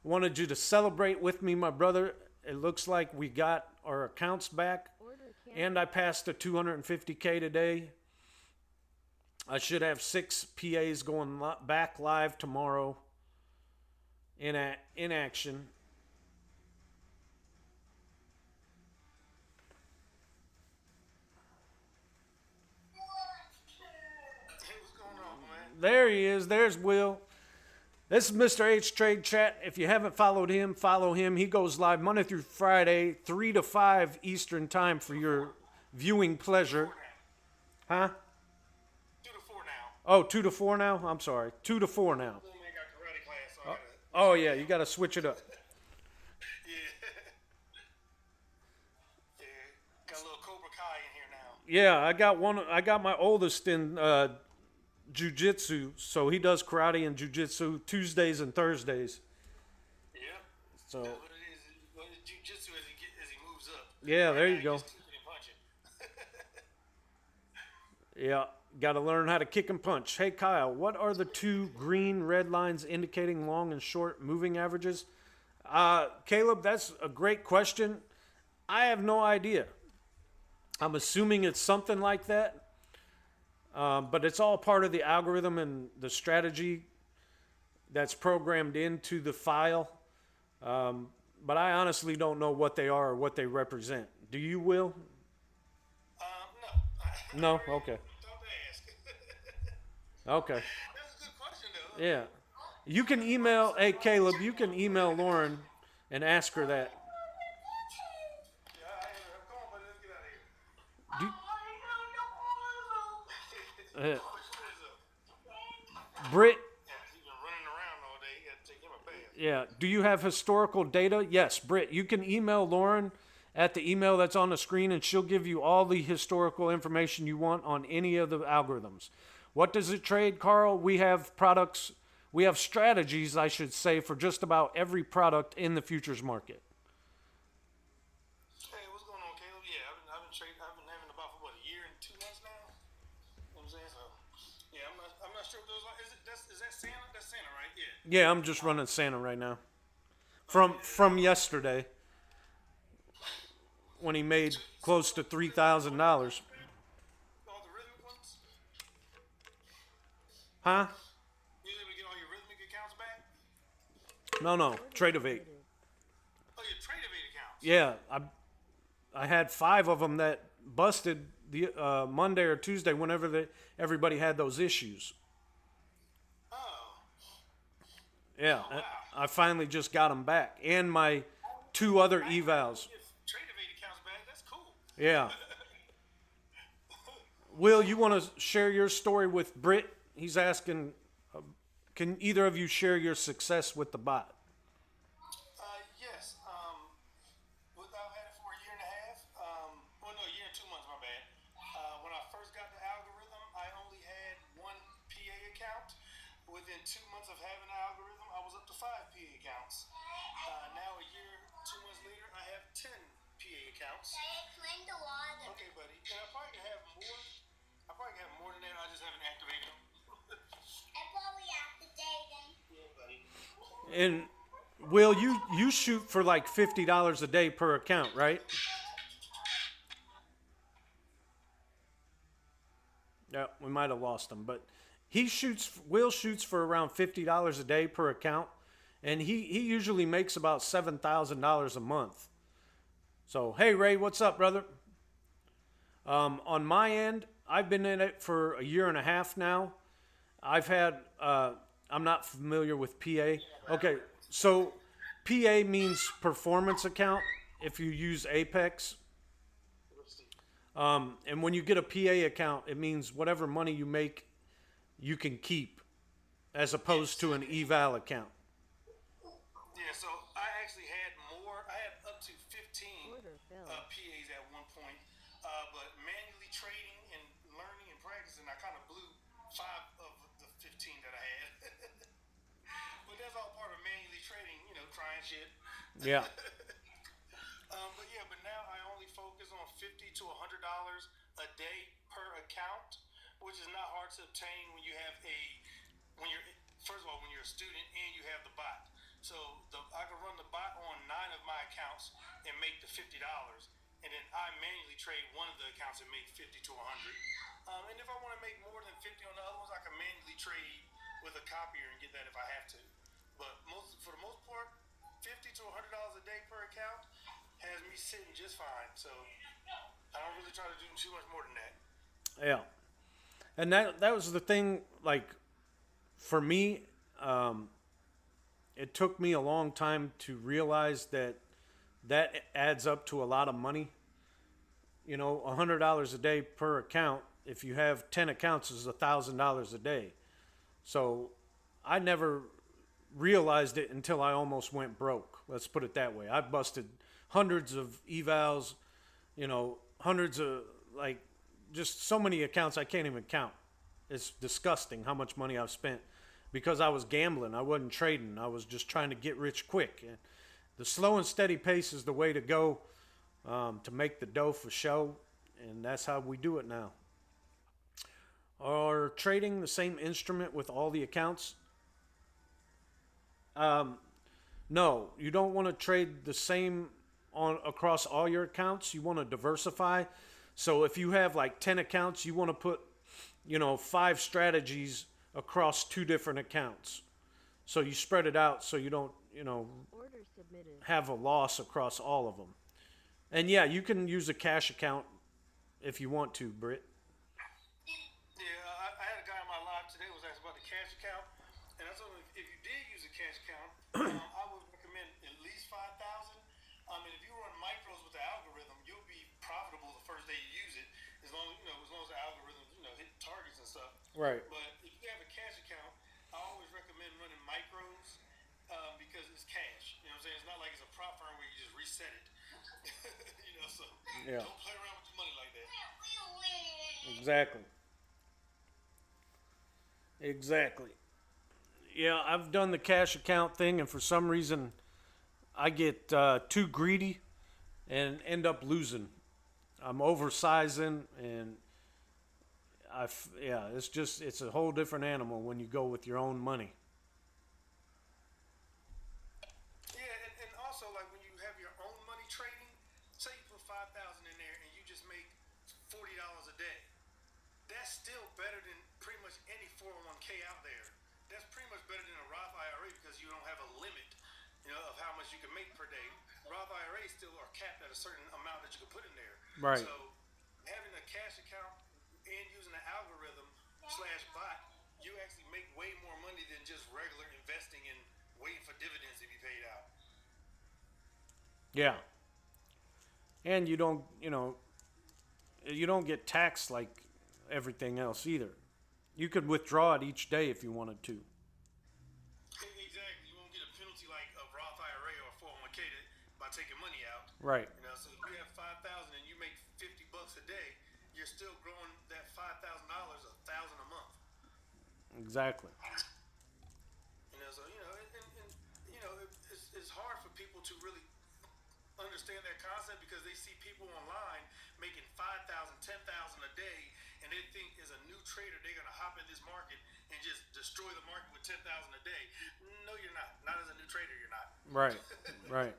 Wanted you to celebrate with me, my brother. It looks like we got our accounts back. And I passed the 250K today. I should have 6 PAs going back live tomorrow in action. There he is. There's Will. This is Mr. H Trade Chat. If you haven't followed him, follow him. He goes live Monday through Friday, 3 to 5 Eastern time for your viewing pleasure. Huh? 2 to 4 now. Oh, 2 to 4 now? I'm sorry. 2 to 4 now. Little man got karate class, so I gotta- Oh, yeah. You got to switch it up. Yeah. Yeah. Got a little Cobra Kai in here now. Yeah, I got my oldest in jiu-jitsu, so he does karate and jiu-jitsu Tuesdays and Thursdays. Yeah. So That's what it is. Well, it's jiu-jitsu as he moves up. yeah, there Right you now, go. he's just kicking and punching. Yeah, got to learn how to kick and punch. Hey Kyle, what are the 2 green red lines indicating long and short moving averages? Caleb, that's a great question. I have no idea. I'm assuming it's something like that. But it's all part of the algorithm and the strategy that's programmed into the file. But I honestly don't know what they are or what they represent. Do you, Will? No. No? Okay. Don't ask. Okay. That's a good question, though. Yeah. You can email, hey, Caleb, you can email Lauren and ask her that. Yeah, come on, buddy. Let's get out of here. Do, Which one is up? Britt, Yeah, he's been running around all day. You gotta take him a bath. yeah. Do you have historical data? Yes, Britt. You can email Lauren at the email that's on the screen, and she'll give you all the historical information you want on any of the algorithms. What does it trade, Carl? We have products, we have strategies, I should say, for just about every product in the futures market. Hey, what's going on, Caleb? Yeah, I've been having about for what, a year and 2 months now. You know what I'm saying? So, yeah, I'm not sure what those are. Is that Santa? That's Santa, right? Yeah. Yeah, I'm just running Santa right now. From yesterday, when he made close to $3,000. All the rhythmic ones. Huh? You able to get all your rhythmic accounts back? No, Trade of 8. Oh, your Trade of 8 accounts. Yeah, I had 5 of them that busted the Monday or Tuesday whenever everybody had those issues. Oh. Yeah, wow. I finally just got them back, and my 2 other evals. Your Trade of 8 accounts back. That's cool. Yeah. Will, you want to share your story with Britt? He's asking, can either of you share your success with the bot? Yes. I've had it for a year and a half. Well, no, a year and 2 months. My bad. When I first got the algorithm, I only had 1 PA account. Within 2 months of having the algorithm, I was up to 5 PA accounts. Now, a year, 2 months later, I have 10 PA accounts. Okay, buddy. And I probably have more. I probably have more than that. I just haven't activated them. Yeah, buddy. And Will, you shoot for like $50 a day per account, right? Yeah, we might have lost him, but Will shoots for around $50 a day per account, and he usually makes about $7,000 a month. So hey Ray, what's up, brother? On my end, I've been in it for a year and a half now. I've had I'm not familiar with PA. Okay, so PA means performance account if you use Apex. And when you get a PA account, it means whatever money you make, you can keep, as opposed to an eval account. Yeah, so I actually had more. I had up to 15 Order filled. PAs at one point, but manually trading and learning and practicing, I kind of blew 5 of the 15 that I had. But that's all part of manually trading, trying shit. Yeah. But now I only focus on $50 to $100 a day per account, which is not hard to obtain when you're first of all, when you're a student and you have the bot. So I can run the bot on 9 of my accounts and make the $50, and then I manually trade one of the accounts and make 50 to 100. And if I want to make more than 50 on the other ones, I can manually trade with a copier and get that if I have to. But for the most part, $50 to $100 a day per account has me sitting just fine. So I don't really try to do too much more than that. Yeah. And that was the thing, like, for me, it took me a long time to realize that adds up to a lot of money. $100 a day per account. If you have 10 accounts, is $1,000 a day. So I never realized it until I almost went broke. Let's put it that way. I busted hundreds of evals, hundreds of, like, just so many accounts I can't even count. It's disgusting how much money I've spent because I was gambling. I wasn't trading. I was just trying to get rich quick. And the slow and steady pace is the way to go, to make the dough for show, and that's how we do it now. Are trading the same instrument with all the accounts? No, you don't want to trade the same across all your accounts. You want to diversify. So if you have like 10 accounts, you want to put, 5 strategies across 2 different accounts. So you spread it out so you don't, Order submitted. have a loss across all of them. And yeah, you can use a cash account if you want to, Britt. Yeah, I had a guy in my live today who was asking about the cash account, and I told him if you did use a cash account, I would recommend at least 5,000. And if you run micros with the algorithm, you'll be profitable the first day you use it, as long as the algorithm hit targets and stuff. Right. But if you have a cash account, I always recommend running micros because it's cash. You know what I'm saying? It's not like it's a prop firm where you just reset it. So Yeah. don't play around with your money like that. Exactly. Yeah, I've done the cash account thing, and for some reason, I get too greedy and end up losing. I'm oversizing, and it's a whole different animal when you go with your own money. Yeah, and also like when you have your own money trading, say you put 5,000 in there and you just make $40 a day. That's still better than pretty much any 401k out there. That's pretty much better than a Roth IRA because you don't have a limit, of how much you can make per day. Roth IRAs still are capped at a certain amount that you can put in there. Right. So having a cash account and using the algorithm /bot, you actually make way more money than just regular investing and waiting for dividends to be paid out. Yeah. And you don't get taxed like everything else either. You could withdraw it each day if you wanted to. Exactly. You won't get a penalty like a Roth IRA or a 401k by taking money out. Right. So if you have 5,000 and you make $50 a day, you're still growing that $5,000 $1,000 a month. Exactly. It's hard for people to really understand that concept because they see people online making 5,000, 10,000 a day, and they think as a new trader they're gonna hop in this market and just destroy the market with 10,000 a day. No, you're not. Not as a new trader, you're not. Right. Right.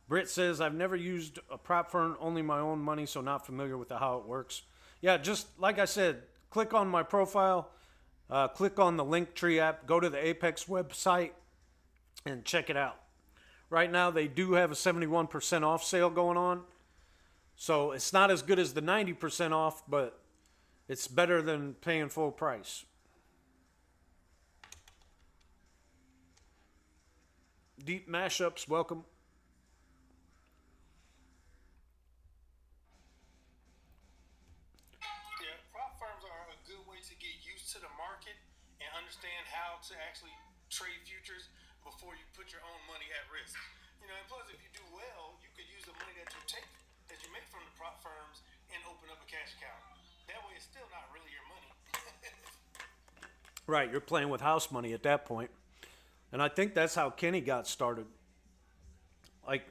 Britt says, I've never used a prop firm, only my own money, so not familiar with how it works. Yeah, just like I said, click on my profile click on the Linktree app, go to the Apex website, and check it out. Right now, they do have a 71% off sale going on. So it's not as good as the 90% off, but it's better than paying full price. Deep Mashups, welcome. Yeah, prop firms are a good way to get used to the market and understand how to actually trade futures before you put your own money at risk. You know, and plus, if you do well, you could use the money that you make from the prop firms and open up a cash account. That way, it's still not really your money. Right, you're playing with house money at that point. And I think that's how Kenny got started. Like,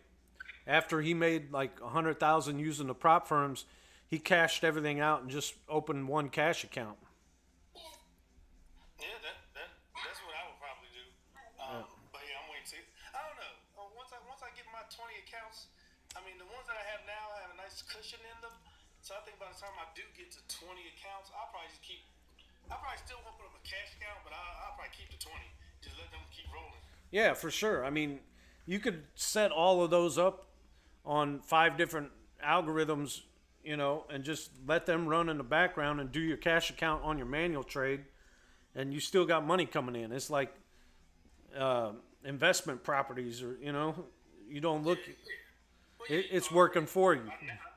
after he made like 100,000 using the prop firms, he cashed everything out and just opened one cash account. Yeah, that's what I would probably do. But yeah, I'm waiting to see. I don't know. Once I get my 20 accounts, I mean, the ones that I have now have a nice cushion in them. So I think by the time I do get to 20 accounts, I'll probably still open up a cash account, but I'll probably keep the 20. Just let them keep rolling. Yeah, for sure. I mean, you could set all of those up on 5 different algorithms, you know, and just let them run in the background and do your cash account on your manual trade, and you still got money coming in. It's like investment properties, or, you know, you don't look, Well, yeah, it's working for you. I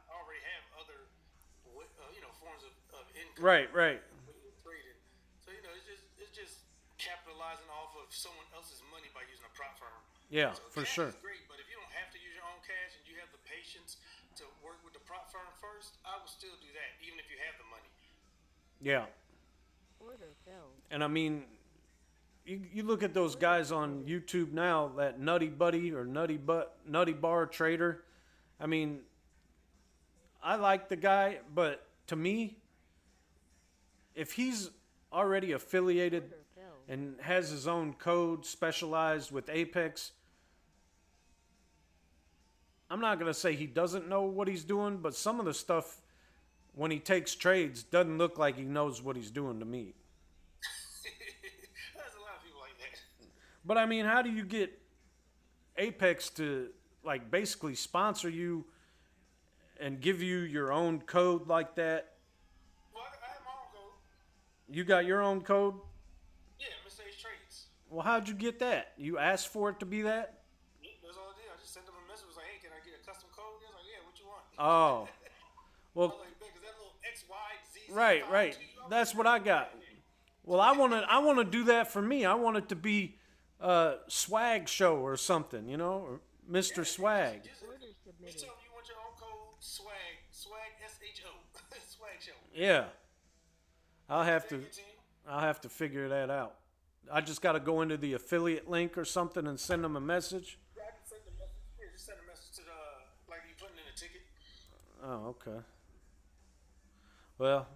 already have other, forms of income. Right. Trading. So, you know, it's just capitalizing off of someone else's money by using a prop firm. Yeah, So for cash sure. is great, but if you don't have to use your own cash and you have the patience to work with the prop firm first, I would still do that, even if you have the money. Yeah. Order filled. And I mean, you look at those guys on YouTube now, that Nutty Buddy or Nutty Bar Trader. I mean, I like the guy, but to me, if he's already affiliated Order filled. and has his own code specialized with Apex, I'm not going to say he doesn't know what he's doing, but some of the stuff when he takes trades doesn't look like he knows what he's doing to me. There's a lot of people like that. But I mean, how do you get Apex to like basically sponsor you and give you your own code like that? Well, I have my own code. You got your own code? Yeah, Mr. H Trades. Well, how'd you get that? You asked for it to be that? That's all I did. I just sent them a message. Was like, hey, can I get a custom code? They was like, yeah, what you want? Oh. I Well, was like, because that little XYZ. right. That's what I got. Well, I want to do that for me. I want it to be Swag Show or something, you know, or Mr. Swag. Order Just submitted. tell them you want your own code, swag SHO, swag show. Yeah. I'll have to Continue. figure that out. I just got to go into the affiliate link or something and send them a message. Yeah, I can send the message. Yeah, just send a message to the like you putting in a ticket. Oh, okay. Well,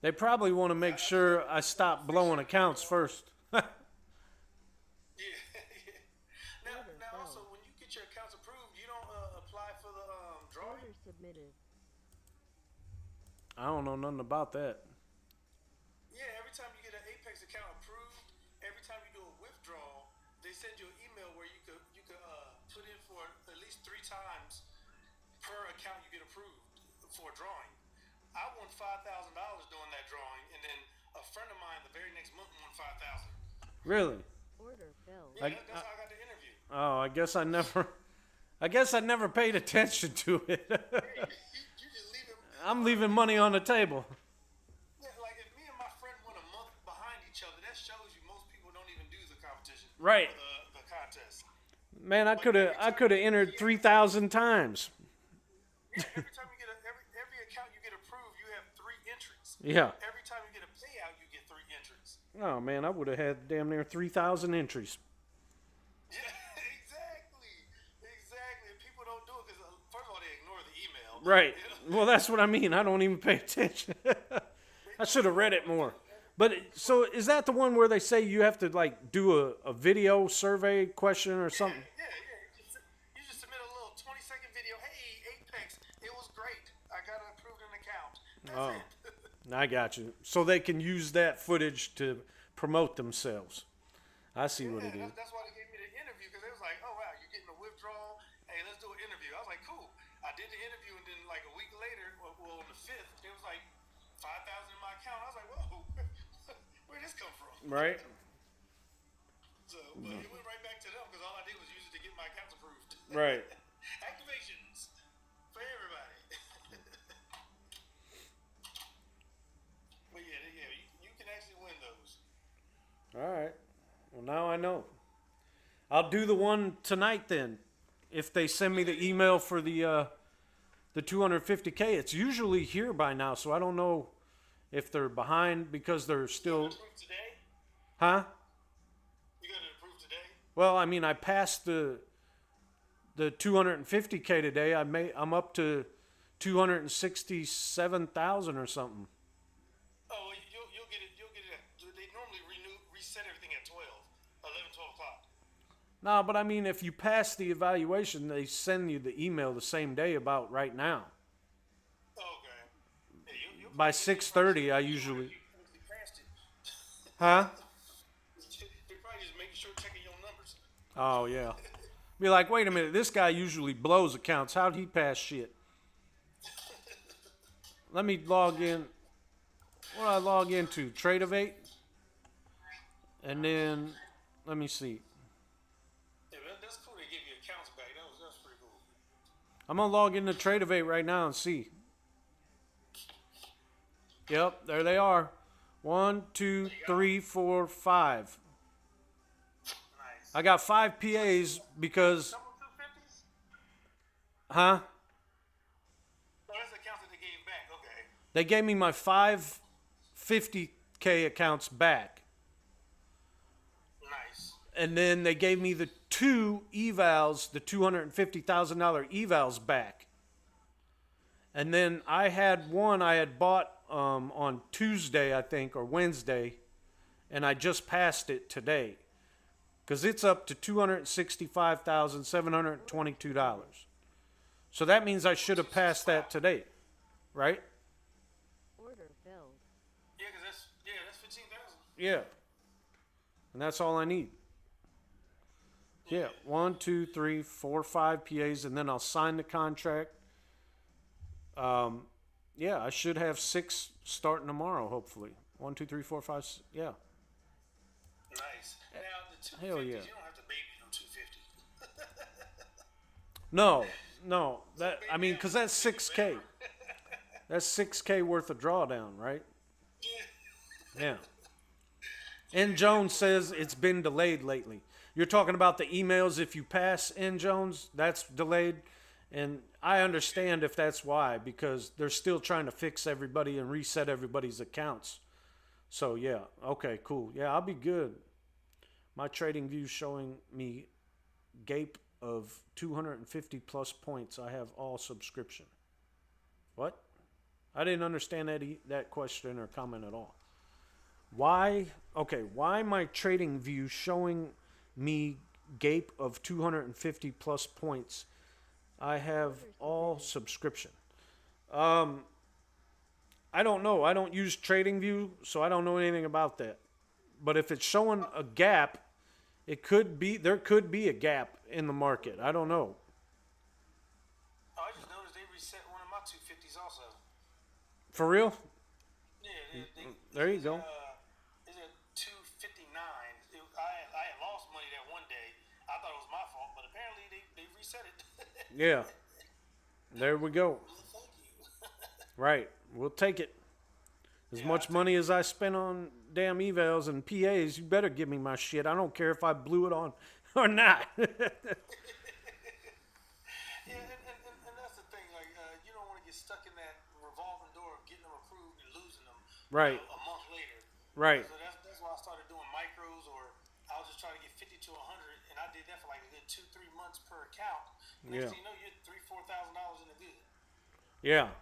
they probably want to make sure I stop blowing accounts first. Yeah. Now, also, when you get your accounts approved, you don't apply for the drawing. Order submitted. I don't know nothing about that. Yeah, every time you get an Apex account approved, every time you do a withdrawal, they send you an email where you could put in for at least 3 times per account you get approved for a drawing. I won $5,000 doing that drawing, and then a friend of mine the very next month won $5,000. Really? Order filled. Yeah, that's how I got the interview. Oh, I guess I never paid attention to it. You just leave it. I'm leaving money on the table. Yeah, like if me and my friend went a month behind each other, that shows you most people don't even do the competition. Right. Or the contest. Man, I could have entered 3,000 times. Yeah, every time you get every account you get approved, you have 3 entries. Yeah. Every time you get a payout, you get 3 entries. Oh man, I would have had damn near 3,000 entries. Yeah, exactly. And people don't do it because first of all they ignore the email. Right. You know? Well, that's what I mean. I don't even pay attention. I should have read it more. But so is that the one where they say you have to like do a video survey question or something? Yeah. You just submit a little 20-second video. Hey, Apex, it was great. I got approved an account. That's Oh. it. I got you. So they can use that footage to promote themselves. I see what it is. That's why they gave me the interview, because they was like, "Oh wow, you're getting a withdrawal. Hey, let's do an interview." I was like, "Cool." I did the interview, and then like a week later, well, on the 5th, it was like 5,000 in my account. I was like, "Whoa, where'd this come from?" Right? So, but it went right back to them because all I did was use it to get my accounts approved. Right. Activations for everybody. But yeah, you can actually win those. All right. Well, now I know. I'll do the one tonight then. If they send me the email for the 250K, it's usually here by now, so I don't know if they're behind because they're still. Approved today? Huh? You got it approved today? Well, I mean, I passed the 250K today. I'm up to 267,000 or something. Oh, well, you'll get it. You'll get it. They normally reset everything at 12 o'clock. No, but I mean, if you pass the evaluation, they send you the email the same day about right now. Oh, okay. Yeah, you'll By 6:30, I usually. You passed it. Huh? They're probably just making sure, checking your numbers. Oh, yeah. Be like, wait a minute, this guy usually blows accounts. How'd he pass shit? Let me log in. What do I log into? Tradeovate? And then, let me see. Yeah, that's cool. They give you accounts back. That's pretty cool. I'm going to log into Tradeovate right now and see. Yep, there they are. 1, 2, 3, 4, 5. Nice. I got 5 PAs because, Double 250s? huh? Oh, that's the accounts that they gave back. Okay. They gave me my 5 50K accounts back. Nice. And then they gave me the 2 evals, the $250,000 evals back. And then I had one I had bought on Tuesday, I think, or Wednesday, and I just passed it today. Because it's up to $265,722. So that means I should have passed that today, right? Order filled. Yeah, because that's 15,000. Yeah. And that's all I need. Yeah, 1, 2, 3, 4, 5 PAs, and then I'll sign the contract. Yeah, I should have 6 starting tomorrow, hopefully. 1, 2, 3, 4, 5, yeah. Nice. Now, the 250s, Hell yeah. you don't have to baby no 250. No, that I mean, cause that's 6K. That's 6K worth of drawdown, right? Yeah. N. Jones says it's been delayed lately. You're talking about the emails if you pass N. Jones, that's delayed. And I understand if that's why, because they're still trying to fix everybody and reset everybody's accounts. So yeah, okay, cool. Yeah, I'll be good. My trading view showing me gape of 250 plus points. I have all subscription. What? I didn't understand that question or comment at all. Why? Okay, why my trading view showing me gape of 250 plus points? I have all subscription. I don't know. I don't use TradingView, so I don't know anything about that. But if it's showing a gap, there could be a gap in the market. I don't know. Oh, I just noticed they reset one of my 250s also. For real? Yeah, There you go. It's at 259. I had lost money that one day. I thought it was my fault, but apparently they reset it. Yeah. There we go. Thank you. Right. We'll take it. As much money as I spent on damn evals and PAs, you better give me my shit. I don't care if I blew it on or not. Yeah, and that's the thing. Like, you don't want to get stuck in that revolving door of getting them approved and losing them. Right. A month later. Right. So that's why I started doing micros, or I was just trying to get 50 to 100, and I did that for like a good 2-3 months per account. Next thing you know, you're $3,000-$4,000 in the good. Yeah.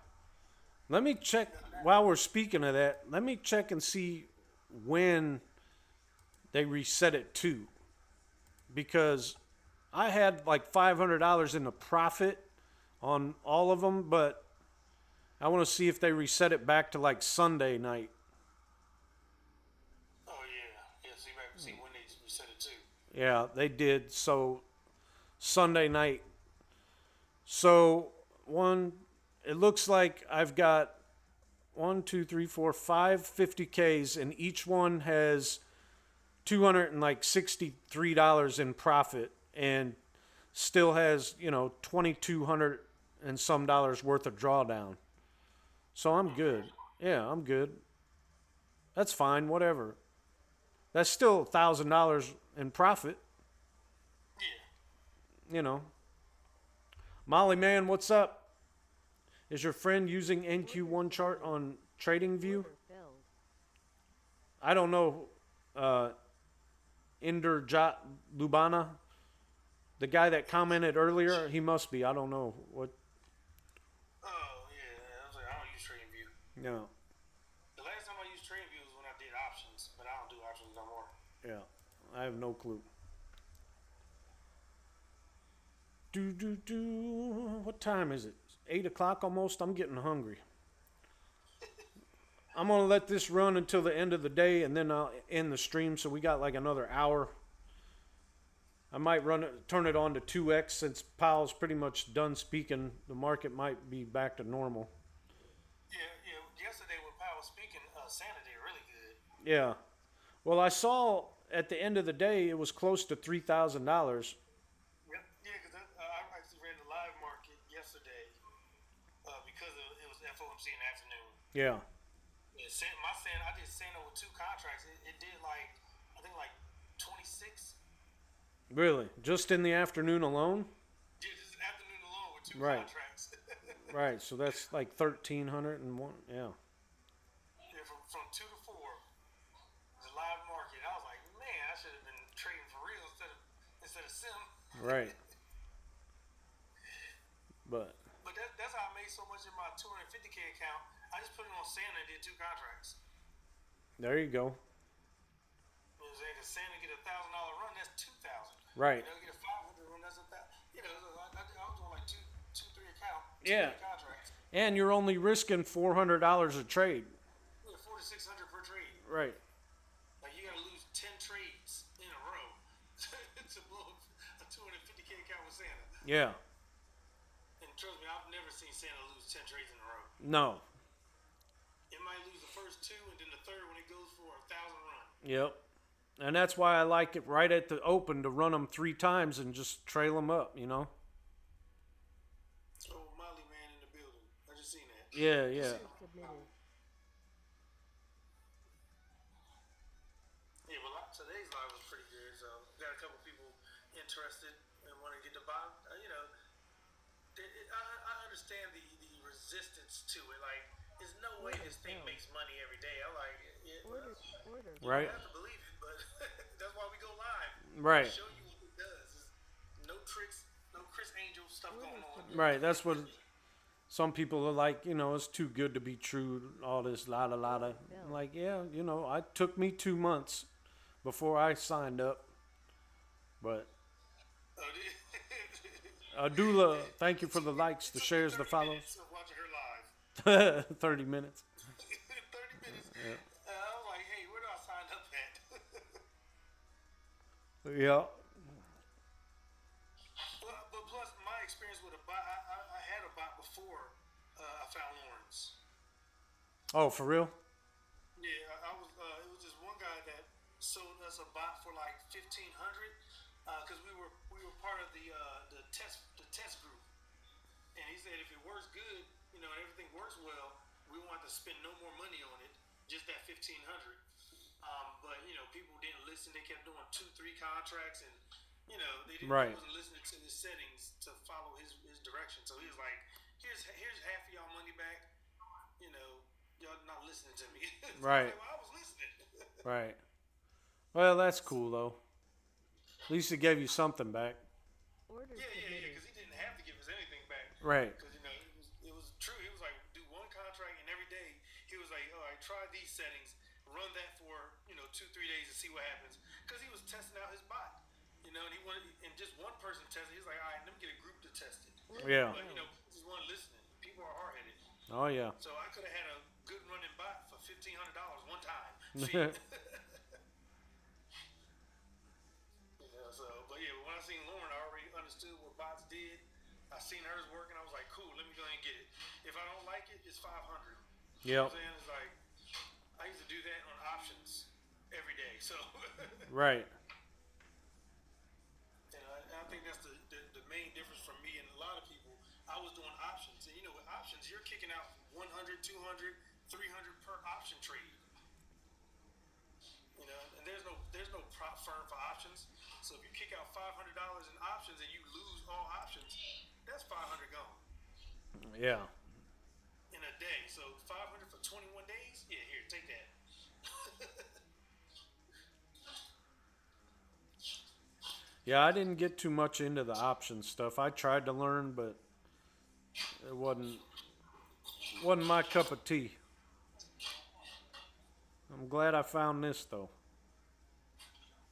Let me check, while we're speaking of that, let me check and see when they reset it to. Because I had like $500 in the profit on all of them, but I want to see if they reset it back to like Sunday night. Oh yeah. have to see when they reset it to. Yeah, they did. So Sunday night. So it looks like I've got 5 50Ks, and each one has $263 in profit, and still has 2,200 and some dollars worth of drawdown. So I'm good. Yeah, I'm good. That's fine. Whatever. That's still $1,000 in profit. Yeah. Molly man, what's up? Is your friend using NQ1 chart on TradingView? Order filled. I don't know. Inderjat Lubana, the guy that commented earlier, he must be. I don't know what. Oh yeah, I was like, I don't use TradingView. No. The last time I used TradingView was when I did options, but I don't do options no more. Yeah, I have no clue. What time is it? 8 o'clock almost. I'm getting hungry. I'm gonna let this run until the end of the day, and then I'll end the stream. So we got like another hour. I might turn it on to 2x since Powell's pretty much done speaking. The market might be back to normal. Yeah. Yesterday when Powell was speaking, Santa did really good. Yeah. Well, I saw at the end of the day it was close to $3,000. Yep. Yeah, because I actually ran the live market yesterday because it was FOMC in the afternoon. Yeah. I did Santa with 2 contracts. It did I think 26. Really? Just in the afternoon alone? Yeah, just afternoon alone with 2 Right. contracts. Right. So that's like 1,301. Yeah. Yeah, from 2 to 4, the live market. I was like, man, I should have been trading for real instead of sim. Right. But that's how I made so much in my 250K account. I just put it on Santa and did 2 contracts. there you go. You know what I'm saying? Because Santa get $1,000 run, that's 2,000. Right. Get a 500 run, that's 1,000. I was doing like two, 3 account, Yeah. 2 contracts. And you're only risking $400 a trade. Yeah, 400 to 600 per trade. Right. Like you gotta lose 10 trades in a row to blow a 250K account with Santa. Yeah. And trust me, I've never seen Santa lose 10 trades in a row. No. It might lose the first 2 and then the third when it goes for 1,000 run. Yep. And that's why I like it right at the open to run them 3 times and just trail them up, Oh, Molly man in the building. I just seen that. Yeah, yeah. Submitted. Yeah, well, today's live was pretty good. So got a couple people interested and want to get the bottom. I understand the resistance to it. Like, there's no way this thing makes money every day. I'm like, Order. Right. I have to believe it, but that's why we go live. Right. Show you what it does. There's no tricks, no Chris Angel stuff going on. Right. That's what some people are like, it's too good to be true, all this lada. I'm like, yeah, it took me 2 months before I signed up. But Adula, thank you for the likes, the shares, the follows. Watching her live. 30 minutes. 30 minutes. I was like, hey, where do I sign up at? Yeah. But plus, my experience with a bot, I had a bot before I found Lawrence. Oh, for real? Yeah, I was. It was just one guy that sold us a bot for like $1,500 because we were part of the test group, and he said if it works good, everything works well, we won't have to spend no more money on it, just that $1,500. But people didn't listen; they kept doing 2-3 contracts, and they didn't Right. wasn't listening to the settings to follow his direction. So he was like, "Here's half of y'all money back. Y'all not listening to me." So Right. I was like, well, I was listening. Right. Well, that's cool, though. At least it gave you something back. Order Yeah, submitted. because he didn't have to give us anything back. Right. Because it was true. He was like, do 1 contract, and every day he was like, all right, try these settings, run that for 2-3 days and see what happens. Because he was testing out his bot, and he wanted, and just one person tested. He was like, all right, let me get a group to test it. Yeah. But just one listening. People are hard headed. Oh, yeah. So I could have had a good running bot for $1,500 one time. seen hers working. I was like, cool, let me go ahead and get it. If I don't like it, it's 500. You Yep. know what I'm saying? It's like, I used to do that on options every day. So, Right. and I think that's the main difference from me and a lot of people. I was doing options. And, you know, with options, you're kicking out 100, 200, 300 per option trade. You know, and there's no prop firm for options. So if you kick out $500 in options and you lose all options, that's 500 gone Yeah. in a day. So 500 for 21 days? Yeah, here, take that. Yeah, I didn't get too much into the options stuff. I tried to learn, but it wasn't my cup of tea. I'm glad I found this though.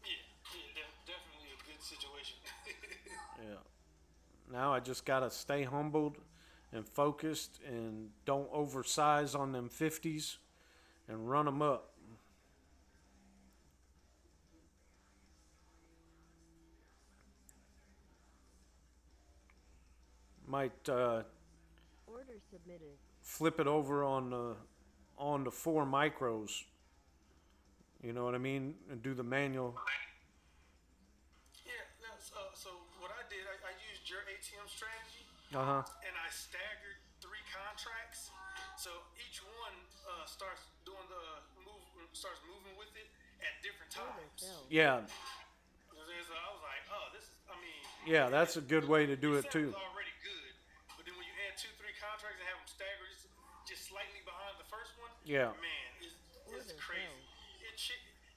Yeah, definitely a good situation. Yeah. Now I just gotta stay humbled and focused and don't oversize on them 50s and run them up. Might Order submitted. flip it over on the 4 micros. You know what I mean? And do the manual. Yeah, so what I did, I used your ATM strategy Uh huh. and I staggered 3 contracts. So each one starts doing starts moving with it at different Order times. filled. Yeah. So I was like, oh, this is, I mean, Yeah, that's a good way to do it too. It's already good, but then when you add 2, 3 contracts and have them staggered just slightly behind the first one, Yeah. man, it's Order crazy. filled.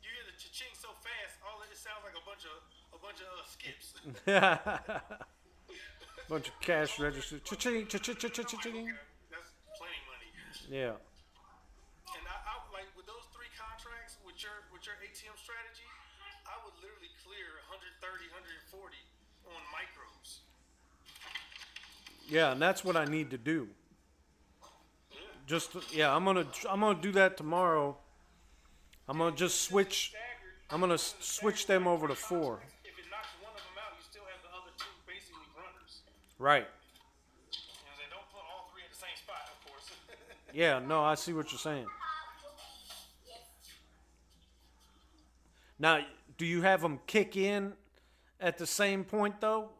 You hear the cha-ching so fast, all it sounds like a bunch of skips. Bunch of cash registers. Cha-ching, cha-ching, cha-ching, cha-ching. That's plenty money. Yeah. And I like with those 3 contracts with your ATM strategy, I would literally clear 130, 140 on micros. Yeah, and that's what I need to do. Yeah. Just I'm gonna do that tomorrow. I'm gonna just switch. Staggered. I'm gonna switch them over to 4. If it knocks one of them out, you still have the other 2 basically runners. Right. You know what I'm saying? Don't put all 3 at the same spot, of course. Yeah. No, I see what you're saying. Now, do you have them kick in at the same point though?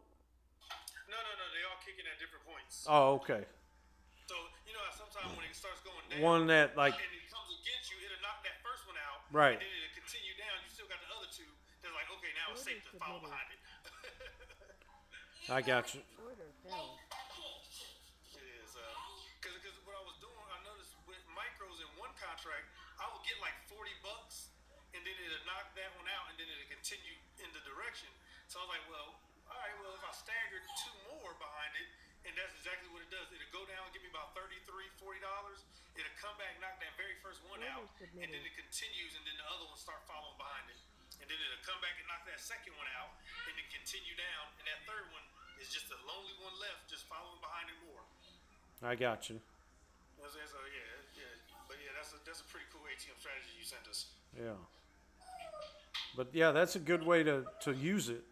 No, they all kick in at different points. Oh, okay. So, you know how sometimes when it starts going down, One that like and it comes against you, it'll knock that first one out. Right. And then it'll continue down. You still got the other 2. They're like, okay, now it's safe to follow behind it. I got you. Order filled. It is. Because what I was doing, I noticed with micros in one contract, I would get like $40, and then it'll knock that one out, and then it'll continue in the direction. So I was like, well, all right, well, if I staggered 2 more behind it, and that's exactly what it does. It'll go down and give me about $33, $40. It'll come back, knock that very first one out, and then it continues, and then the other one start following behind it. And then it'll come back and knock that second one out, and then continue down, and that third one is just a lonely one left, just following behind it more. I got you. So yeah. But yeah, that's a pretty cool ATM strategy you sent us. Yeah. But yeah, that's a good way to use it.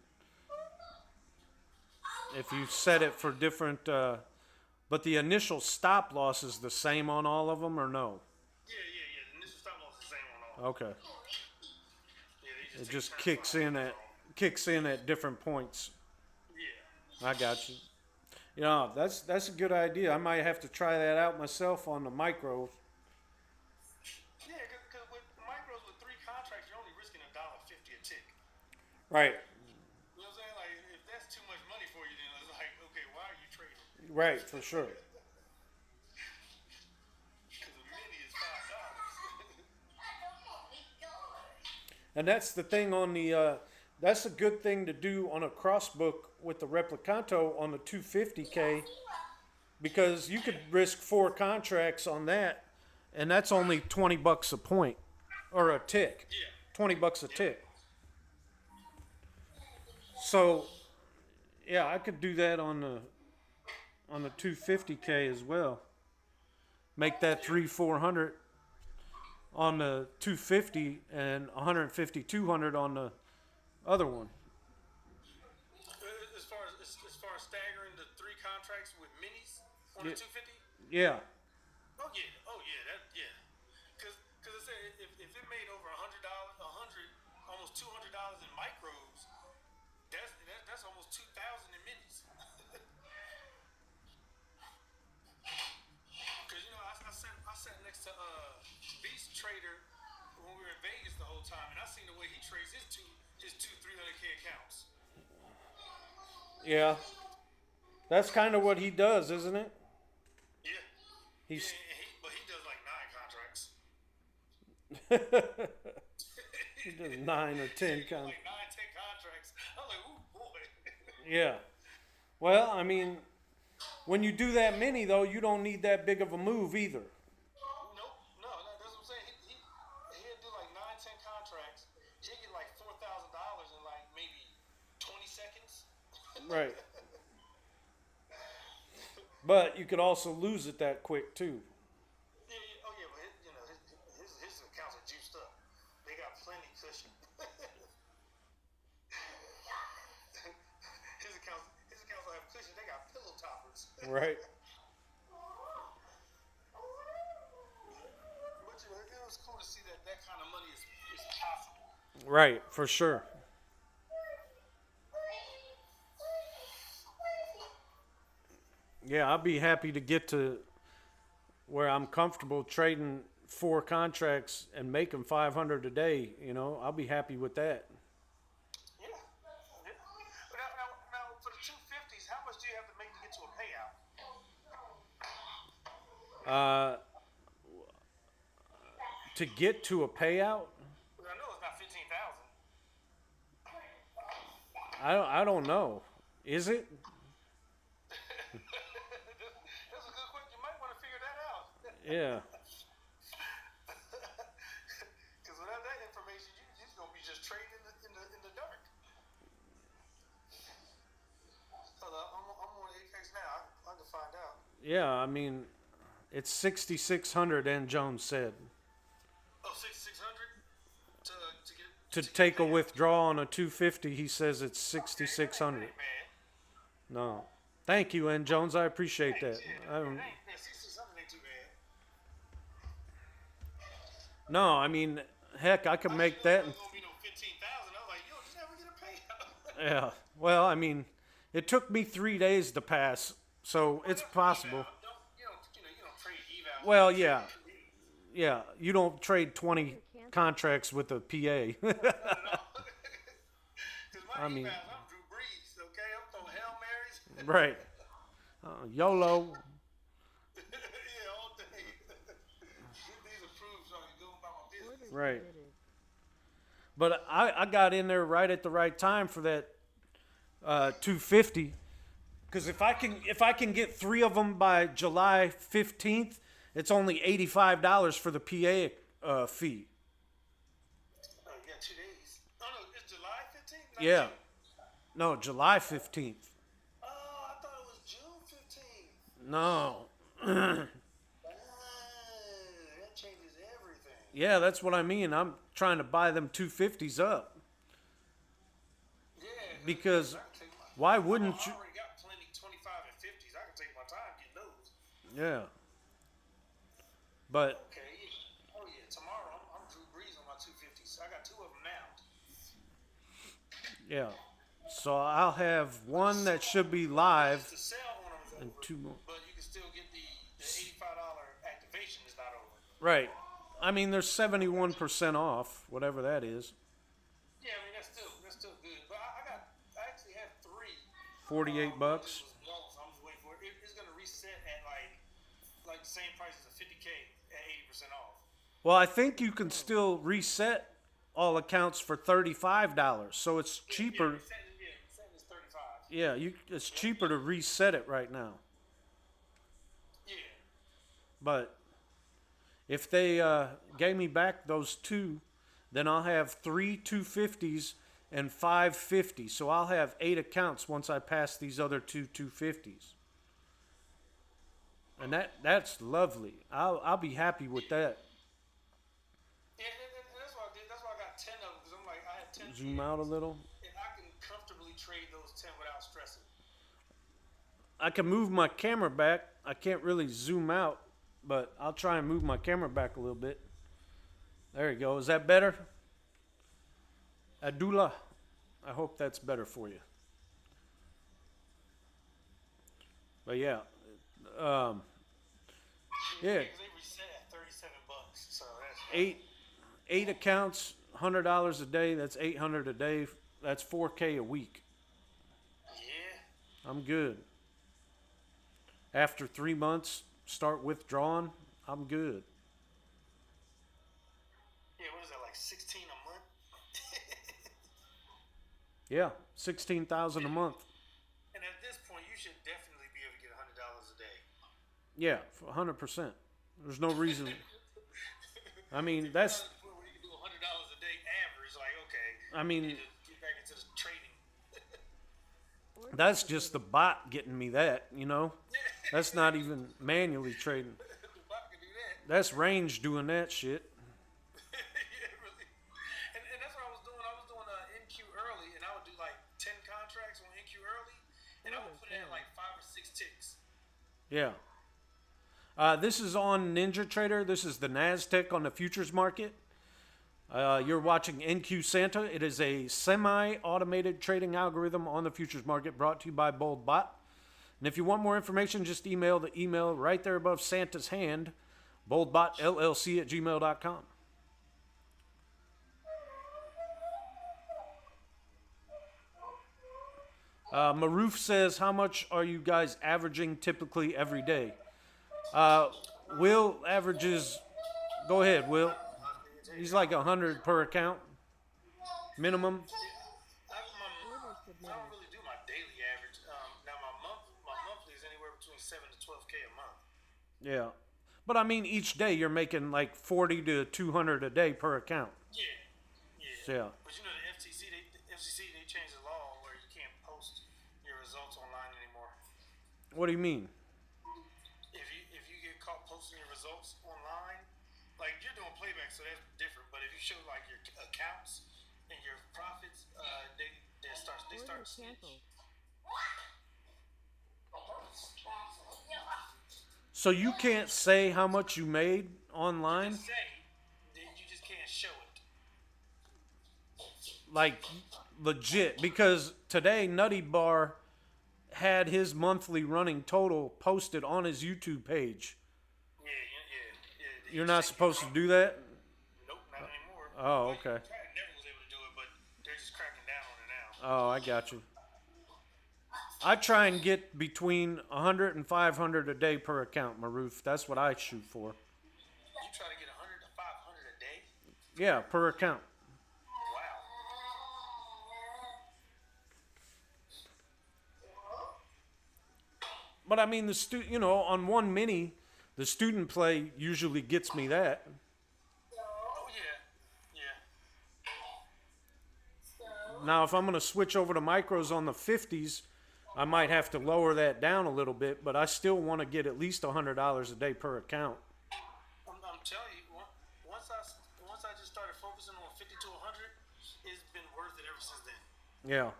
If you set it for different, but the initial stop loss is the same on all of them, or no? Yeah. The initial stop loss is the same on all. Okay. Yeah, they It take just turns kicks on it. in at different points. Yeah. I got you. You know, that's a good idea. I might have to try that out myself on the micros. Yeah, because with micros with 3 contracts, you're only risking $1.50 a tick. Right. You know what I'm saying? Like, if that's too much money for you, then it's like, okay, why are you trading? Right, for sure. Because a mini is $5. And that's the thing on the. That's a good thing to do on a crossbook with the Replicanto on the 250K, because you could risk 4 contracts on that, and that's only $20 a point or a tick. Yeah. $20 a tick. So, yeah, I could do that on the 250K as well. Make that 300-400 on the 250 and 150-200 on the other one. As far as staggering the 3 contracts contracts with minis on Yeah. the 250? Yeah. Oh yeah, Cause it said if it made over $100, almost $200 in micros, that's almost 2,000 in minis. Cause I sat next to Beast Trader when we were in Vegas the whole time, and I seen the way he trades his two 300K accounts. Yeah. That's kind of what he does, isn't it? Yeah, He's but he does like 9 contracts. he does 9 or 10 Like 9, 10 contracts. I'm like, ooh boy. Yeah. Well, I mean, when you do that many though, you don't need that big of a move either. Nope, no, that's what I'm saying. He'll do like 9, 10 contracts. He'll get like $4,000 in like maybe 20 seconds. Right. But you could also lose it that quick too. Yeah. Oh yeah, but his accounts are juiced up. They got plenty cushion. his accounts don't have cushion. They got pillow toppers. Right. But it was cool to see that kind of money is possible. Right, for sure. Yeah, I'll be happy to get to where I'm comfortable trading 4 contracts and making 500 a day. You know, I'll be happy with that. Yeah. Now for the 250s, how much do you have to make to get to a payout? To get to a payout, Because I know it's not 15,000. I don't know. Is it? That's a good question. You might want to figure that out. Yeah. Because without that information, you're just gonna be just trading in the dark. Hold up, I'm on Apex now. I can find out. Yeah, I mean, it's 6,600, and Jones said. Oh, 6,600 to get To take a withdrawal on a 250, he says it's 6,600. Man, No. Thank you, N. Jones. I appreciate that. I don't, 6,600 ain't too bad. no, I mean, heck, I could make that. It was gonna be no 15,000. I was like, yo, just never get a payout. Yeah. Well, I mean, it took me 3 days to pass, so it's possible. You don't trade eval. Well, yeah. Yeah, you don't trade 20 contracts with a PA. Because my I mean- evals, I'm Drew Brees, okay? I'm throwing Hail Marys. Right. YOLO. Yeah, all day. Get these approved so I can go about my business. Order Right. submitted. But I got in there right at the right time for that 250. Because if I can get 3 of them by July 15th, it's only $85 for the PA fee. Oh, you got 2 days. Oh, no, it's July 15th? Not Yeah. June. No, July 15th. Oh, I thought it was June 15th. No. That changes everything. Yeah, that's what I mean. I'm trying to buy them 250s up. Yeah. Because I can take my, why wouldn't I you? already got plenty 25 and 50s. I can take my time getting those. Yeah. But Okay. Yeah. Oh, yeah. Tomorrow, I'm Drew Brees on my 250s. I got 2 of them now. yeah. So I'll have one that should be live The sale on them is and over, 2 more. but you can still get the $85 activation is not over. Right. I mean, they're 71% off, whatever that is. Yeah, I mean that's still good. But I actually have 3. $48. It was low, so I'm just waiting for it. It's gonna reset at like the same price as a 50K at 80% off. Well, I think you can still reset all accounts for $35, so it's cheaper. Resetting is 35. Yeah, it's cheaper to reset it right now. Yeah. But if they gave me back those 2, then I'll have 3 250s and 5 50s. So I'll have 8 accounts once I pass these other 2 250s. And that's lovely. I'll be happy with that. Yeah, and that's what I did. That's why I got 10 of them because I'm like I had 10. Zoom out a little. And I can comfortably trade those 10 without stressing. I can move my camera back. I can't really zoom out, but I'll try and move my camera back a little bit. There you go. Is that better? Adula, I hope that's better for you. But yeah, yeah, Because they reset at $37, so that's eight accounts, $100 a day. That's $800 a day. That's $4K a week. yeah. I'm good. After 3 months, start withdrawing. I'm good. Yeah, what is that, like 16 a month? Yeah, 16,000 a month. And at this point, you should definitely be able to get $100 a day. Yeah, 100%. There's no reason. I mean, that's. When you can do $100 a day average, like, okay, I mean, you need to get back into the trading. Order that's just the bot getting me that. You know, that's not even manually trading. The bot can do that. That's Range doing that shit. Yeah, really. And that's what I was doing. I was doing NQ early, and I would do like 10 contracts on NQ early, and I would put in like 5 or 6 ticks. Yeah. This is on Ninja Trader. This is the NASDAQ on the futures market. You're watching NQ Santa. It is a semi-automated trading algorithm on the futures market brought to you by BoldBot. And if you want more information, just email the email right there above Santa's hand, boldbotllc@gmail.com. Maroof says, how much are you guys averaging typically every day? Will averages, go ahead, Will. He's like 100 per account, minimum. I don't really do my daily average. Now my monthly is anywhere between 7 to 12K a month. Yeah. But I mean, each day you're making like 40 to 200 a day per account. Yeah. Yeah. But you know the FCC they changed the law where you can't post your results online anymore. What do you mean? If you get caught posting your results online, like you're doing playback, so that's different. But if you show like your accounts and your profits, they start Order snitch. canceled. So you can't say how much you made online? Say that you just can't show it. Like legit, because today Nutty Bar had his monthly running total posted on his YouTube page. Yeah. You're not supposed to do that? Nope, not anymore. Oh, Well, okay. I never was able to do it, but they're just cracking down on it now. Oh, I got you. I try and get between 100 and 500 a day per account, Maroof. That's what I shoot for. You try to get 100 to 500 a day? Yeah, per account. Wow. But I mean, on one mini, the student play usually gets me that. Oh yeah. Now, if I'm going to switch over to micros on the 50s, I might have to lower that down a little bit, but I still want to get at least $100 a day per account. I'm telling you, once I just started focusing on 50 to 100, it's been worth it ever since then. Yeah.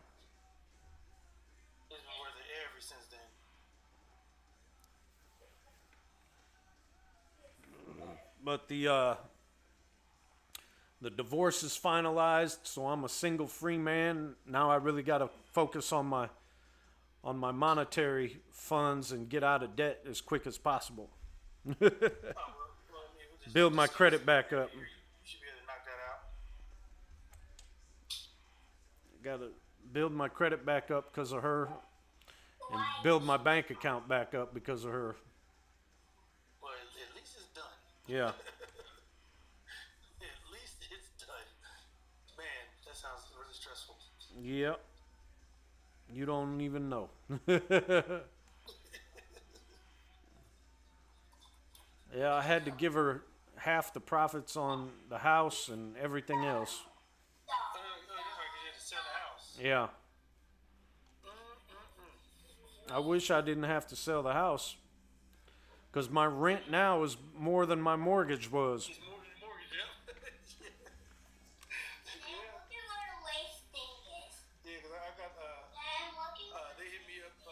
It's been worth it ever since then. But the divorce is finalized, so I'm a single free man. Now I really got to focus on my monetary funds and get out of debt as quick as possible. Well, I mean, Build my credit back up. You should be able to knock that out. Got to build my credit back up because of her, and build my bank account back up because of her. Well, at least it's done. Yeah. At least it's done. Man, that sounds really stressful. Yep. You don't even know. Yeah, I had to give her half the profits on the house and everything else. That's right, 'cause you had to sell the house. Yeah. I wish I didn't have to sell the house, because my rent now is more than my mortgage was. It's more than mortgage, yeah. Yeah, because I got, they hit me up, the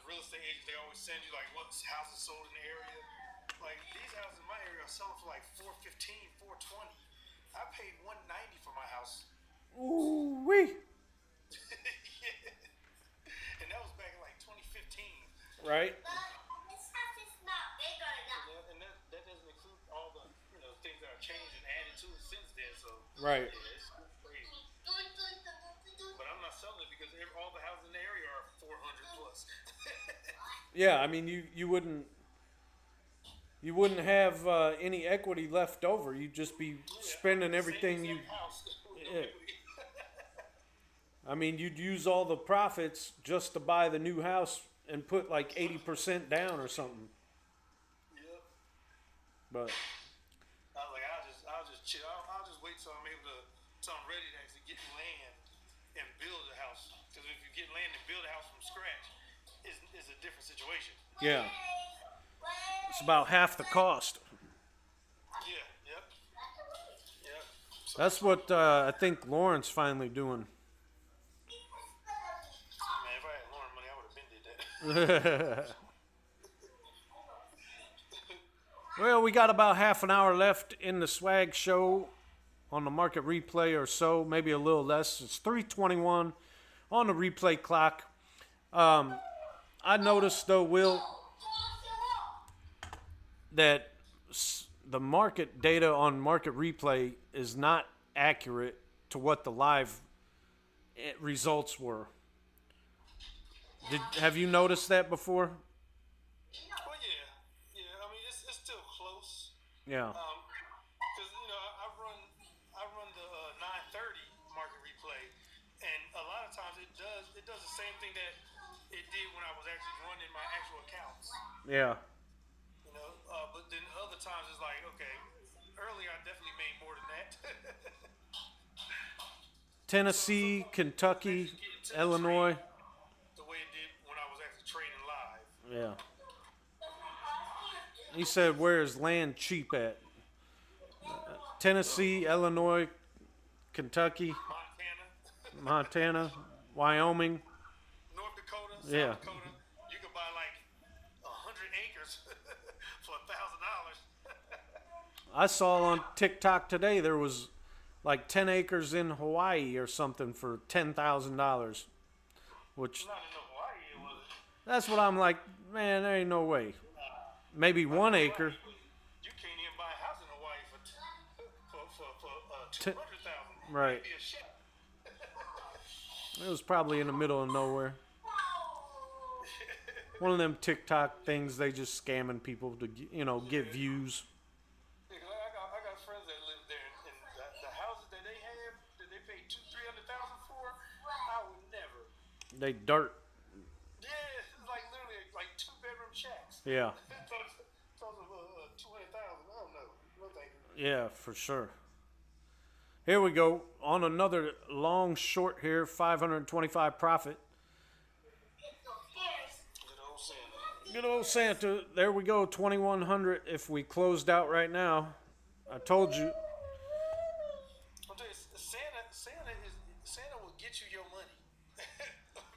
real estate agents, they send you like what houses sold in the area. Like these houses in my area are selling for like 415, 420. I paid 190 for my house. Ooh wee. Yeah. And that was back in like 2015. Right. This house is not big enough. And that doesn't include all the things that are changed and added to it since then. So Right. yeah, it's crazy. But I'm not selling it because all the houses in the area are 400 plus. Yeah, I mean you wouldn't have any equity left over. You'd just be spending everything you. Yeah. I mean, you'd use all the profits just to buy the new house and put like 80% down or something. Yep. But I was like, I'll just chill. I'll just wait till I'm ready to actually get land and build a house. Because if you get land and build a house from scratch, it's a different situation. yeah, it's about half the cost. Yeah. Yep. Yep. So, That's what I think Lauren's finally doing. man, if I had Lauren money, I would have been did that. Well, we got about half an hour left in the swag show on the market replay or so, maybe a little less. It's 3:21 on the replay clock. I noticed though, Will, that the market data on market replay is not accurate to what the live results were. Have you noticed that before? Well, yeah. I mean, it's still close. Yeah. Because I run the 930 market replay, and a lot of times it does the same thing that it did when I was actually running my actual accounts. Yeah. But then other times it's like, okay, earlier I definitely made more than that. Tennessee, Kentucky, Illinois. The way it did when I was actually trading live. Yeah. He said, where is land cheap at? Tennessee, Illinois, Kentucky, Montana, Wyoming. North Dakota, South Yeah. Dakota, you could buy like 100 acres for $1,000. I saw on TikTok today there was like 10 acres in Hawaii or something for $10,000, which Not in Hawaii, it was. that's what I'm like, man, there ain't no way. Maybe 1 acre. You can't even buy a house in Hawaii for 200,000. Right. Maybe a ship. It was probably in the middle of nowhere. One of them TikTok things, they just scamming people to, get views. I got friends that live there, and the houses that they have, that they pay $200,000-300,000 for, I would never. They dirt. Yeah, it's like literally like 2-bedroom shacks. Yeah. Total of 200,000. Oh no, no thank you. Yeah, for sure. Here we go. On another long short here, 525 profit. Good old Santa. Good old Santa. There we go, 2,100 if we closed out right now. I told you. I'll tell you, Santa will get you your money.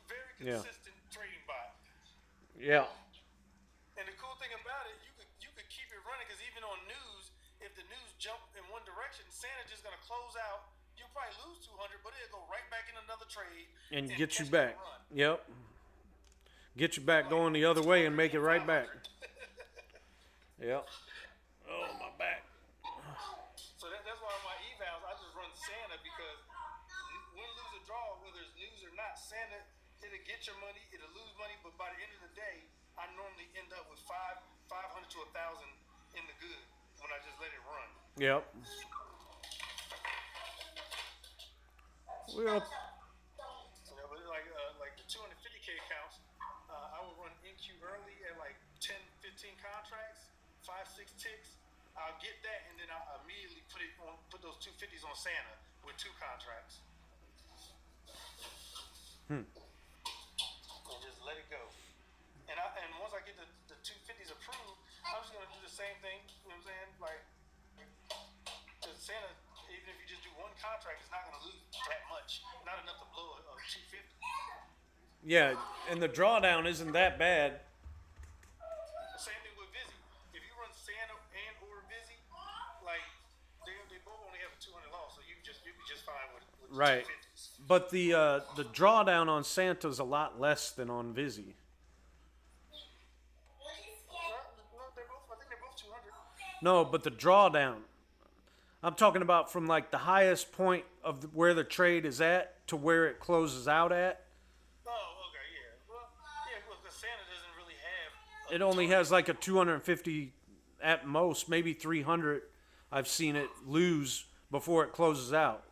Very Yeah. consistent trading bot. Yeah. And the cool thing about it, you could keep it running because even on news, if the news jump in one direction, Santa just gonna close out. You'll probably lose 200, but it'll go right back in another trade And get you catch back. a run. Yep. Get you back going the other way and make it right back. Yep. Oh, my back. So that's why on my evals I just run Santa because win, lose, or draw, whether it's news or not, Santa it'll get your money, it'll lose money, but by the end of the day, I normally end up with 500 to 1,000 in the good when I just let it run. Yep. Well, But like the 250K accounts, I would run NQ early at like 10, 15 contracts, 5, 6 ticks. I'll get that, and then I'll immediately put those 250s on Santa with 2 contracts. And just let it go. And once I get the 250s approved, I'm just gonna do the same thing. You know what I'm saying? Like, 'cause Santa, even if you just do one contract, it's not gonna lose that much. Not enough to blow a 250. yeah, and the drawdown isn't that bad. Right. 250s. But the drawdown on Santa's a lot less than on Vizzy. No, they're both. I think they're both 200. No, but the drawdown. I'm talking about from like the highest point of where the trade is at to where it closes out at. Oh, okay, yeah. Well, because Santa doesn't really have. It only has like a 250 at most, maybe 300. I've seen it lose before it closes out.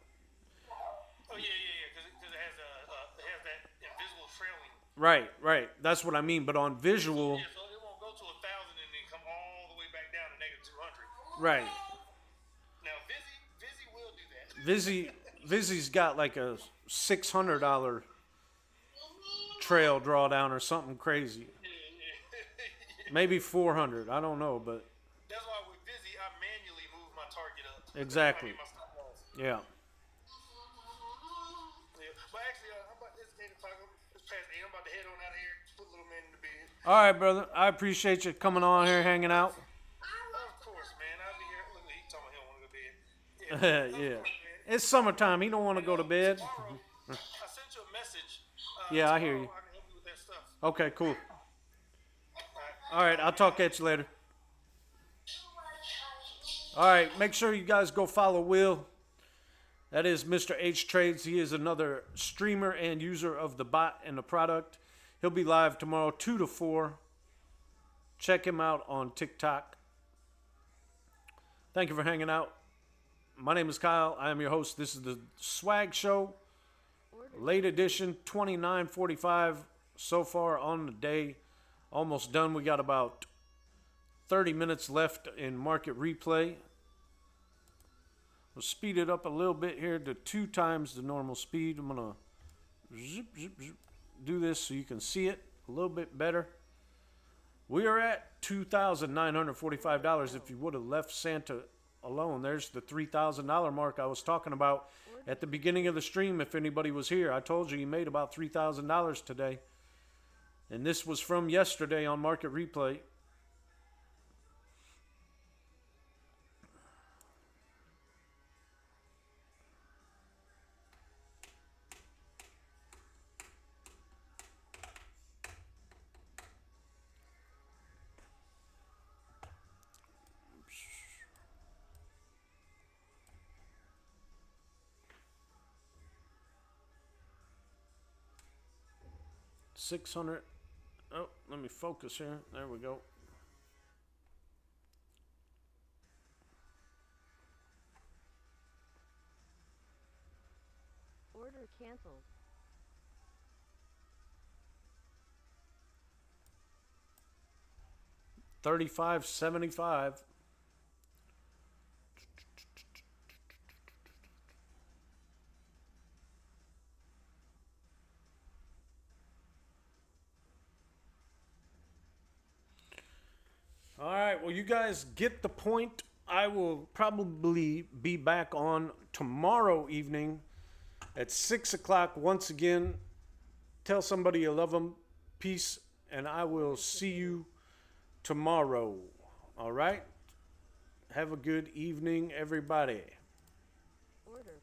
Oh yeah, because it has that invisible trailing. Right. That's what I mean. But on visual, Yeah, so it won't go to 1,000 and then come all the way back down to negative 200. right. Now Vizzy will do that. Vizzy's got like a $600 trail drawdown or something crazy. Yeah. Maybe 400. I don't know, but That's why with Vizzy, I manually move my target up. Exactly. I hit my stop loss. yeah. Yeah. But actually, I'm about this 8 o'clock. It's past 8. I'm about to head on out of here. Put little man in the bed. All right, brother. I appreciate you coming on here, hanging out. Of course, man. I'll be here. Look, he told me he don't want to go to bed. Yeah. Of course, man. It's summertime. He don't want to go to bed. Tomorrow, I sent you a message. Yeah, I hear you. Tomorrow I can help you with that stuff. Okay, cool. All All right, I'll talk at you later. All right, make sure you guys go follow Will. That is Mr. H Trades. He is another streamer and user of the bot and the product. He'll be live tomorrow, 2 to 4. Check him out on TikTok. Thank you for hanging out. My name is Kyle. I am your host. This is the Swag Show, late edition, 29:45 so far on the day. Almost done. We got about 30 minutes left in market replay. We'll speed it up a little bit here to 2 times the normal speed. I'm going to do this so you can see it a little bit better. We are at $2,945. If you would have left Santa alone, there's the $3,000 mark I was talking about at the beginning of the stream. If anybody was here, I told you made about $3,000 today. And this was from yesterday on Market Replay. $600. Oh, let me focus here. There we go. Order canceled. $35.75. All right, well, you guys get the point. I will probably be back on tomorrow evening at 6 o'clock once again. Tell somebody you love them. Peace, and I will see you tomorrow. All right? Have a good evening, everybody. Order